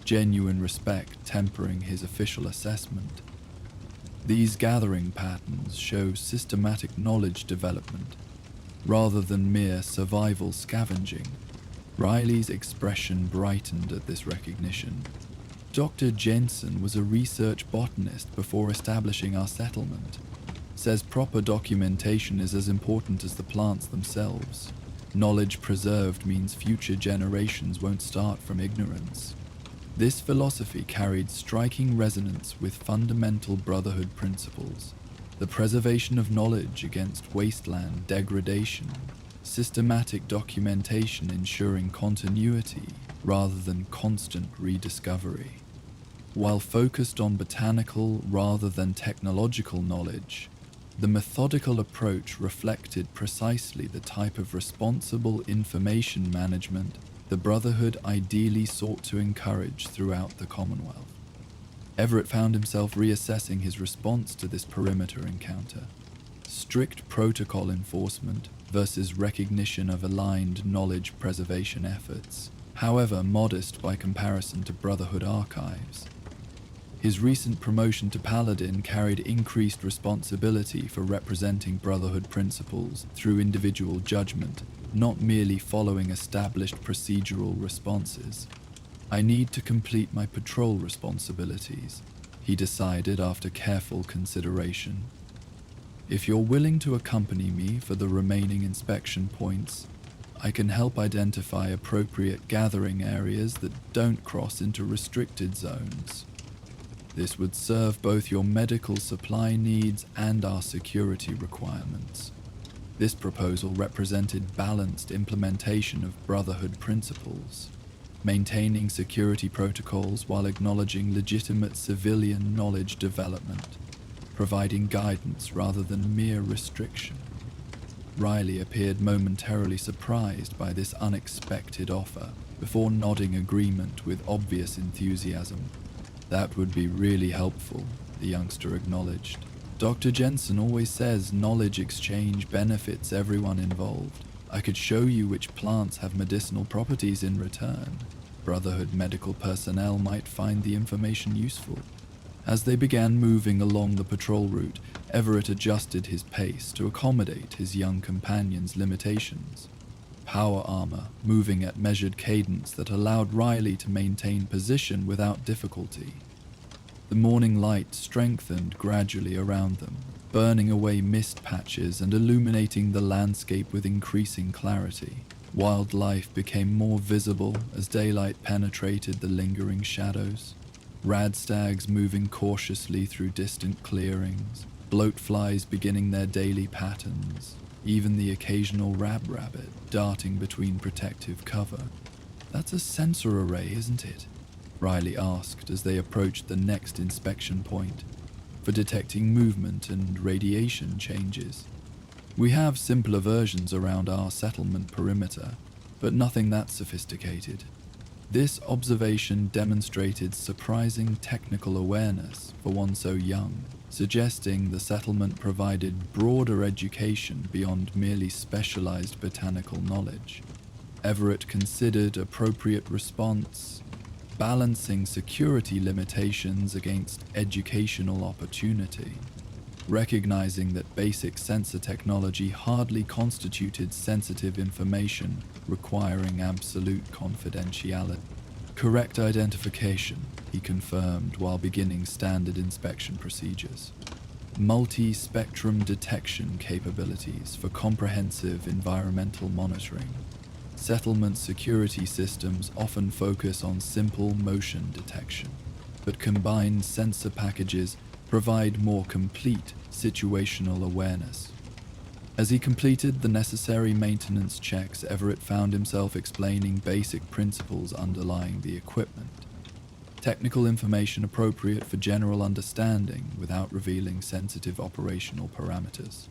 genuine respect tempering his official assessment. These gathering patterns show systematic knowledge development, rather than mere survival scavenging. Riley's expression brightened at this recognition. Dr. Jensen was a research botanist before establishing our settlement. Says proper documentation is as important as the plants themselves. Knowledge preserved means future generations won't start from ignorance. This philosophy carried striking resonance with fundamental Brotherhood principles: the preservation of knowledge against wasteland degradation, systematic documentation ensuring continuity rather than constant rediscovery. While focused on botanical rather than technological knowledge, the methodical approach reflected precisely the type of responsible information management the Brotherhood ideally sought to encourage throughout the Commonwealth. Everett found himself reassessing his response to this perimeter encounter. Strict protocol enforcement versus recognition of aligned knowledge preservation efforts, however modest by comparison to Brotherhood archives. His recent promotion to Paladin carried increased responsibility for representing Brotherhood principles through individual judgment, not merely following established procedural responses. I need to complete my patrol responsibilities, he decided after careful consideration. If you're willing to accompany me for the remaining inspection points, I can help identify appropriate gathering areas that don't cross into restricted zones. This would serve both your medical supply needs and our security requirements. This proposal represented balanced implementation of Brotherhood principles, maintaining security protocols while acknowledging legitimate civilian knowledge development, providing guidance rather than mere restriction. Riley appeared momentarily surprised by this unexpected offer, before nodding agreement with obvious enthusiasm. That would be really helpful, the youngster acknowledged. Dr. Jensen always says knowledge exchange benefits everyone involved. I could show you which plants have medicinal properties in return. Brotherhood medical personnel might find the information useful. As they began moving along the patrol route, Everett adjusted his pace to accommodate his young companion's limitations. Power armor, moving at measured cadence that allowed Riley to maintain position without difficulty. The morning light strengthened gradually around them, burning away mist patches and illuminating the landscape with increasing clarity. Wildlife became more visible as daylight penetrated the lingering shadows. Radstags moving cautiously through distant clearings, bloatflies beginning their daily patterns, even the occasional rabbit darting between protective cover. "That's a sensor array, isn't it?" Riley asked as they approached the next inspection point, for detecting movement and radiation changes. "We have simpler versions around our settlement perimeter, but nothing that sophisticated." This observation demonstrated surprising technical awareness for one so young, suggesting the settlement provided broader education beyond merely specialized botanical knowledge. Everett considered appropriate response, balancing security limitations against educational opportunity, recognizing that basic sensor technology hardly constituted sensitive information requiring absolute confidentiality. "Correct identification," he confirmed while beginning standard inspection procedures. "Multi-spectrum detection capabilities for comprehensive environmental monitoring. Settlement security systems often focus on simple motion detection, but combined sensor packages provide more complete situational awareness." As he completed the necessary maintenance checks, Everett found himself explaining basic principles underlying the equipment. Technical information appropriate for general understanding without revealing sensitive operational parameters.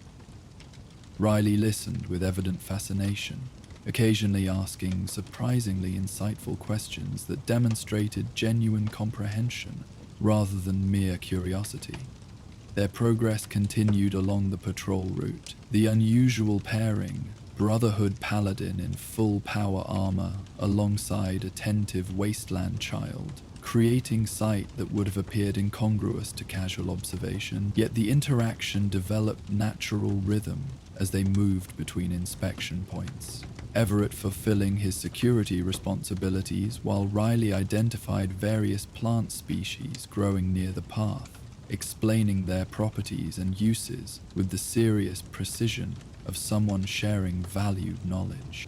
Riley listened with evident fascination, occasionally asking surprisingly insightful questions that demonstrated genuine comprehension rather than mere curiosity. Their progress continued along the patrol route, the unusual pairing, Brotherhood paladin in full power armor alongside attentive wasteland child, creating sight that would have appeared incongruous to casual observation, yet the interaction developed natural rhythm as they moved between inspection points. Everett fulfilling his security responsibilities while Riley identified various plant species growing near the path, explaining their properties and uses with the serious precision of someone sharing valued knowledge.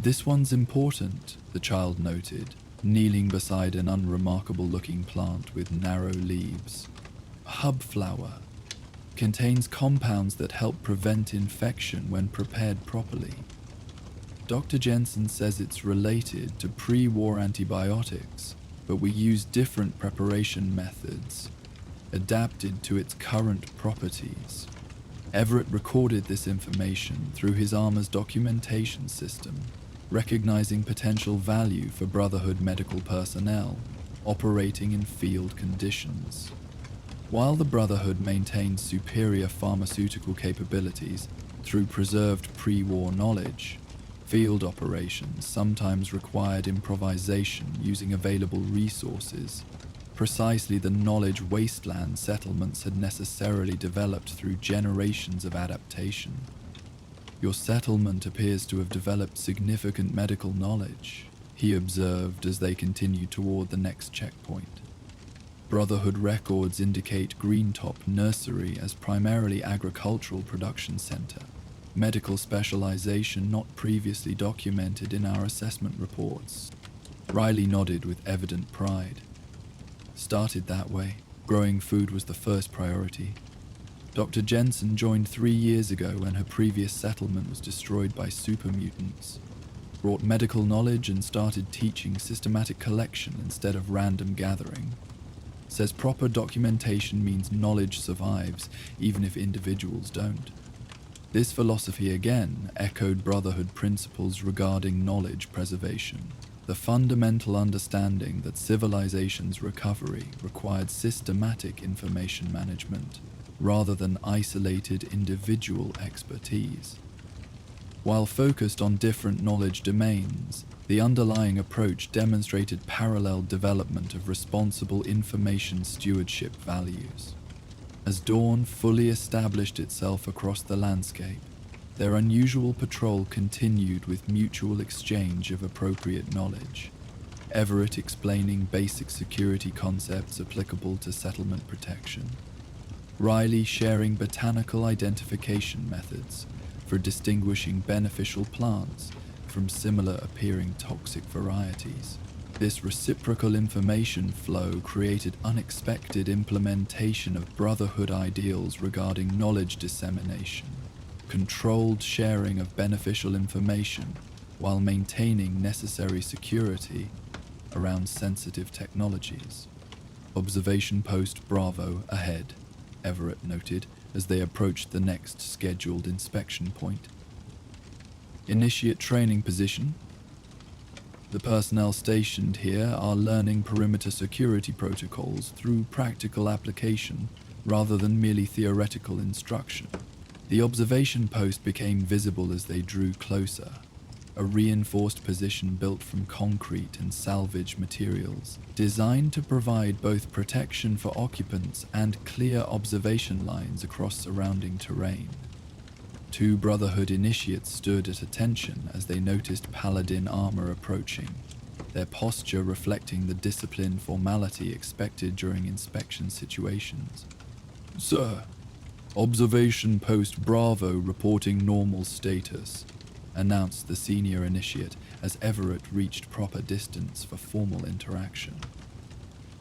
"This one's important," the child noted, kneeling beside an unremarkable-looking plant with narrow leaves. "Hubflower. Contains compounds that help prevent infection when prepared properly. Dr. Jensen says it's related to pre-war antibiotics, but we use different preparation methods, adapted to its current properties." Everett recorded this information through his armor's documentation system, recognizing potential value for Brotherhood medical personnel operating in field conditions. While the Brotherhood maintained superior pharmaceutical capabilities through preserved pre-war knowledge, field operations sometimes required improvisation using available resources, precisely the knowledge wasteland settlements had necessarily developed through generations of adaptation. "Your settlement appears to have developed significant medical knowledge," he observed as they continued toward the next checkpoint. Brotherhood records indicate Greentop Nursery as primarily agricultural production center, medical specialization not previously documented in our assessment reports. Riley nodded with evident pride. "Started that way. Growing food was the first priority. Dr. Jensen joined 3 years ago when her previous settlement was destroyed by super mutants. Brought medical knowledge and started teaching systematic collection instead of random gathering. Says proper documentation means knowledge survives, even if individuals don't." This philosophy again echoed Brotherhood principles regarding knowledge preservation. The fundamental understanding that civilization's recovery required systematic information management, rather than isolated individual expertise. While focused on different knowledge domains, the underlying approach demonstrated parallel development of responsible information stewardship values. As dawn fully established itself across the landscape, their unusual patrol continued with mutual exchange of appropriate knowledge, Everett explaining basic security concepts applicable to settlement protection, Riley sharing botanical identification methods for distinguishing beneficial plants from similar appearing toxic varieties. This reciprocal information flow created unexpected implementation of Brotherhood ideals regarding knowledge dissemination, controlled sharing of beneficial information, while maintaining necessary security around sensitive technologies. Observation Post Bravo ahead, Everett noted as they approached the next scheduled inspection point. Initiate training position. The personnel stationed here are learning perimeter security protocols through practical application rather than merely theoretical instruction. The observation post became visible as they drew closer, a reinforced position built from concrete and salvage materials, designed to provide both protection for occupants and clear observation lines across surrounding terrain. Two Brotherhood initiates stood at attention as they noticed Paladin armor approaching, their posture reflecting the disciplined formality expected during inspection situations. "Sir, Observation Post Bravo reporting normal status," announced the senior initiate as Everett reached proper distance for formal interaction.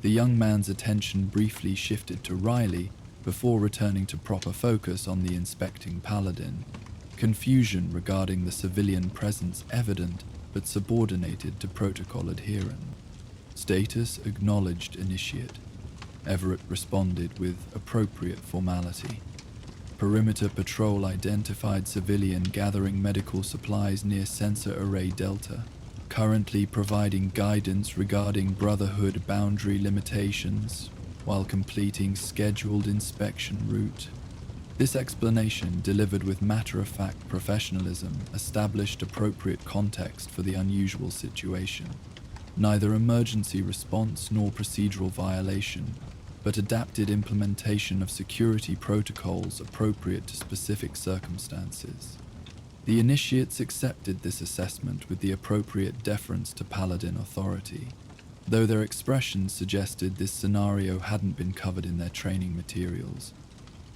The young man's attention briefly shifted to Riley before returning to proper focus on the inspecting Paladin, confusion regarding the civilian presence evident but subordinated to protocol adherence. "Status acknowledged, initiate," Everett responded with appropriate formality. "Perimeter patrol identified civilian gathering medical supplies near Sensor Array Delta, currently providing guidance regarding Brotherhood boundary limitations while completing scheduled inspection route." This explanation, delivered with matter-of-fact professionalism, established appropriate context for the unusual situation. Neither emergency response nor procedural violation, but adapted implementation of security protocols appropriate to specific circumstances. The initiates accepted this assessment with the appropriate deference to Paladin authority, though their expressions suggested this scenario hadn't been covered in their training materials.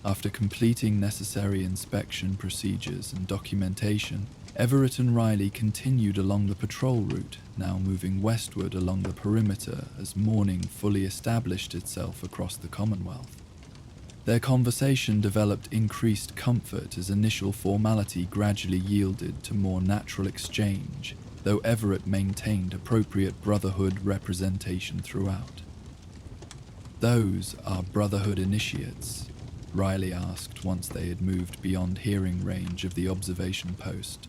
After completing necessary inspection procedures and documentation, Everett and Riley continued along the patrol route, now moving westward along the perimeter as morning fully established itself across the Commonwealth. Their conversation developed increased comfort as initial formality gradually yielded to more natural exchange, though Everett maintained appropriate Brotherhood representation throughout. "Those are Brotherhood initiates?" Riley asked once they had moved beyond hearing range of the observation post.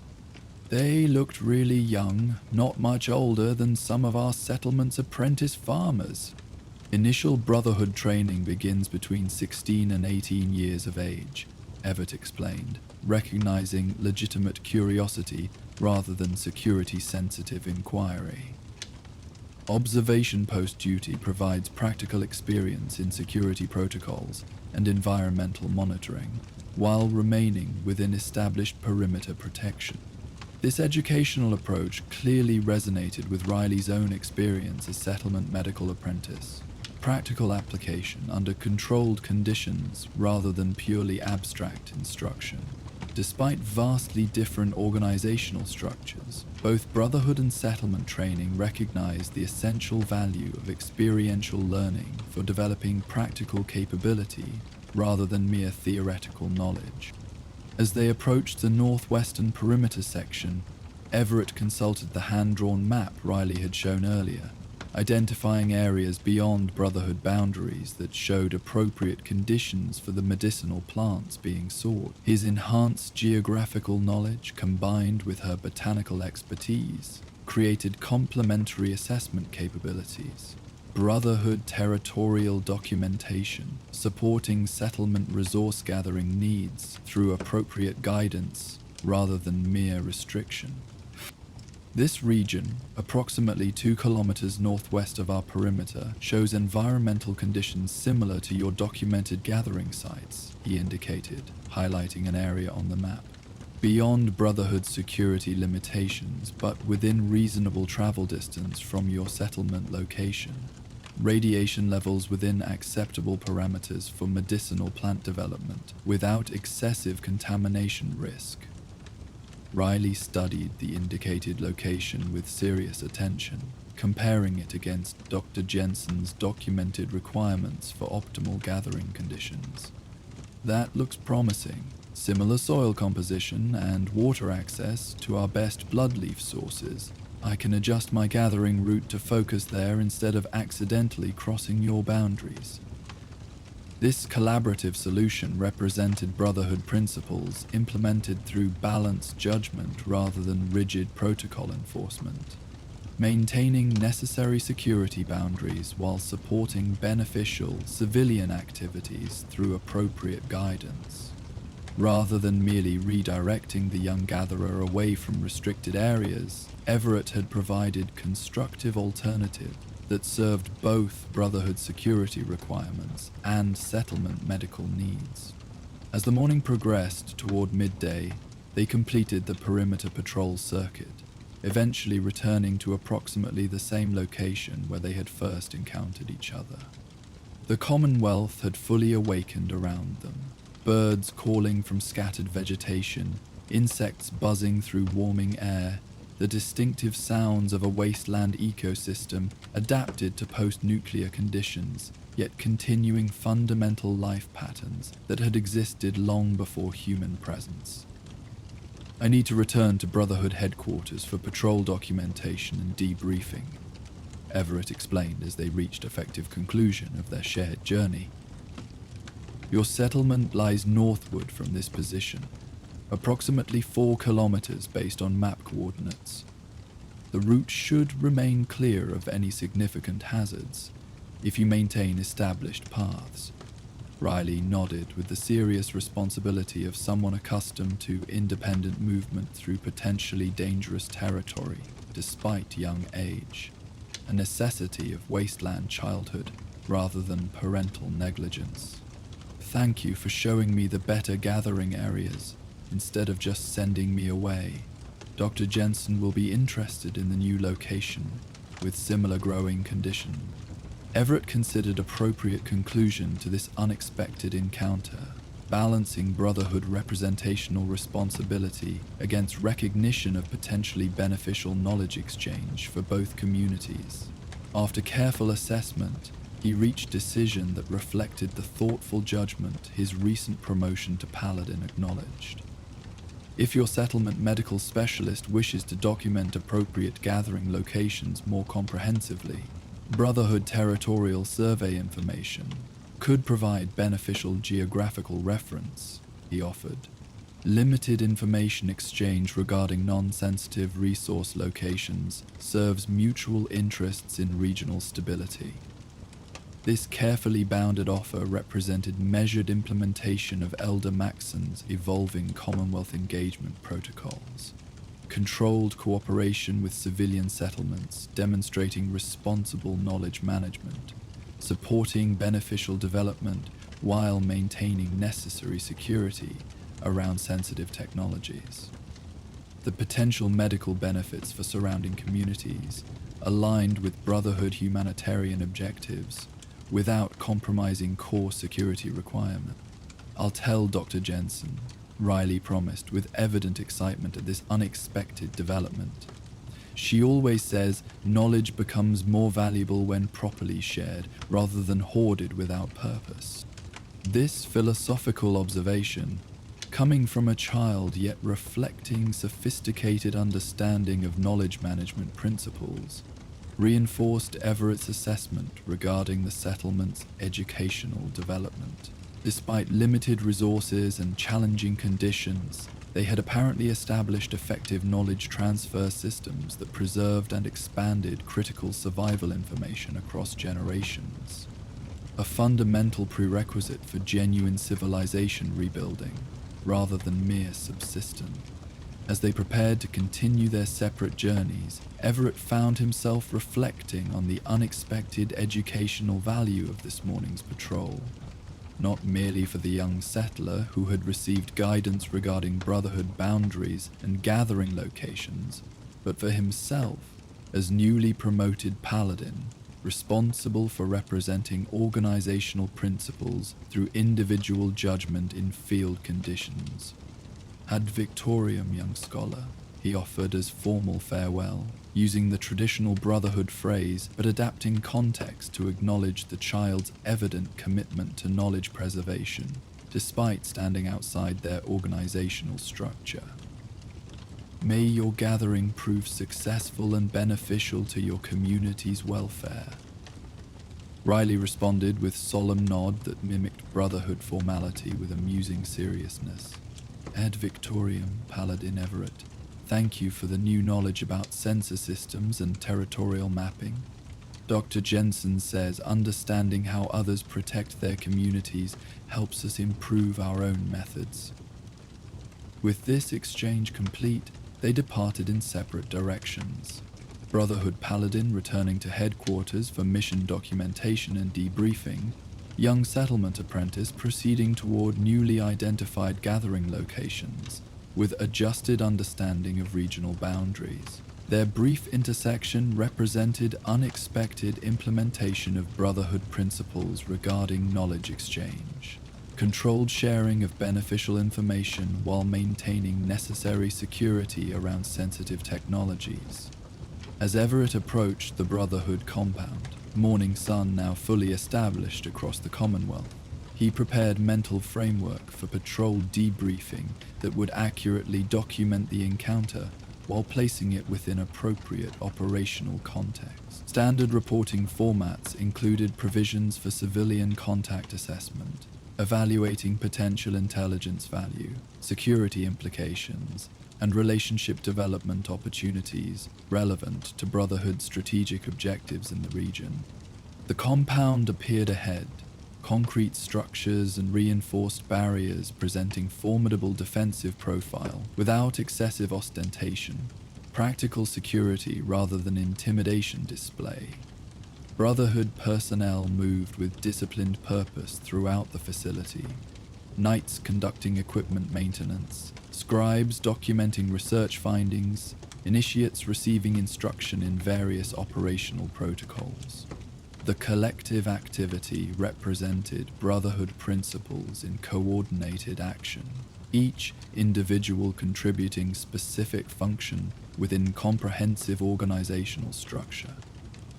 "They looked really young, not much older than some of our settlement's apprentice farmers. Initial Brotherhood training begins between 16 and 18 years of age," Everett explained, recognizing legitimate curiosity rather than security-sensitive inquiry. "Observation post duty provides practical experience in security protocols and environmental monitoring, while remaining within established perimeter protection." This educational approach clearly resonated with Riley's own experience as settlement medical apprentice. Practical application under controlled conditions rather than purely abstract instruction. Despite vastly different organizational structures, both Brotherhood and settlement training recognized the essential value of experiential learning for developing practical capability rather than mere theoretical knowledge. As they approached the northwestern perimeter section, Everett consulted the hand-drawn map Riley had shown earlier, identifying areas beyond Brotherhood boundaries that showed appropriate conditions for the medicinal plants being sought. His enhanced geographical knowledge, combined with her botanical expertise, created complementary assessment capabilities. Brotherhood territorial documentation, supporting settlement resource gathering needs through appropriate guidance rather than mere restriction. This region, approximately 2 kilometers northwest of our perimeter, shows environmental conditions similar to your documented gathering sites, he indicated, highlighting an area on the map. Beyond Brotherhood security limitations, but within reasonable travel distance from your settlement location. Radiation levels within acceptable parameters for medicinal plant development, without excessive contamination risk. Riley studied the indicated location with serious attention, comparing it against Dr. Jensen's documented requirements for optimal gathering conditions. That looks promising. Similar soil composition and water access to our best bloodleaf sources. I can adjust my gathering route to focus there instead of accidentally crossing your boundaries. This collaborative solution represented Brotherhood principles implemented through balanced judgment rather than rigid protocol enforcement, maintaining necessary security boundaries while supporting beneficial civilian activities through appropriate guidance. Rather than merely redirecting the young gatherer away from restricted areas, Everett had provided constructive alternative that served both Brotherhood security requirements and settlement medical needs. As the morning progressed toward midday, they completed the perimeter patrol circuit, eventually returning to approximately the same location where they had first encountered each other. The Commonwealth had fully awakened around them, birds calling from scattered vegetation, insects buzzing through warming air, the distinctive sounds of a wasteland ecosystem adapted to post-nuclear conditions, yet continuing fundamental life patterns that had existed long before human presence. I need to return to Brotherhood headquarters for patrol documentation and debriefing, Everett explained as they reached effective conclusion of their shared journey. Your settlement lies northward from this position, approximately 4 kilometers based on map coordinates. The route should remain clear of any significant hazards if you maintain established paths. Riley nodded with the serious responsibility of someone accustomed to independent movement through potentially dangerous territory despite young age, a necessity of wasteland childhood rather than parental negligence. Thank you for showing me the better gathering areas instead of just sending me away. Dr. Jensen will be interested in the new location with similar growing conditions. Everett considered appropriate conclusion to this unexpected encounter, balancing Brotherhood representational responsibility against recognition of potentially beneficial knowledge exchange for both communities. After careful assessment, he reached decision that reflected the thoughtful judgment his recent promotion to Paladin acknowledged. If your settlement medical specialist wishes to document appropriate gathering locations more comprehensively, Brotherhood territorial survey information could provide beneficial geographical reference, he offered. Limited information exchange regarding non-sensitive resource locations serves mutual interests in regional stability. This carefully bounded offer represented measured implementation of Elder Maxon's evolving Commonwealth engagement protocols, controlled cooperation with civilian settlements demonstrating responsible knowledge management, supporting beneficial development while maintaining necessary security around sensitive technologies. The potential medical benefits for surrounding communities aligned with Brotherhood humanitarian objectives without compromising core security requirements. I'll tell Dr. Jensen, Riley promised with evident excitement at this unexpected development. She always says knowledge becomes more valuable when properly shared rather than hoarded without purpose. This philosophical observation, coming from a child yet reflecting sophisticated understanding of knowledge management principles, reinforced Everett's assessment regarding the settlement's educational development. Despite limited resources and challenging conditions, they had apparently established effective knowledge transfer systems that preserved and expanded critical survival information across generations. A fundamental prerequisite for genuine civilization rebuilding, rather than mere subsistence. As they prepared to continue their separate journeys, Everett found himself reflecting on the unexpected educational value of this morning's patrol. Not merely for the young settler who had received guidance regarding Brotherhood boundaries and gathering locations, but for himself as newly promoted Paladin, responsible for representing organizational principles through individual judgment in field conditions. Ad victoriam, young scholar, he offered as formal farewell, using the traditional Brotherhood phrase but adapting context to acknowledge the child's evident commitment to knowledge preservation, despite standing outside their organizational structure. May your gathering prove successful and beneficial to your community's welfare. Riley responded with solemn nod that mimicked Brotherhood formality with amusing seriousness. Ad Victoriam, Paladin Everett. Thank you for the new knowledge about sensor systems and territorial mapping. Dr. Jensen says understanding how others protect their communities helps us improve our own methods. With this exchange complete, they departed in separate directions. Brotherhood Paladin returning to headquarters for mission documentation and debriefing, young settlement apprentice proceeding toward newly identified gathering locations, with adjusted understanding of regional boundaries. Their brief intersection represented unexpected implementation of Brotherhood principles regarding knowledge exchange, controlled sharing of beneficial information while maintaining necessary security around sensitive technologies. As Everett approached the Brotherhood compound, Morning Sun now fully established across the Commonwealth, he prepared mental framework for patrol debriefing that would accurately document the encounter while placing it within appropriate operational context. Standard reporting formats included provisions for civilian contact assessment, evaluating potential intelligence value, security implications, and relationship development opportunities relevant to Brotherhood's strategic objectives in the region. The compound appeared ahead, concrete structures and reinforced barriers presenting formidable defensive profile without excessive ostentation, practical security rather than intimidation display. Brotherhood personnel moved with disciplined purpose throughout the facility, knights conducting equipment maintenance, scribes documenting research findings, initiates receiving instruction in various operational protocols. The collective activity represented Brotherhood principles in coordinated action, each individual contributing specific function within comprehensive organizational structure.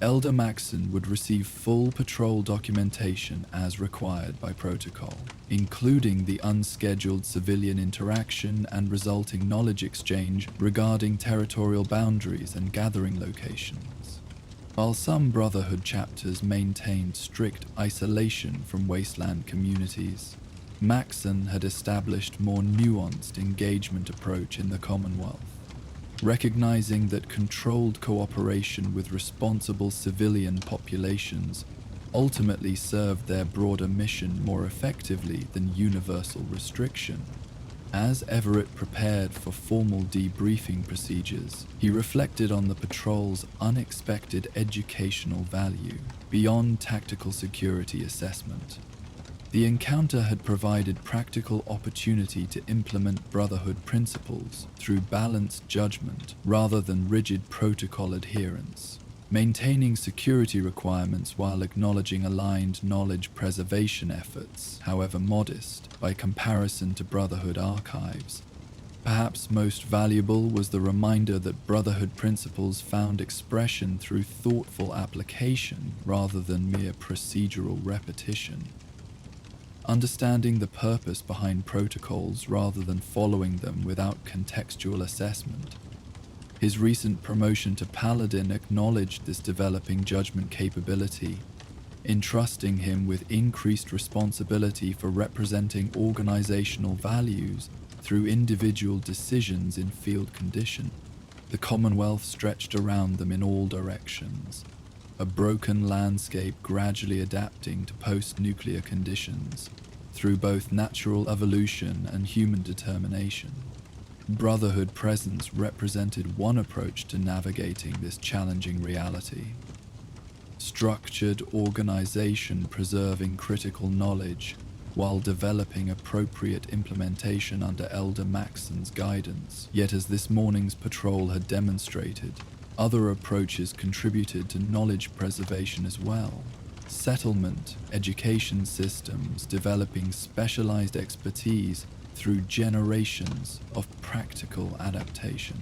Elder Maxson would receive full patrol documentation as required by protocol, including the unscheduled civilian interaction and resulting knowledge exchange regarding territorial boundaries and gathering locations. While some Brotherhood chapters maintained strict isolation from wasteland communities, Maxson had established more nuanced engagement approach in the Commonwealth, recognizing that controlled cooperation with responsible civilian populations ultimately served their broader mission more effectively than universal restriction. As Everett prepared for formal debriefing procedures, he reflected on the patrol's unexpected educational value beyond tactical security assessment. The encounter had provided practical opportunity to implement Brotherhood principles through balanced judgment rather than rigid protocol adherence, maintaining security requirements while acknowledging aligned knowledge preservation efforts, however modest, by comparison to Brotherhood archives. Perhaps most valuable was the reminder that Brotherhood principles found expression through thoughtful application rather than mere procedural repetition. Understanding the purpose behind protocols rather than following them without contextual assessment. His recent promotion to Paladin acknowledged this developing judgment capability, entrusting him with increased responsibility for representing organizational values through individual decisions in field condition. The Commonwealth stretched around them in all directions, a broken landscape gradually adapting to post-nuclear conditions through both natural evolution and human determination. Brotherhood presence represented one approach to navigating this challenging reality. Structured organization preserving critical knowledge while developing appropriate implementation under Elder Maxson's guidance. Yet as this morning's patrol had demonstrated, other approaches contributed to knowledge preservation as well. Settlement, education systems developing specialized expertise through generations of practical adaptation.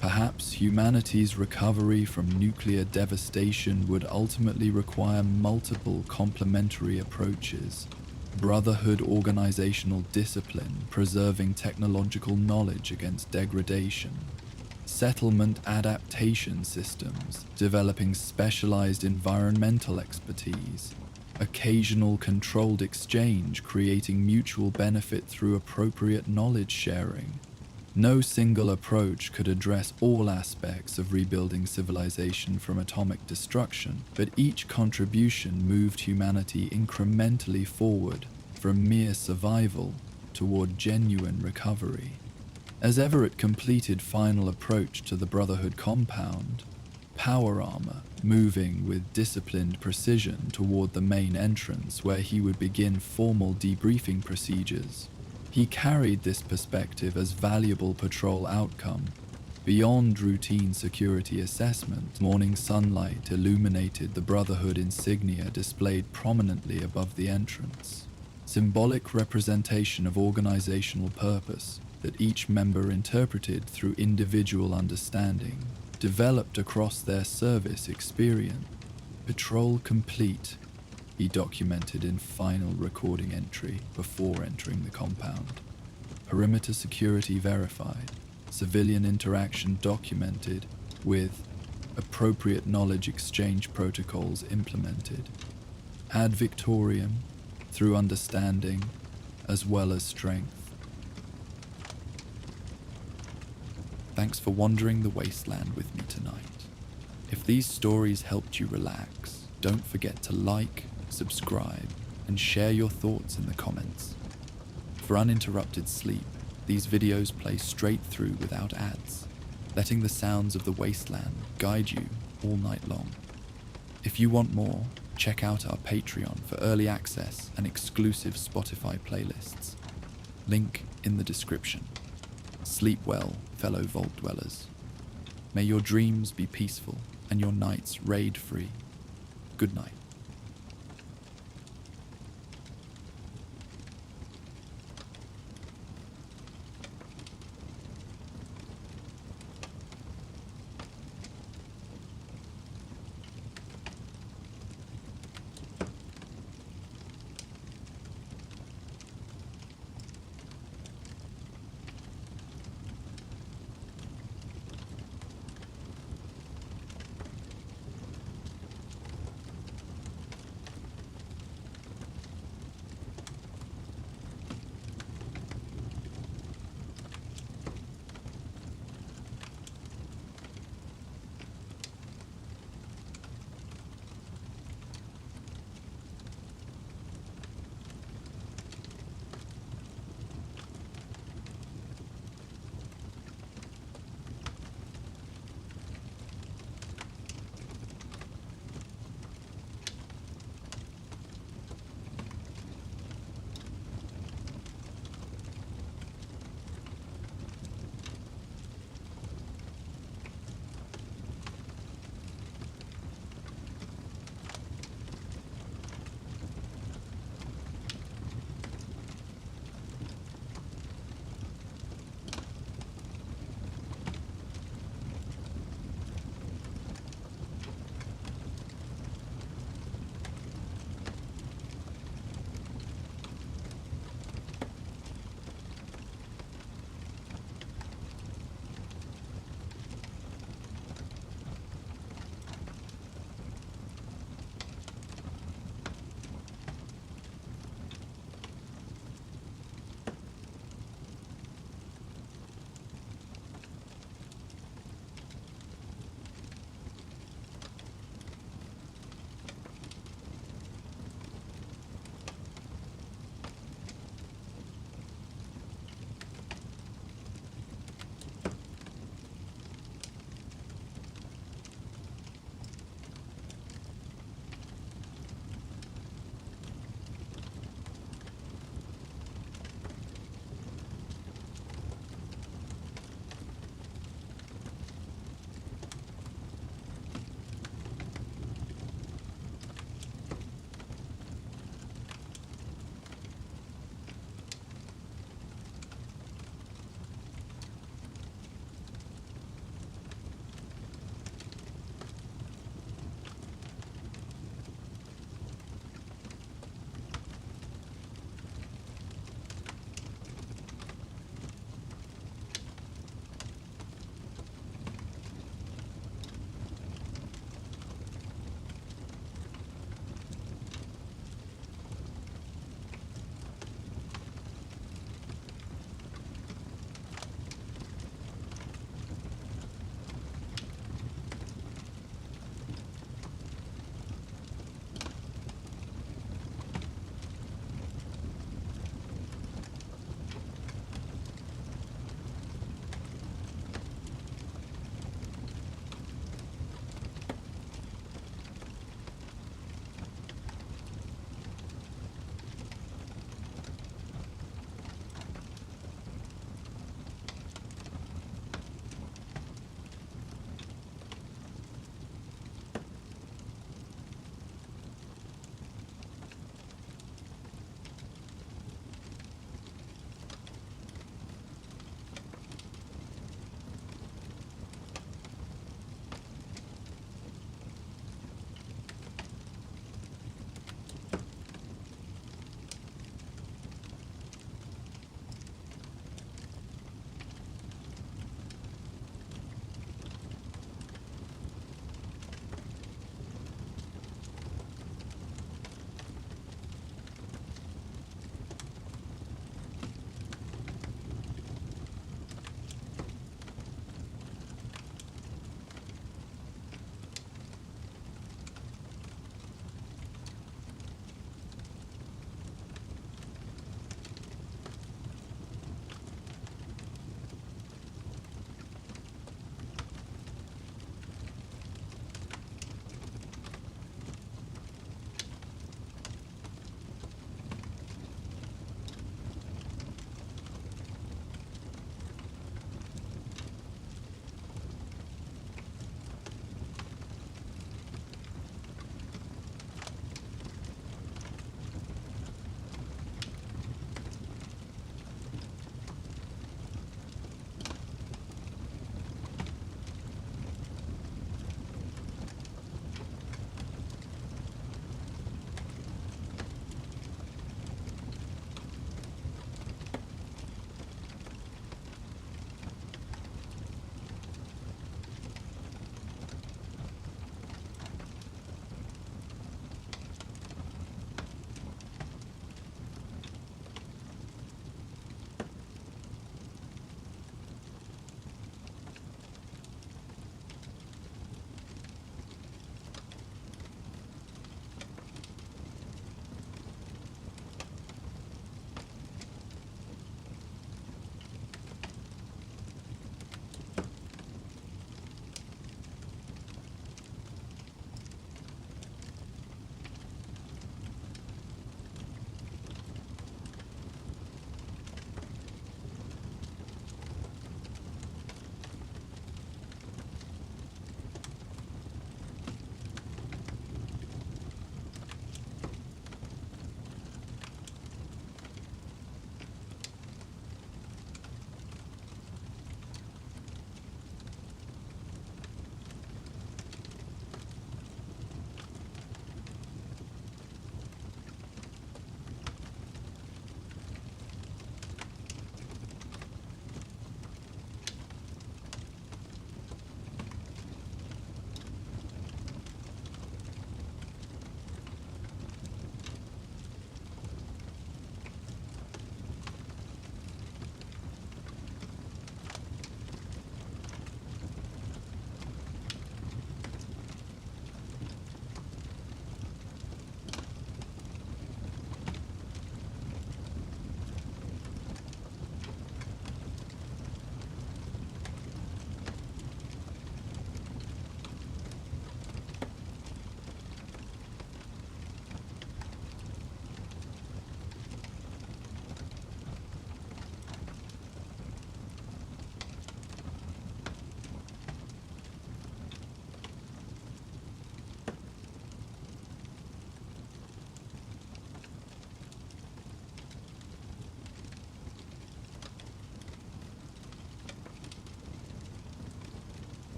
Perhaps humanity's recovery from nuclear devastation would ultimately require multiple complementary approaches. Brotherhood organizational discipline, preserving technological knowledge against degradation. Settlement adaptation systems, developing specialized environmental expertise. Occasional controlled exchange, creating mutual benefit through appropriate knowledge sharing. No single approach could address all aspects of rebuilding civilization from atomic destruction, but each contribution moved humanity incrementally forward from mere survival toward genuine recovery. As Everett completed final approach to the Brotherhood compound, power armor, moving with disciplined precision toward the main entrance where he would begin formal debriefing procedures, he carried this perspective as valuable patrol outcome. Beyond routine security assessment, morning sunlight illuminated the Brotherhood insignia displayed prominently above the entrance, symbolic representation of organizational purpose that each member interpreted through individual understanding, developed across their service experience. Patrol complete, he documented in final recording entry before entering the compound. Perimeter security verified, civilian interaction documented with appropriate knowledge exchange protocols implemented. Ad victoriam, through understanding as well as strength. Thanks for wandering the wasteland with me tonight. If these stories helped you relax, don't forget to like, subscribe, and share your thoughts in the comments. For uninterrupted sleep, these videos play straight through without ads, letting the sounds of the wasteland guide you all night long. If you want more, check out our Patreon for early access and exclusive Spotify playlists. Link in the description. Sleep well, fellow vault dwellers. May your dreams be peaceful and your nights raid-free. Good night.